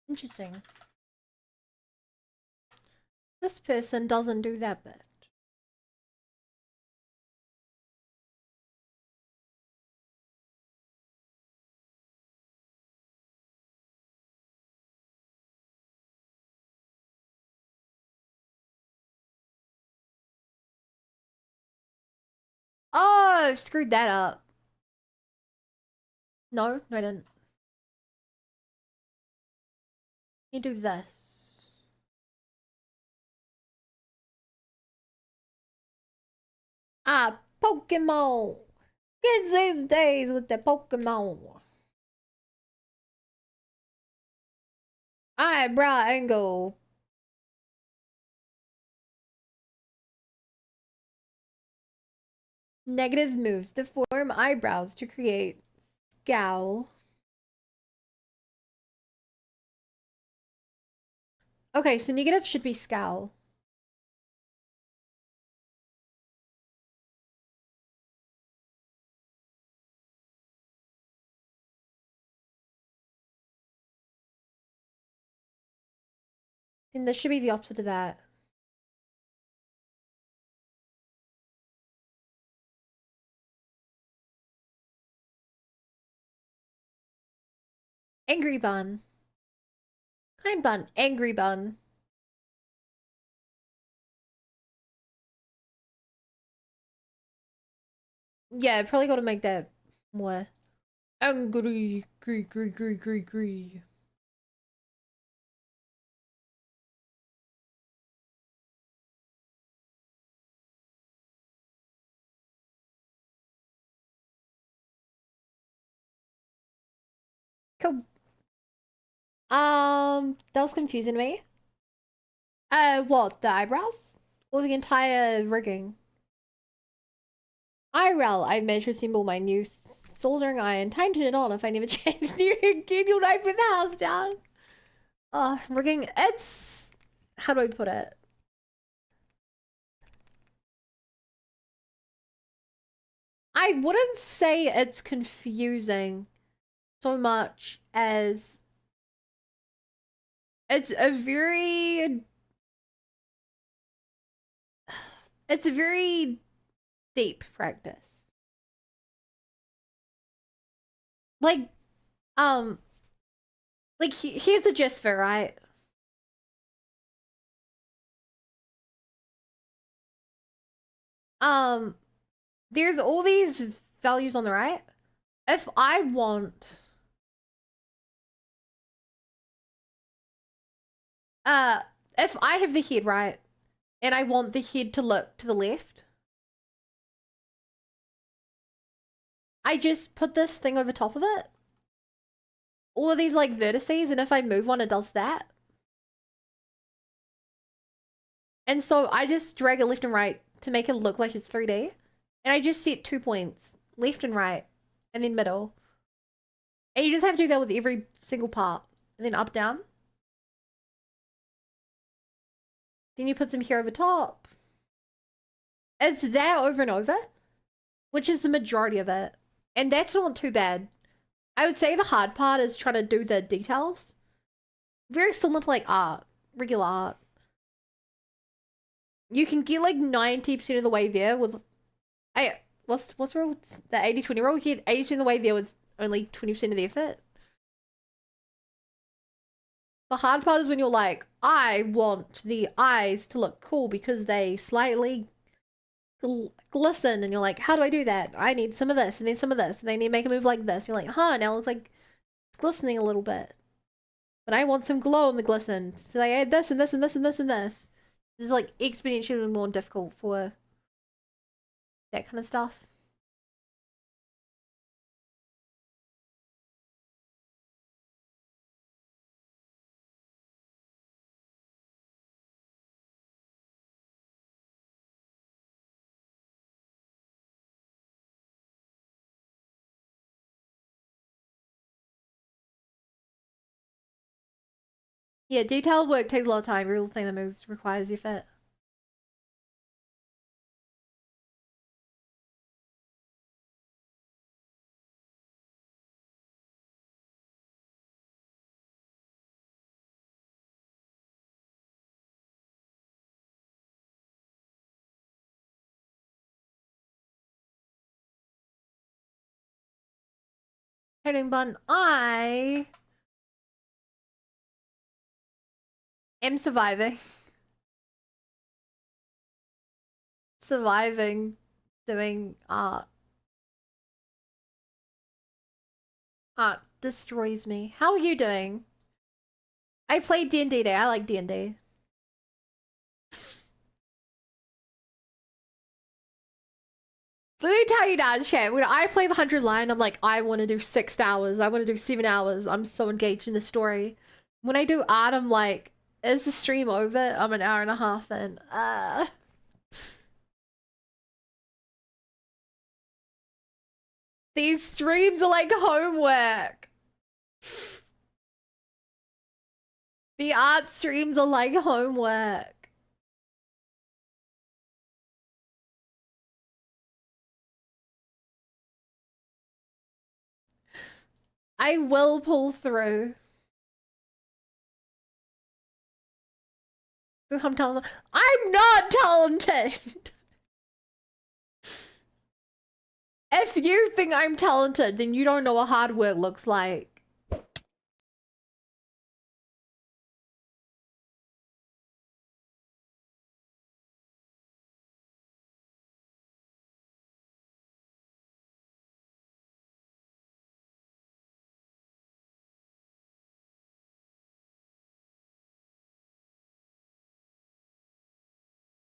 Interesting. This person doesn't do that bit. Oh, I've screwed that up. No, I didn't. You do this. Ah, Pokemon. Kids these days with the Pokemon. Eyebrow angle. Negative moves to form eyebrows to create scowl. Okay, so negative should be scowl. And this should be the opposite of that. Angry bun. Hi bun. Angry bun. Yeah, probably gotta make that more angry. Gree. Cool. That was confusing me. What? The eyebrows? Or the entire rigging? IRL, I meant to assemble my new soldering iron. Time to turn it on if I never change new again, you'll open the house down. Rigging, it's... How do I put it? I wouldn't say it's confusing so much as... It's a very... It's a very deep practice. Like, here's a gist for, right? There's all these values on the right. If I want... if I have the head, right? And I want the head to look to the left. I just put this thing over top of it. All of these, like, vertices, and if I move one, it does that. And so I just drag it left and right to make it look like it's 3D. And I just set 2 points, left and right, and then middle. And you just have to do that with every single part. And then up, down. Then you put some here over top. It's that over and over, which is the majority of it. And that's not too bad. I would say the hard part is trying to do the details. Very similar to, like, art. Regular art. You can get, like, 90% of the way there with... what's wrong with the 80-20 rule? You get 80% of the way there with only 20% of the effort. The hard part is when you're like, I want the eyes to look cool because they slightly glisten, and you're like, how do I do that? I need some of this and then some of this, and they need to make a move like this. You're like, huh, now it looks like it's glistening a little bit. But I want some glow in the glisten. So I add this and this and this and this and this. This is like exponentially more difficult for that kind of stuff. Yeah, detailed work takes a lot of time. Real thing that moves requires effort. Heading bun, I am surviving. Surviving doing art. Art destroys me. How are you doing? I played D&D today. I like D&D. Let me tell you that, chat. When I play the 100 line, I'm like, I want to do 6 hours. I want to do 7 hours. I'm so engaged in the story. When I do art, I'm like, is the stream over? I'm an hour and a half in. These streams are like homework. The art streams are like homework. I will pull through. I'm talented. I'm not talented! If you think I'm talented, then you don't know what hard work looks like.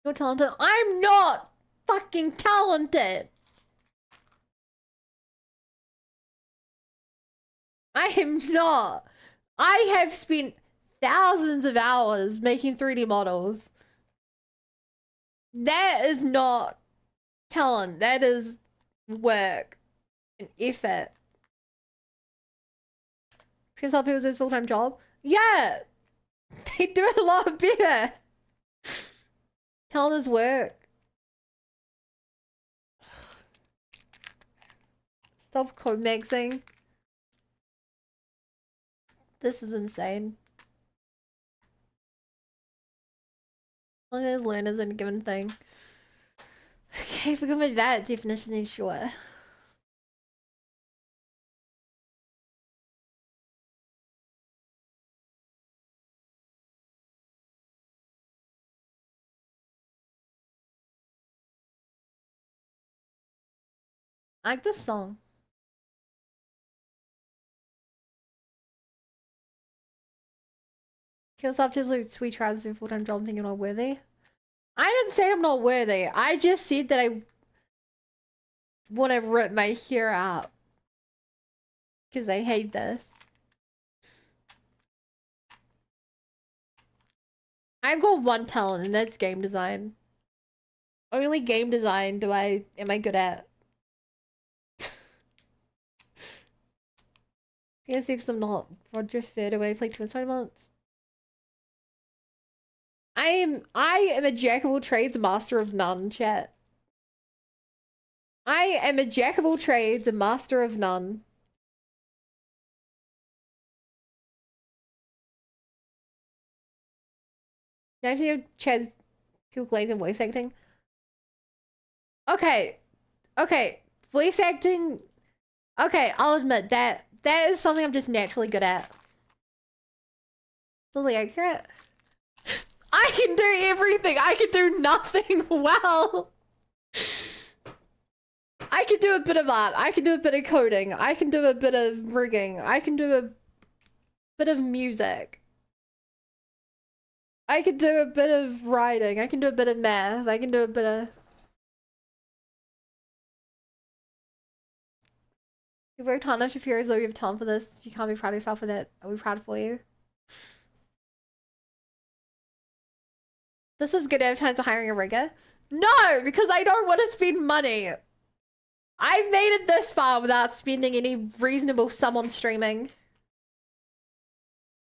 You're talented. I'm not fucking talented. I am not. I have spent thousands of hours making 3D models. That is not talent. That is work and effort. Because some people do this full-time job. Yeah, they do it a lot better. Talent is work. Stop code mixing. This is insane. All those learners in a given thing. Okay, if we go with that definition, then sure. I like this song. Kills off tips like sweet tries to do full-time job thinking I'm not worthy. I didn't say I'm not worthy. I just said that I want to rip my hair out. Because I hate this. I've got one talent, and that's game design. Only game design am I good at. Yes, because I'm not Roger Federer when I played Twin months. I am a jack of all trades, master of none, chat. I am a jack of all trades, a master of none. Now I've seen Chaz people glazing voice acting. Okay, Okay, voice acting. Okay, I'll admit that is something I'm just naturally good at. Totally accurate. I can do everything. I can do nothing well. I can do a bit of art. I can do a bit of coding. I can do a bit of rigging. I can do a bit of music. I can do a bit of writing. I can do a bit of math. I can do a bit of... You worked hard enough to feel as though you have talent for this. If you can't be proud of yourself for that, I'll be proud for you. This is good advertising for hiring a rigger. No, because I don't want to spend money. I've made it this far without spending any reasonable sum on streaming.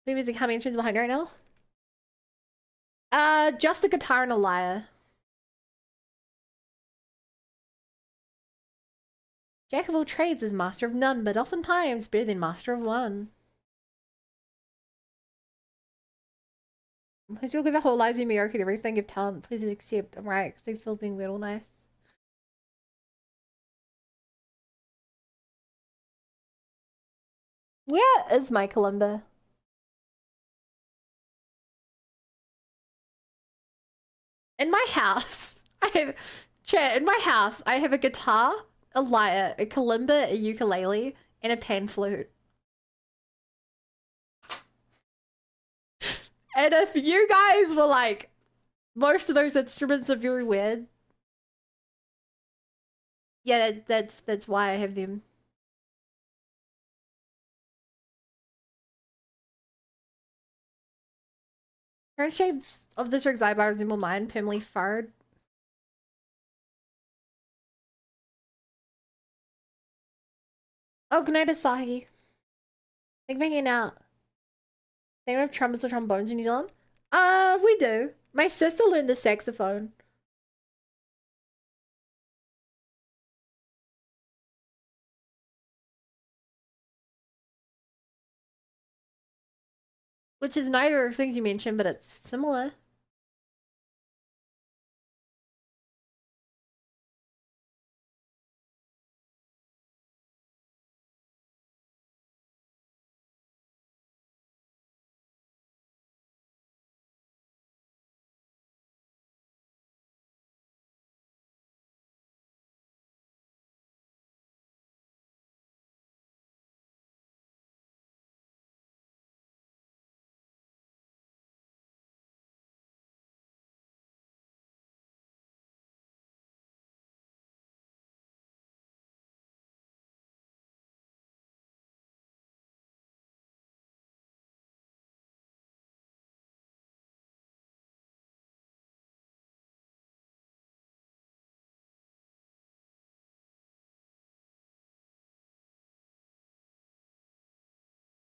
Maybe is it coming in behind right now? Just a guitar and a lyre. Jack of all trades is master of none, but oftentimes better than master of one. Please you'll give our whole lives be mediocre at everything, give talent, please accept. I'm right, because they feel being real nice. Where is my kalimba? In my house, in my house, I have a guitar, a lyre, a kalimba, a ukulele, and a pan flute. And if you guys were like, most of those instruments are very weird. Yeah, that's why I have them. Current shapes of this rig Zybar resemble mine, permanently furred. Oh, good night, Asahi. Thank you for hanging out. They don't have trumpets or trombones in New Zealand? We do. My sister learned the saxophone. Which is neither of the things you mentioned, but it's similar.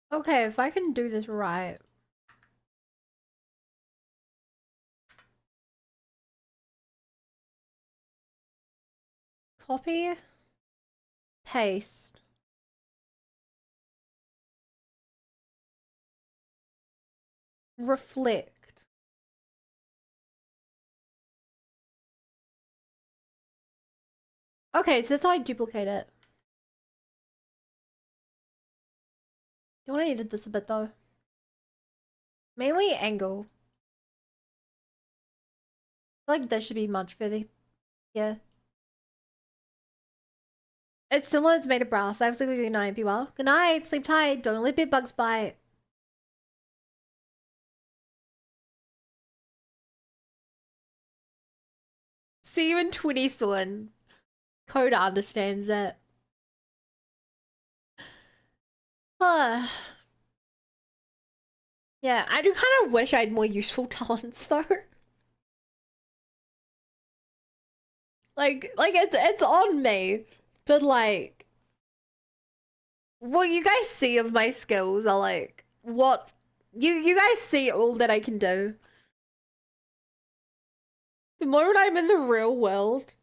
Okay, if I can do this right. Copy. Paste. Reflect. Okay, so that's how I duplicate it. You want to edit this a bit though? Mainly angle. I feel like this should be much further. Yeah. It's similar to made of brass. I was like, good night, be well. Good night, sleep tight, don't let bed bugs bite. See you in 20 Coda understands it. Yeah, I do kind of wish I had more useful talents though. Like it's on me, but like, what you guys see of my skills are like, what you guys see all that I can do. The moment I'm in the real world.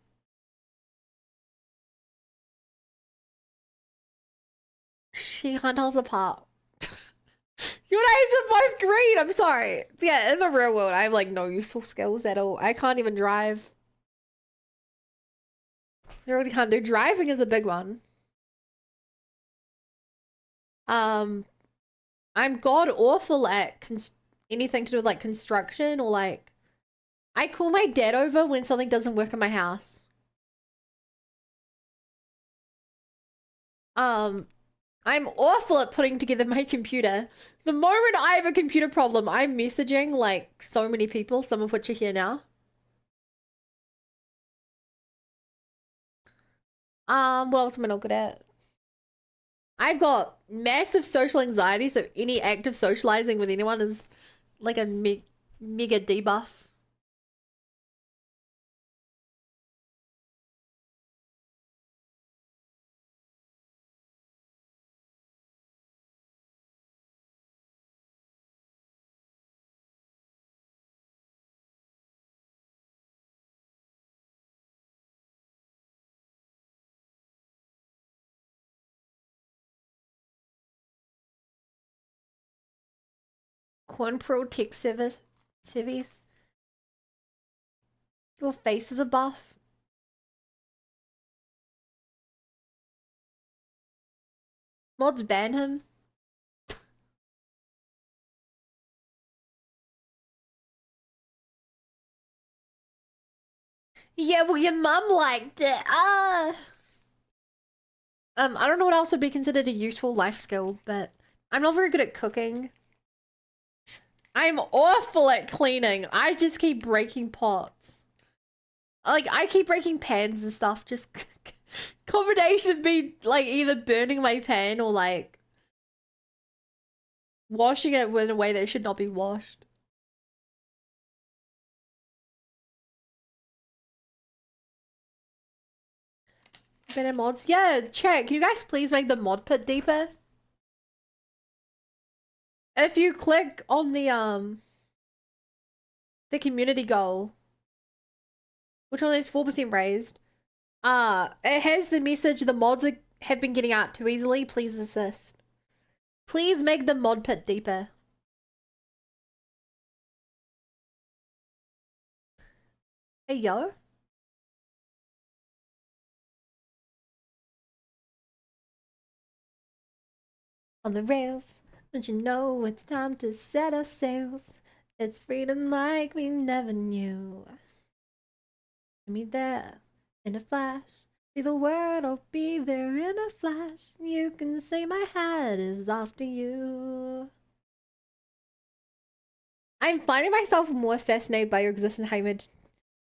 She can't tell us apart. You and I are both green, I'm sorry. Yeah, in the real world, I have like no useful skills at all. I can't even drive. They already can't do. Driving is a big one. I'm god awful at anything to do with like construction or like I call my dad over when something doesn't work in my house. I'm awful at putting together my computer. The moment I have a computer problem, I'm messaging like so many people, some of which are here now. What else am I not good at? I've got massive social anxiety, so any act of socializing with anyone is like a mega debuff. Cornpro tech service. Your face is a buff. Mods ban him. Yeah, well, your mum liked it. I don't know what else would be considered a useful life skill, but I'm not very good at cooking. I'm awful at cleaning. I just keep breaking pots. Like, I keep breaking pans and stuff. Just combination of me, like, either burning my pan or, like, washing it in a way that it should not be washed. Better mods? Yeah, check. Can you guys please make the mod pit deeper? If you click on the community goal, which only is 4% raised, it has the message the mods have been getting out too easily. Please assist. Please make the mod pit deeper. Hey, yo. On the rails, don't you know it's time to set our sails? It's freedom like we never knew. Me there in a flash. See the world, I'll be there in a flash. You can say my hat is off to you. I'm finding myself more fascinated by your existence Hamid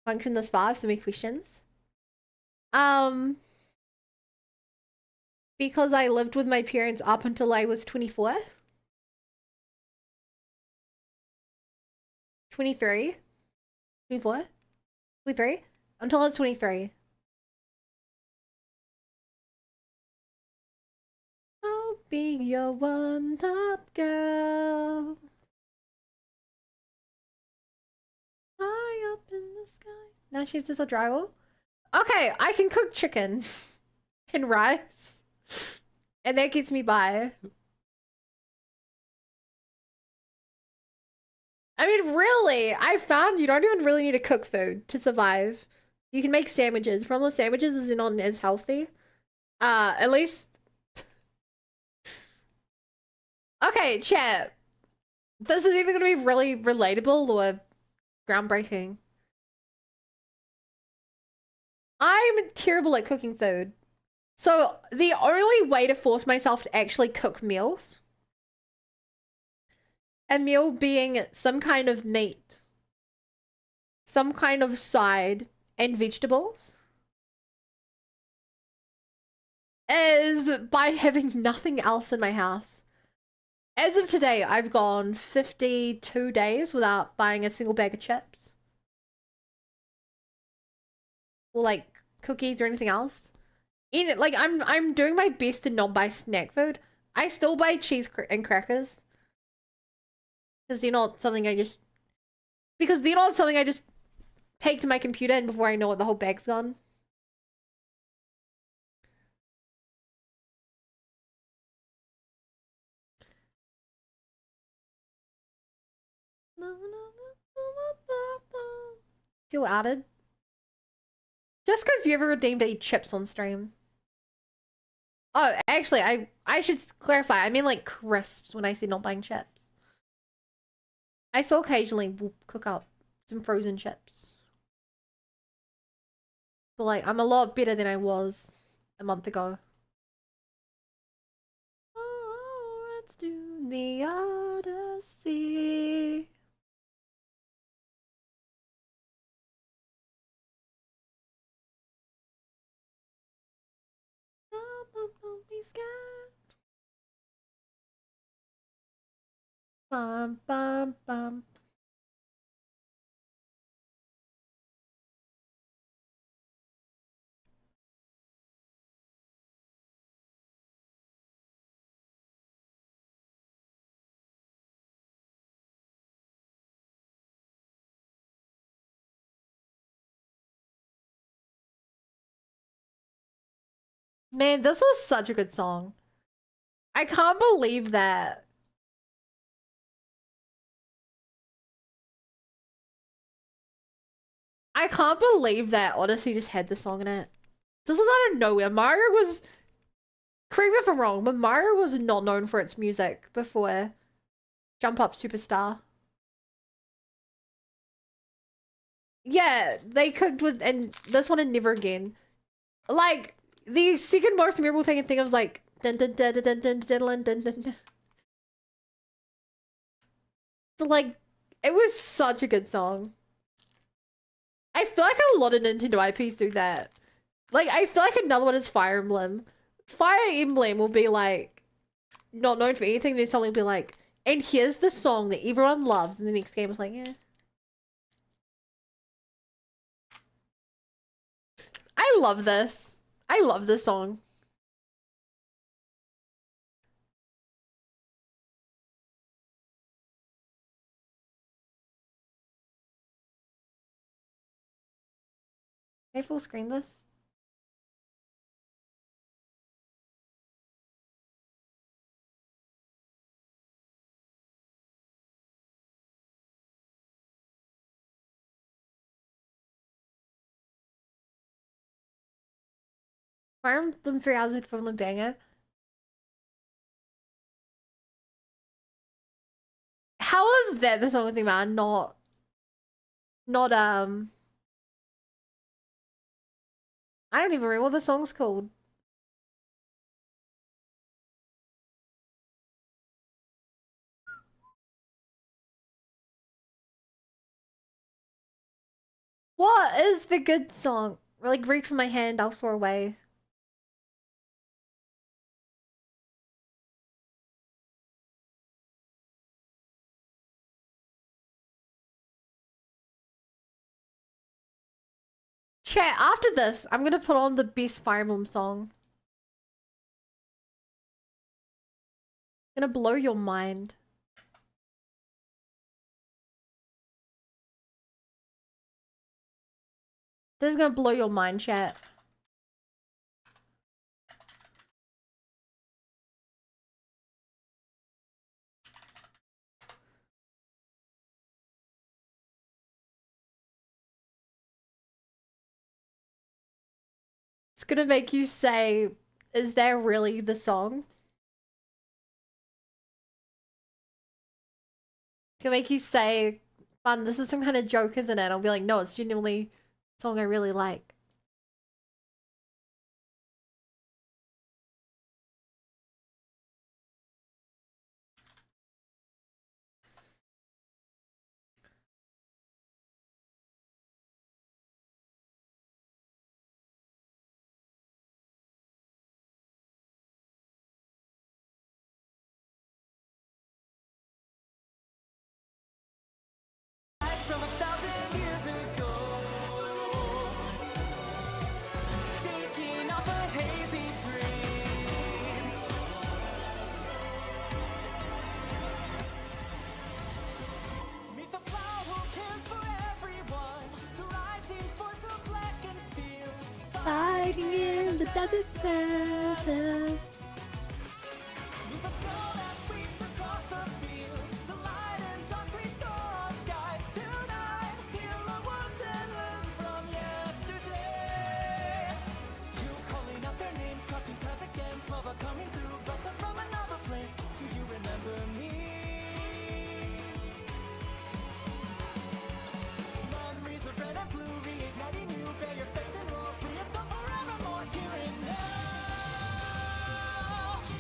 function thus far. So many questions. Because I lived with my parents up until I was 24. 23. 24. 23. Until I was 23. I'll be your one-up girl. High up in the sky. Now she's just a drywall. Okay, I can cook chicken and rice. And that gets me by. I mean, really, I found you don't even really need to cook food to survive. You can make sandwiches. The problem with sandwiches is they're not as healthy. At least... Okay, chat. This is either going to be really relatable or groundbreaking. I'm terrible at cooking food. So the only way to force myself to actually cook meals, a meal being some kind of meat, some kind of side, and vegetables, is by having nothing else in my house. As of today, I've gone 52 days without buying a single bag of chips. Or like cookies or anything else. Like I'm doing my best to not buy snack food. I still buy cheese and crackers. Because they're not something I just take to my computer and before I know it the whole bag's gone. Feel outed. Just because you ever redeemed to eat chips on stream. Oh, actually, I should clarify. I mean like crisps when I say not buying chips. I still occasionally will cook up some frozen chips. But like, I'm a lot better than I was a month ago. Oh, let's do the Odyssey. Don't be scared. Bum, bum, bum. Man, this was such a good song. I can't believe that. I can't believe that Odyssey just had this song in it. This was out of nowhere. Mario was... Correct me if I'm wrong, but Mario was not known for its music before Jump Up Superstar. Yeah, they cooked with... And this one and Never Again. Like, the second most memorable thing I think was like... Dun, dun, dun, dun, dun, dun, dun, dun, dun, dun. But like, it was such a good song. I feel like a lot of Nintendo IPs do that. Like, I feel like another one is Fire Emblem. Fire Emblem will be like, not known for anything, then something will be like, and here's the song that everyone loves, and the next game is like, yeah. I love this. I love this song. Can I full screen this? Fire Emblem 3 Hours of Equivalent Banger. How is that the song with the man? Not, I don't even remember what the song's called. What is the good song? Like, reach from my hand, I'll soar away. Chat, after this, I'm gonna put on the best Fire Emblem song. Gonna blow your mind. This is gonna blow your mind, chat. It's gonna make you say, is that really the song? It's gonna make you say, fun, this is some kind of joke, isn't it? I'll be like, no, it's genuinely a song I really like. From 1,000 years ago, shaking off a hazy dream. Meet the plow who cares for everyone, the rising force of black and steel. Fighting in the desert sands. Meet the snow that sweeps across the fields, the light and dark restore our skies tonight. Heal our wounds and learn from yesterday.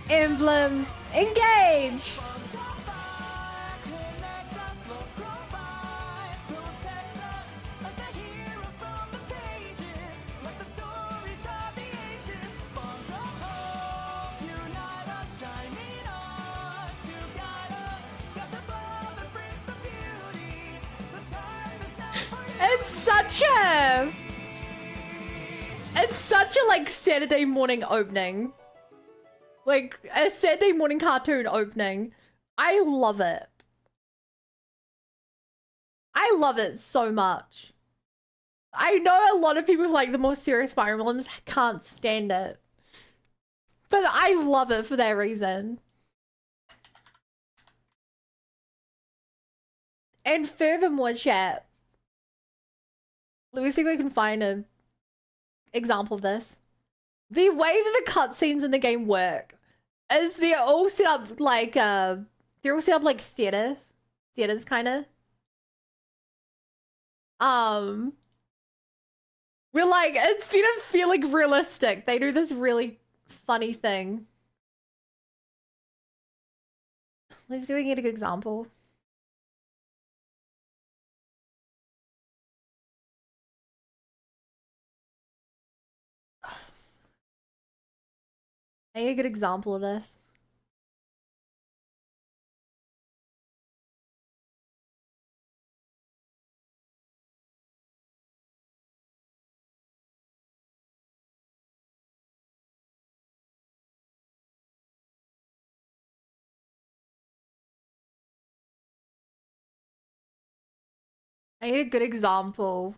Emblem, engage! Connect us, Lord, provides, protects us like the heroes from the pages, like the stories of the ages. Bonds of hope unite us, shining on to guide us. Skies above that brings the beauty. The time is now for you. It's such a like Saturday morning opening. Like a Saturday morning cartoon opening. I love it. I love it so much. I know a lot of people who like the more serious Fire Emblems can't stand it. But I love it for that reason. And furthermore, chat. Let me see if we can find an example of this. The way that the cutscenes in the game work is they're all set up like theaters kind of. We're like, instead of feeling realistic, they do this really funny thing. Let's see if we can get a good example. I need a good example of this. I need a good example.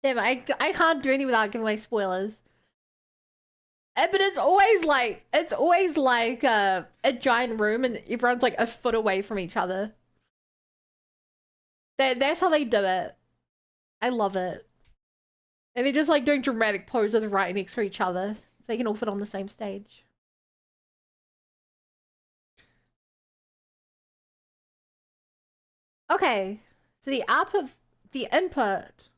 Damn, I can't do any without giving away spoilers. But it's always like a giant room and everyone's like a foot away from each other. That's how they do it. I love it. And they're just like doing dramatic poses right next to each other so they can all fit on the same stage. Okay, so the input,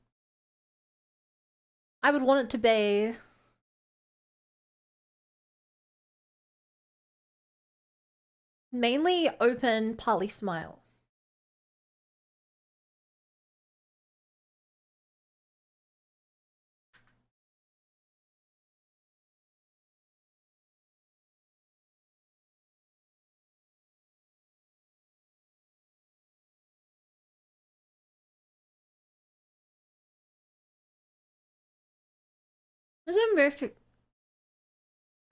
I would want it to be mainly open, partly smile. Isn't Murphy...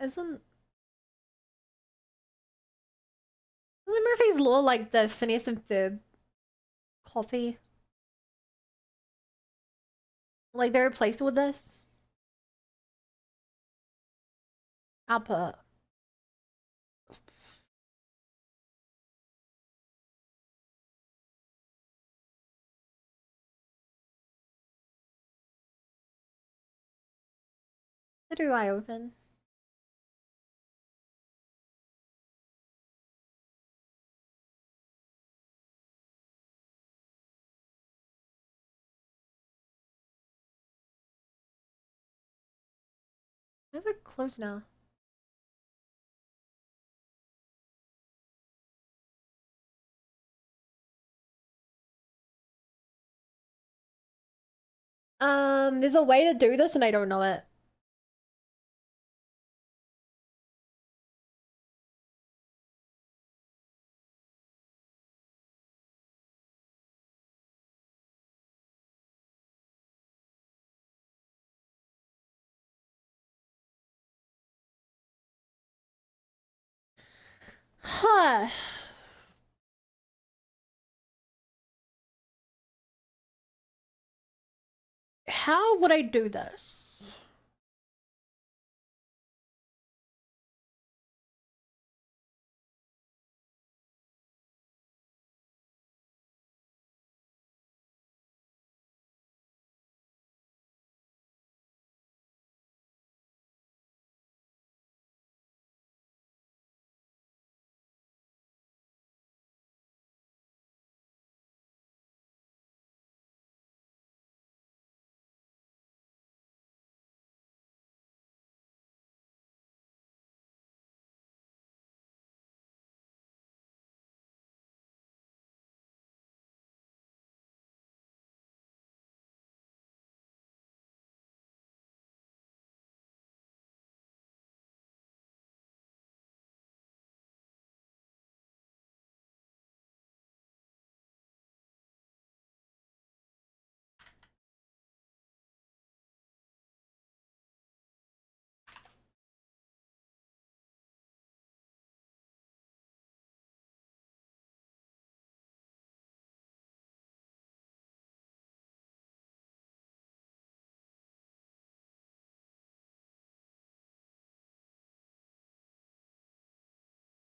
Isn't Murphy's Law like the Phineas and Ferb copy? Like they replaced it with this? Output. How do I open? How's it closed now? There's a way to do this and I don't know it. Huh. How would I do this?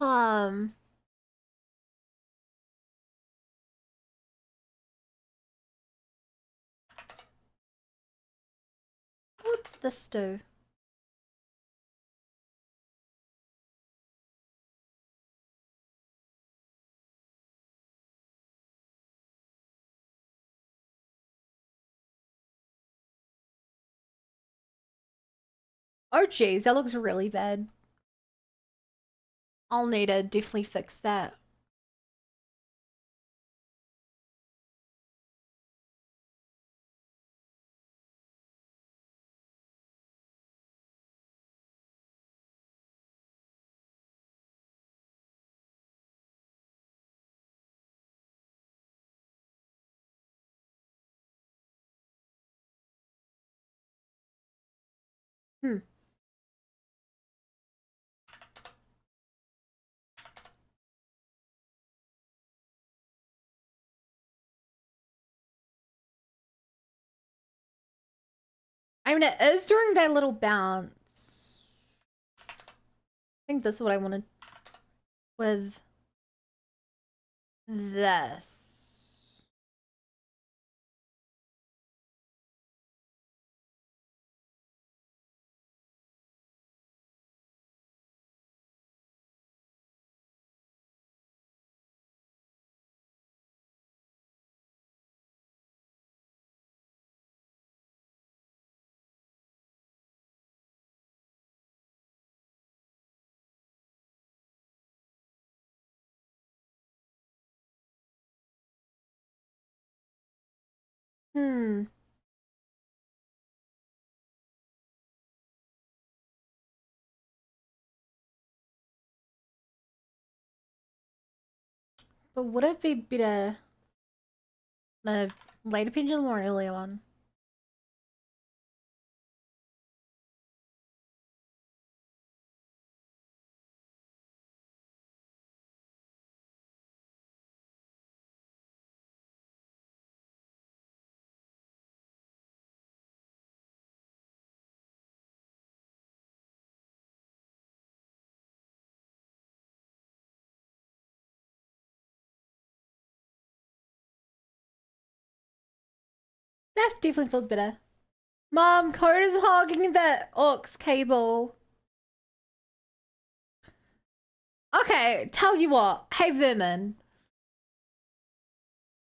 Um. What would this do? Oh jeez, that looks really bad. I'll need to definitely fix that. Hmm. I mean, it is during that little bounce. I think this is what I wanted with this. Hmm. But would it be better the later pendulum or earlier one? That definitely feels better. Mom, Coda's hogging that aux cable. Okay, tell you what. Hey, Vermin.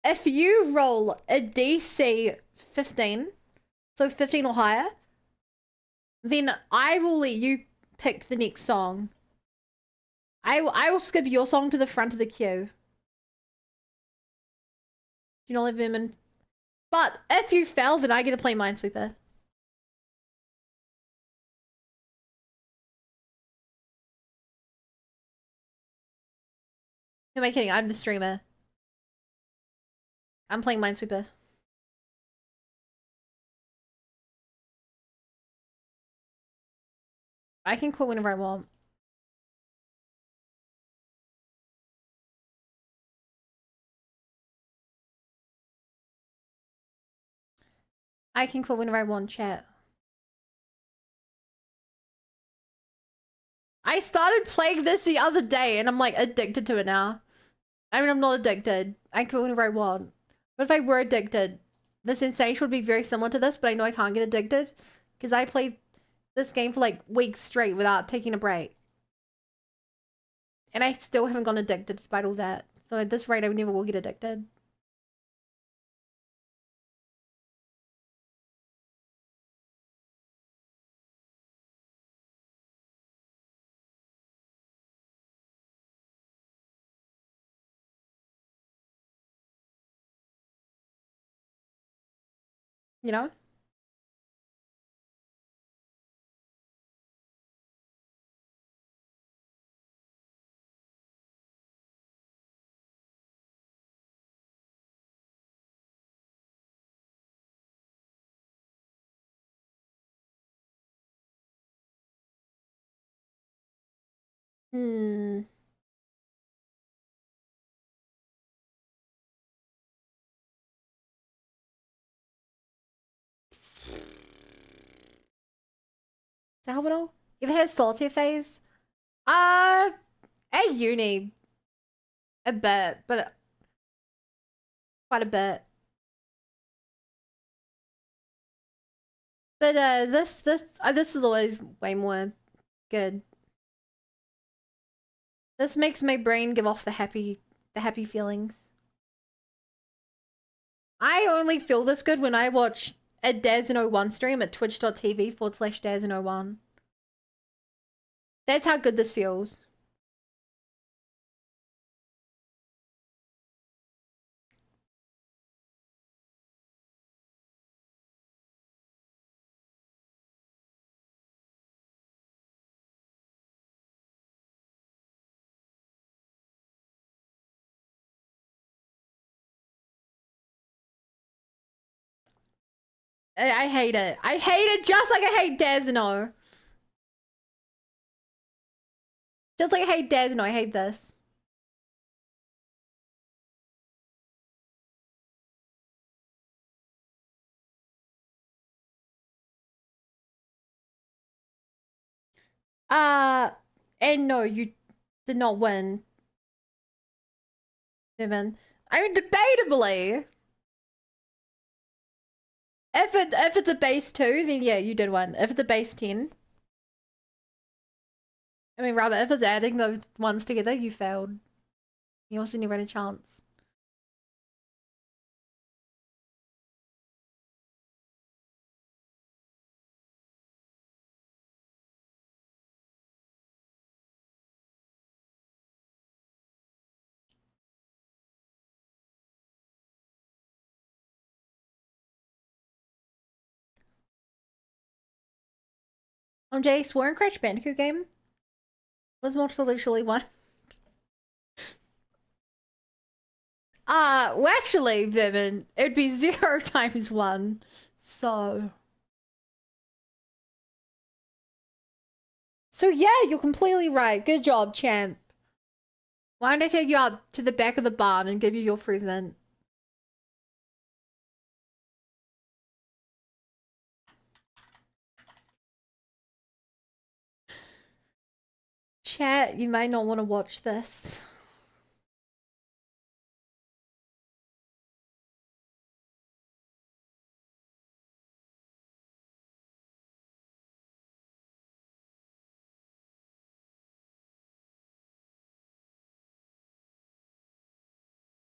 If you roll a DC 15, so 15 or higher, then I will let you pick the next song. I will skip your song to the front of the queue. You know, let Vermin. But if you fail, then I get to play Minesweeper. Who am I kidding? I'm the streamer. I'm playing Minesweeper. I can quit whenever I want. I can quit whenever I want, chat. I started playing this the other day and I'm like addicted to it now. I mean, I'm not addicted. I can quit whenever I want. But if I were addicted, the sensation would be very similar to this, but I know I can't get addicted because I played this game for like weeks straight without taking a break. And I still haven't gone addicted despite all that. So at this rate, I never will get addicted. You know? Hmm. Salvador? You've had a solitaire phase? At uni, a bit, but quite a bit. But this is always way more good. This makes my brain give off the happy feelings. I only feel this good when I watch a Dazn01 stream at twitch.tv/Dazn01. That's how good this feels. I hate it. I hate it just like I hate Dazno. Just like I hate Dazno, I hate this. And no, you did not win. Vivian. I mean, debatably. If it's a base 2, then yeah, you did win. If it's a base 10. I mean, rather, if it's adding those ones together, you failed. You also never had a chance. Jace, weren't Crash Bandicoot game? Was multiple usually one? Well actually, Vivian, it'd be 0 times 1. So yeah, you're completely right. Good job, champ. Why don't I take you up to the back of the barn and give you your present? Chat, you might not want to watch this.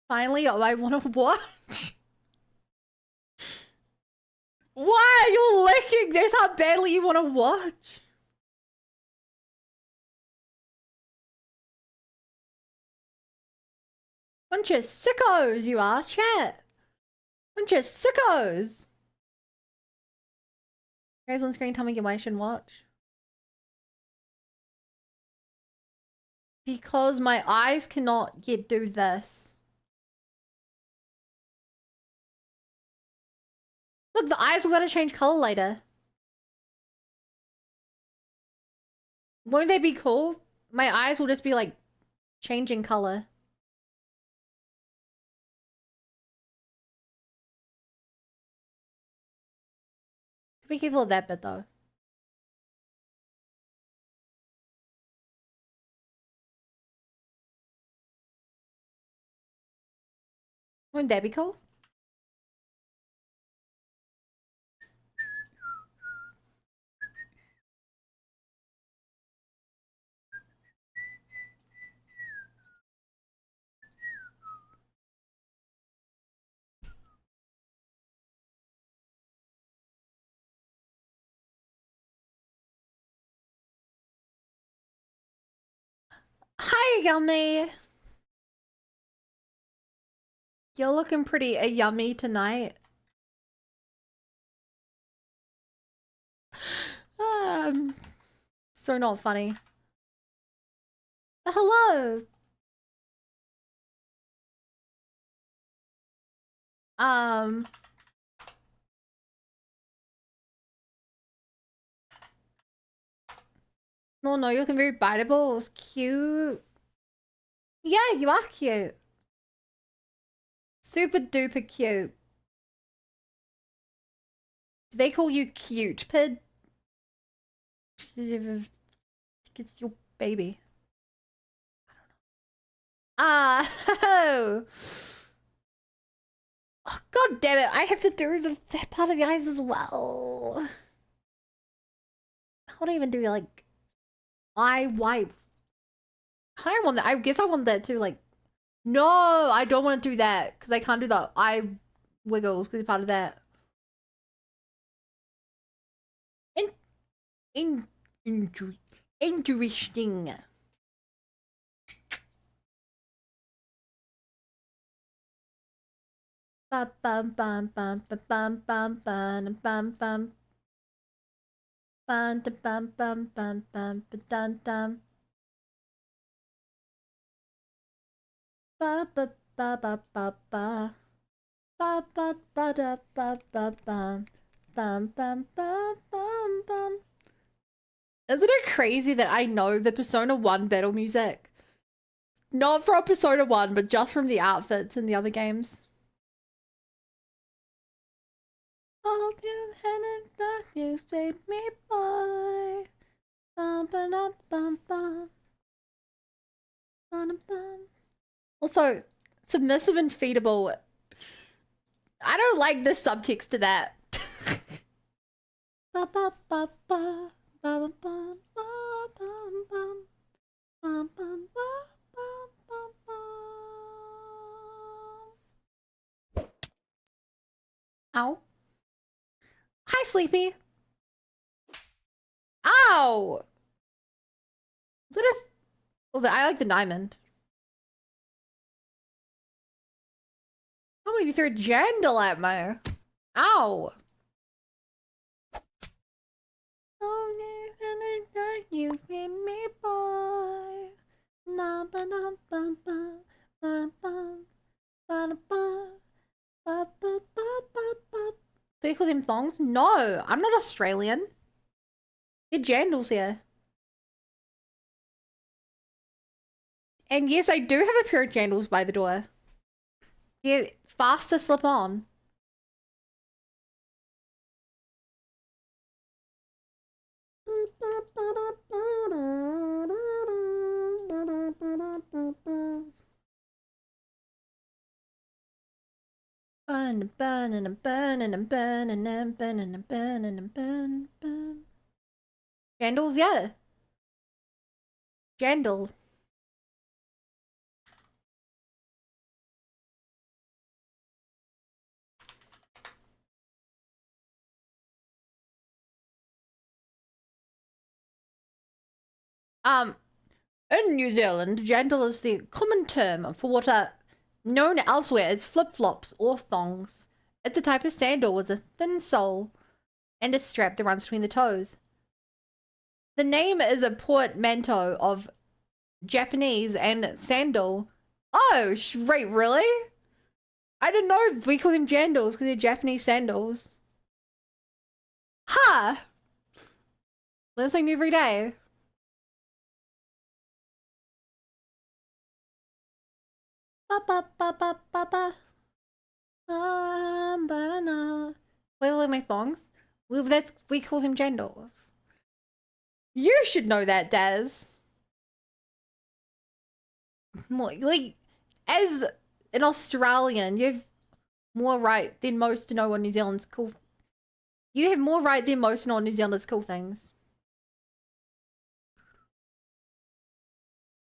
Finally, I want to watch. Why? You're licking this how badly you want to watch. Bunch of sickos you are, chat. Bunch of sickos. Guys on screen, tell me why I shouldn't watch. Because my eyes cannot yet do this. Look, the eyes will gotta change color later. Won't they be cool? My eyes will just be like changing color. Be careful of that bit though. Wouldn't that be cool? Hi, Yummy. You're looking pretty yummy tonight. So not funny. Hello. No, you're looking very biteable. It was cute. Yeah, you are cute. Super duper cute. Do they call you cute, Pid? It's your baby. Oh, God damn it. I have to do that part of the eyes as well. How do I even do, like, eye wipe? How do I want that? I guess I want that too, like, no, I don't want to do that because I can't do the eye wiggles because it's part of that. Interesting. Bum bum bum bum bum bum bum bum bum bum bum bum bum bum bum bum. Ba ba ba ba ba ba ba ba ba da ba ba bum bum bum bum bum bum. Isn't it crazy that I know the Persona 1 battle music? Not from Persona 1, but just from the outfits in the other games. Hold your hand and that you saved me, boy. Bum ba dum bum bum. Bum bum. Also, submissive and feedable. I don't like the subtext to that. Ba ba ba ba ba ba ba bum bum bum bum ba bum bum bum. Ow. Hi, Sleepy. Ow! Is that a... Well, I like the diamond. Oh, maybe threw a jandal at me. Ow! You with me, boy. Na ba na ba ba ba ba ba ba ba ba ba ba. Do you call them thongs? No, I'm not Australian. They're jandals here. And yes, I do have a pair of jandals by the door. They're fast to slip on. Jandals, yeah. Jandal. In New Zealand, jandal is the common term for what are known elsewhere as flip-flops or thongs. It's a type of sandal with a thin sole and a strap that runs between the toes. The name is a portmanteau of Japanese and sandal. Oh, wait, really? I didn't know we call them jandals because they're Japanese sandals. Huh. Learn something new every day. Ba ba ba ba ba ba. Banana. Wait, are my thongs? Well, we call them jandals. You should know that, Daz. More like as an Australian, you have more right than most to know what New Zealand's cool. You have more right than most to know what New Zealand's cool things.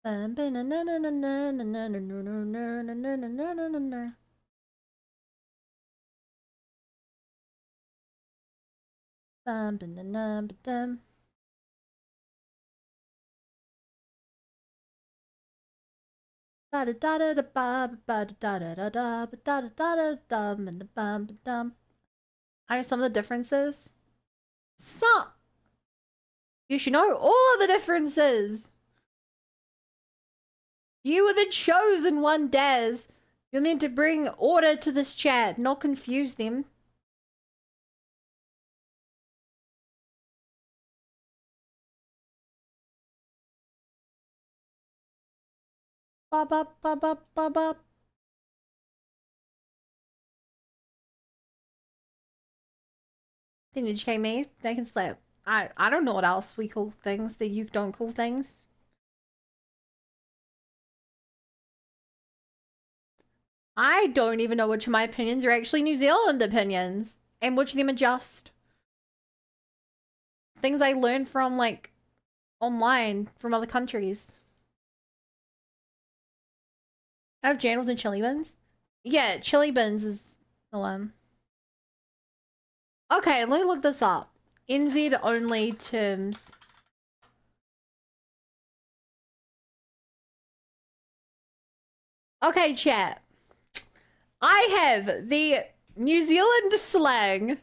Are some of the differences? Some. You should know all of the differences. You were the chosen one, Daz. You're meant to bring order to this chat, not confuse them. Ba ba ba ba ba ba. Then you check me. They can slap. I don't know what else we call things that you don't call things. I don't even know which of my opinions are actually New Zealand opinions and which of them are just things I learned from like online from other countries. I have jandals and chili beans. Yeah, chili beans is the one. Okay, let me look this up. NZ only terms. Okay, chat. I have the New Zealand slang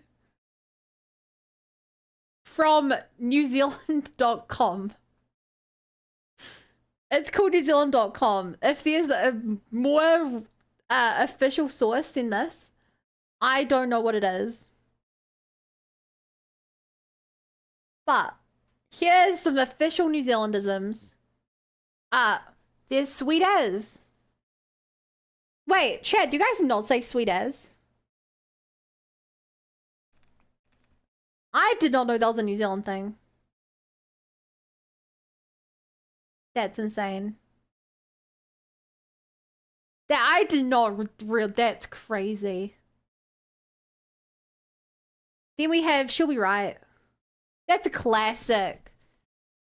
from newzealand.com. It's called newzealand.com. If there's a more official source than this, I don't know what it is. But here's some official New Zealandisms. There's sweet as. Wait, chat, do you guys not say sweet as? I did not know that was a New Zealand thing. That's insane. That I did not real. That's crazy. Then we have She'll Be Right. That's a classic.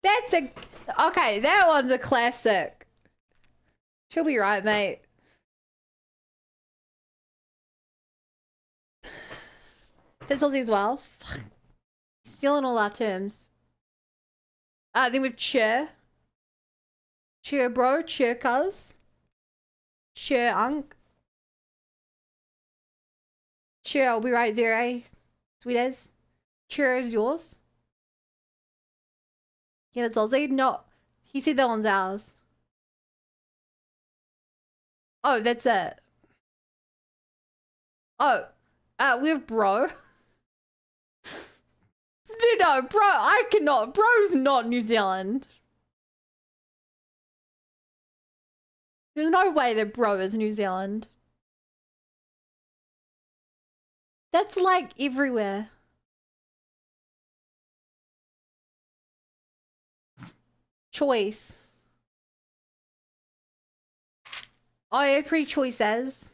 That's a okay. That one's a classic. She'll be right, mate. That's Aussie as well. Fuck. Stealing all our terms. Then we've cheer. Cheer bro, cheer cuz. Cheer unk. Cheer, I'll be right there, eh? Sweet as. Cheer is yours. Yeah, it's Aussie. No, he said that one's ours. Oh, that's it. Oh, we have bro. No, bro, I cannot. Bro's not New Zealand. There's no way that bro is New Zealand. That's like everywhere. Choice. Oh, yeah, pretty choices.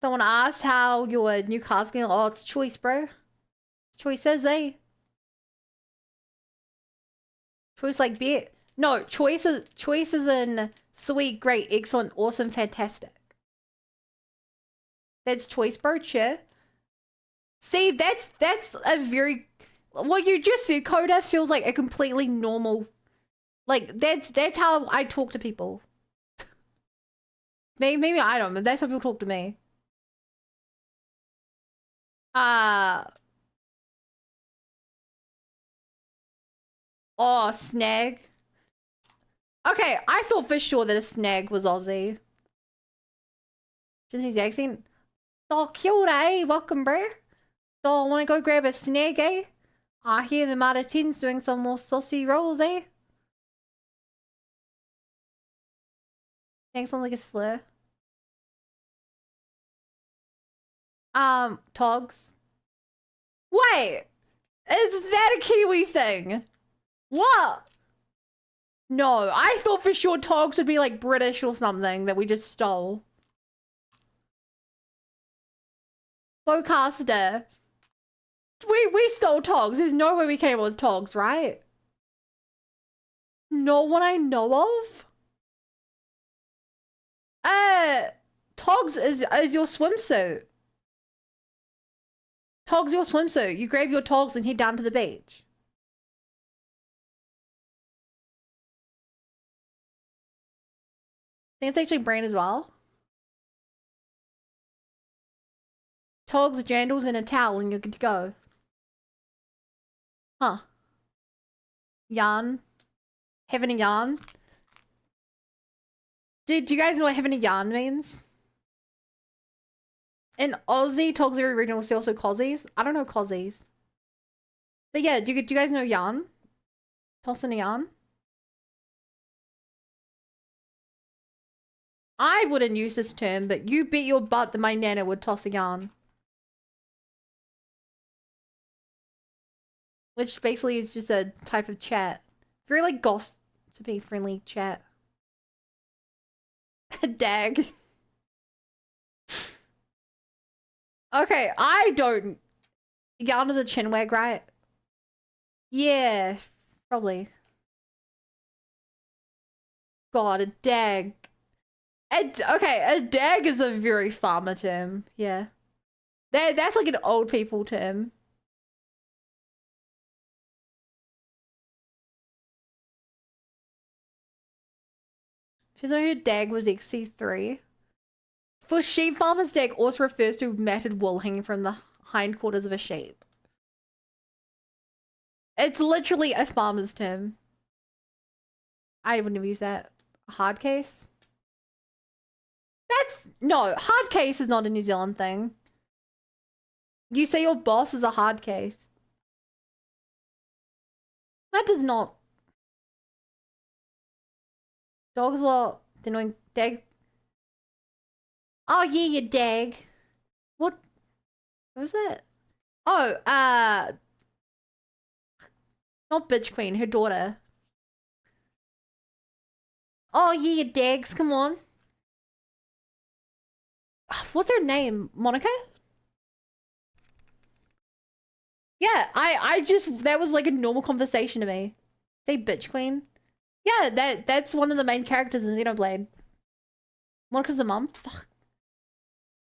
Someone asked how your new car's going. Oh, it's choice, bro. Choices, eh? Choice like bet. No, choices in sweet, great, excellent, awesome, fantastic. That's choice, bro. Cheer. See, that's a very what you just said, Coda, feels like a completely normal. Like that's how I talk to people. Maybe I don't, but that's how people talk to me. Oh, snag. Okay, I thought for sure that a snag was Aussie. Just his accent. Oh, kia ora, eh? Welcome, bro. Oh, wanna go grab a snag, eh? I hear the Mata 10's doing some more saucy rolls, eh? That sounds like a slur. Togs. Wait! Is that a Kiwi thing? What? No, I thought for sure Togs would be like British or something that we just stole. Bowcaster. We stole Togs. There's no way we came up with Togs, right? No one I know of? Togs is your swimsuit. Togs your swimsuit. You grab your togs and head down to the beach. I think it's actually brand as well. Togs, jandals, and a towel and you're good to go. Huh. Yarn. Having a yarn. Do you guys know what having a yarn means? In Aussie, Togs are original, so also Cozzies. I don't know Cozzies. But yeah, do you guys know yarn? Tossing a yarn? I wouldn't use this term, but you bet your butt that my nana would toss a yarn. Which basically is just a type of chat. Very like gossipy friendly chat. Dag. Okay, I don't. Yarn is a chinwag, right? Yeah, probably. God, a dag. Okay, a dag is a very farmer term. Yeah. That's like an old people term. She's know who dag was XC3. For sheep farmers, dag also refers to matted wool hanging from the hindquarters of a sheep. It's literally a farmer's term. I would never use that. A hard case? No, hard case is not a New Zealand thing. You say your boss is a hard case. That does not. Dogs what? Denoing dag. Oh yeah, you dag. What was that? Oh, not bitch queen, her daughter. Oh yeah, you dags, come on. What's her name? Monica? Yeah, I just, that was like a normal conversation to me. Say bitch queen. Yeah, that's one of the main characters in Xenoblade. Monica's the mum? Fuck.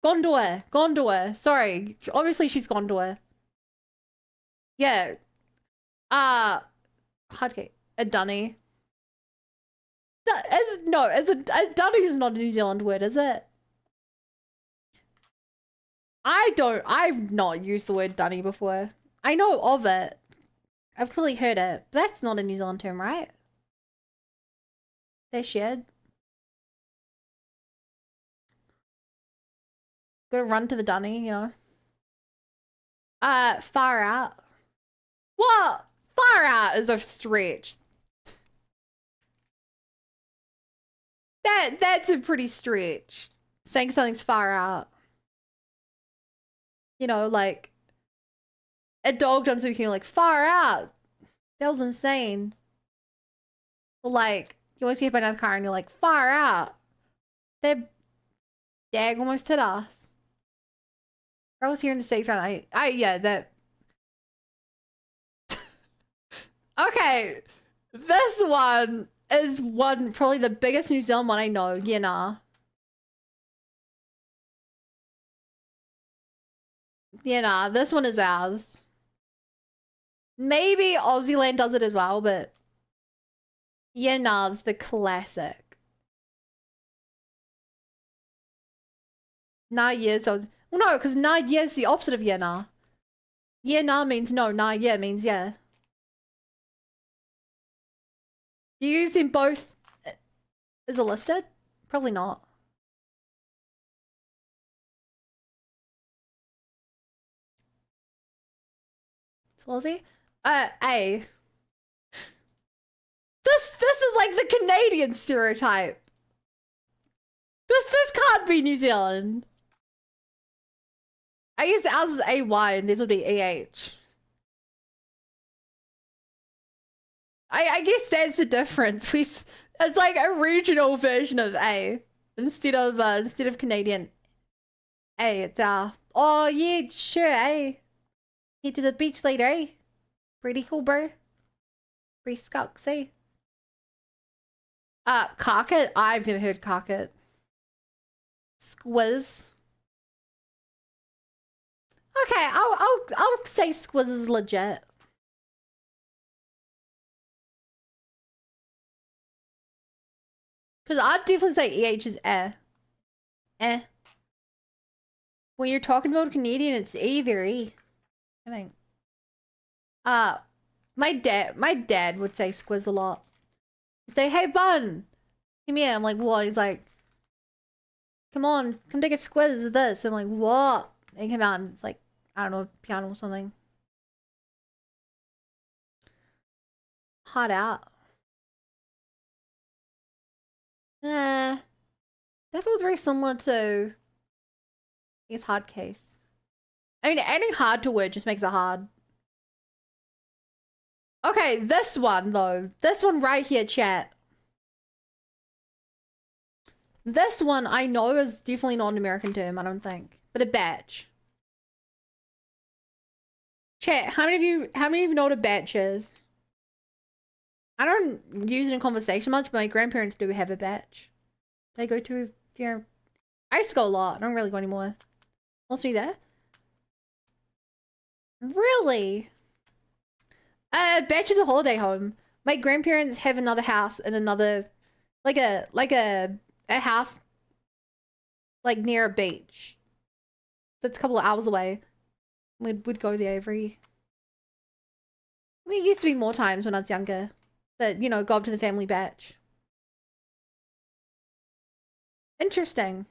Gondor. Sorry. Obviously she's Gondor. Yeah. Hardcake. A dunny. A dunny is not a New Zealand word, is it? I've not used the word dunny before. I know of it. I've clearly heard it. But that's not a New Zealand term, right? They're shared. Gotta run to the dunny, you know. Far out. What? Far out is a stretch. That's a pretty stretch. Saying something's far out. You know, like a dog jumps over you like far out. That was insane. Or like you always get hit by another car and you're like far out. That dag almost hit us. I was here in the States and yeah, that. Okay, this one is probably the biggest New Zealand one I know. Yeah, nah. Yeah, nah, this one is ours. Maybe Aussie Land does it as well, but yeah, nah's the classic. Nah, yes, well, no, because nah, yeah is the opposite of yeah, nah. Yeah, nah means no, nah, yeah means yeah. You used in both. Is it listed? Probably not. Swazi? A. This is like the Canadian stereotype. This can't be New Zealand. I guess ours is AY and this would be AH. I guess that's the difference. It's like a regional version of A instead of Canadian. A, it's oh yeah, sure, A. Head to the beach later, eh? Pretty cool, bro. Free skunks, eh? Carket? I've never heard carket. Squiz. Okay, I'll say squiz is legit. Because I'd definitely say EH is eh. Eh. When you're talking about Canadian, it's A very. I think. My dad would say squiz a lot. He'd say, hey bun, come here. I'm like, what? He's like, come on, come take a squiz of this. I'm like, what? And he came out and it's like, I don't know, piano or something. Hot out. That feels very similar to it's hard case. I mean, adding hard to a word just makes it hard. Okay, this one though. This one right here, chat. This one I know is definitely not an American term, I don't think. But a batch. Chat, how many of you know what a batch is? I don't use it in conversation much, but my grandparents do have a batch. They go to, I used to go a lot. I don't really go anymore. Must be there. Really? Batch is a holiday home. My grandparents have another house in another, like a house, like near a beach. So it's a couple of hours away. We'd go there every. I mean, it used to be more times when I was younger, but you know, go up to the family batch. Interesting.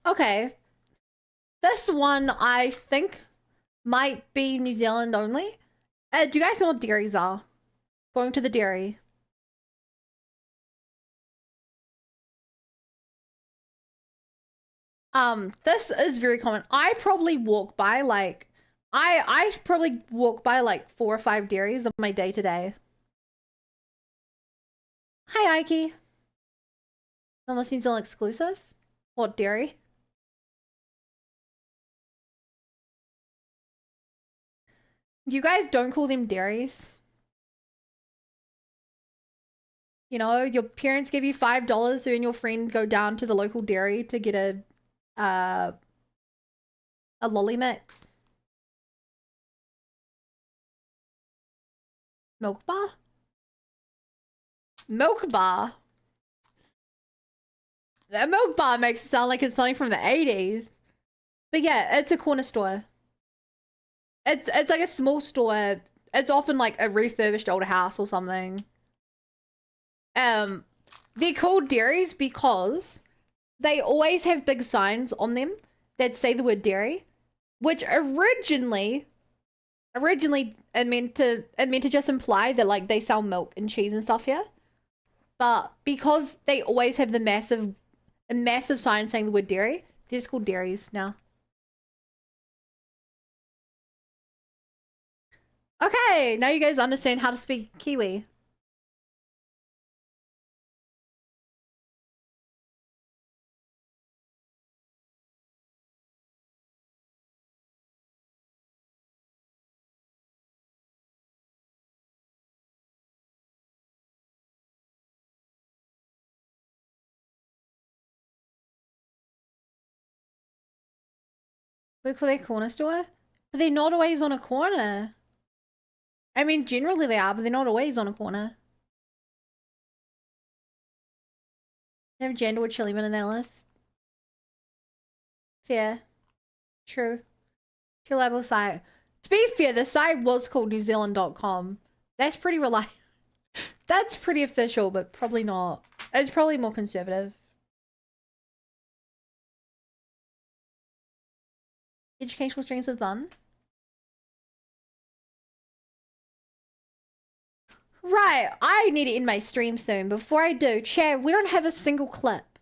Okay. This one I think might be New Zealand only. Do you guys know what dairies are? Going to the dairy. This is very common. I probably walk by like I probably walk by like 4 or 5 dairies on my day to day. Hi Ike. Almost New Zealand exclusive? What dairy? You guys don't call them dairies? You know, your parents give you $5 so you and your friend go down to the local dairy to get a lolly mix. Milk bar? Milk bar? That milk bar makes it sound like it's something from the 80s. But yeah, it's a corner store. It's like a small store. It's often like a refurbished older house or something. They're called dairies because they always have big signs on them that say the word dairy, which originally it meant to just imply that like they sell milk and cheese and stuff here. But because they always have a massive sign saying the word dairy, they're just called dairies now. Okay, now you guys understand how to speak Kiwi. Look for their corner store? But they're not always on a corner. I mean, generally they are, but they're not always on a corner. They have Jandal or Chiliman in their list. Fair. True. Reliable site. To be fair, the site was called newzealand.com. That's pretty reliable. That's pretty official, but probably not. It's probably more conservative. Educational streams with fun. Right, I need to end my stream soon. Before I do, chat, we don't have a single clip.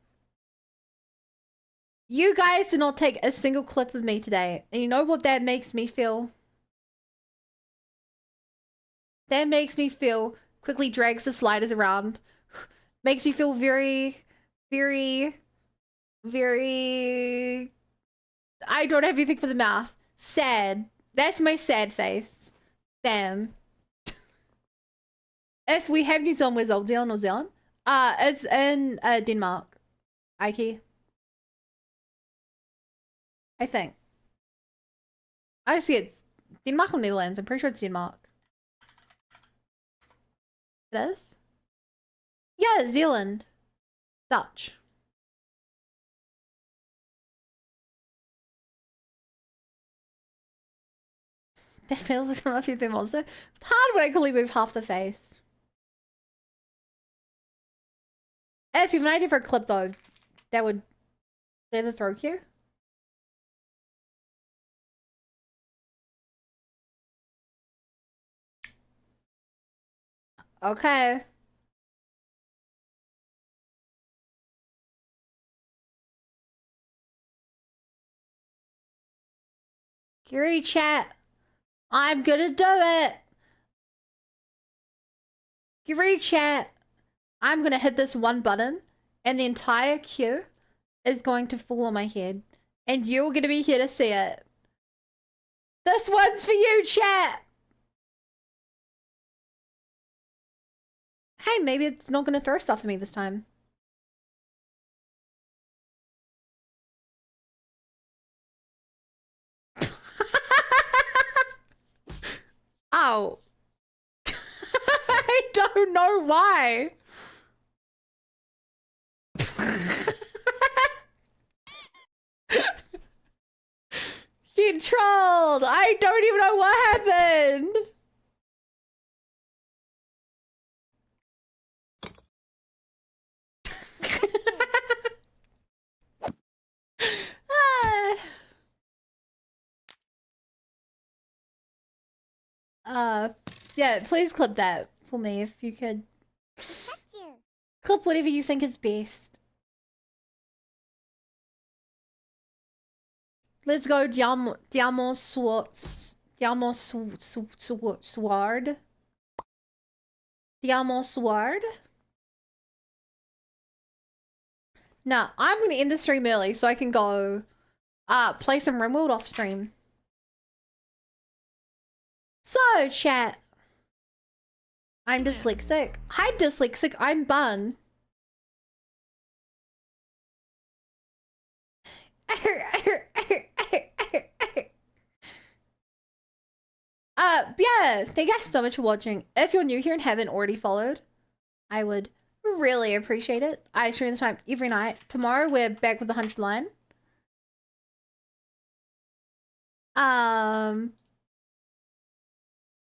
You guys did not take a single clip of me today. And you know what that makes me feel? That makes me feel, quickly drags the sliders around. Makes me feel very, very, very... I don't have anything for the mouth. Sad. That's my sad face. Bam. If we have New Zealand, where's Old Zealand, New Zealand? It's in Denmark. Ike. I think. Actually, it's Denmark or Netherlands. I'm pretty sure it's Denmark. It is? Yeah, Zealand. Dutch. That feels like a few thing monster. It's hard when I can only move half the face. If you have an idea for a clip though, that would clear the throat here. Okay. Get ready, chat. I'm gonna do it. Get ready, chat. I'm gonna hit this one button, and the entire queue is going to fall on my head, and you're gonna be here to see it. This one's for you, chat. Hey, maybe it's not gonna throw stuff at me this time. Ow. I don't know why. Get trolled. I don't even know what happened. Yeah, please clip that for me if you could. Clip whatever you think is best. Let's go, Diamond Sword. Diamond Sword. Diamond Sword. Now, I'm gonna end the stream early so I can go play some RimWorld off stream. So, chat. I'm dyslexic. Hi, dyslexic. I'm Bun. Yeah, thank you guys so much for watching. If you're new here and haven't already followed, I would really appreciate it. I stream this time every night. Tomorrow we're back with the 100 line.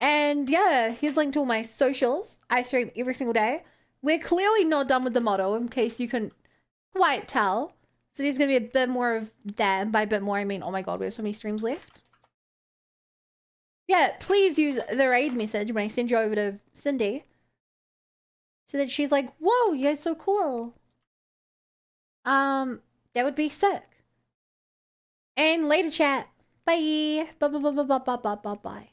And yeah, here's a link to all my socials. I stream every single day. We're clearly not done with the model, in case you couldn't quite tell. So there's gonna be a bit more of that. And by a bit more, I mean, oh my god, we have so many streams left. Yeah, please use the raid message when I send you over to Cindy. So that she's like, whoa, you guys are so cool. That would be sick. And later, chat. Bye. Bye.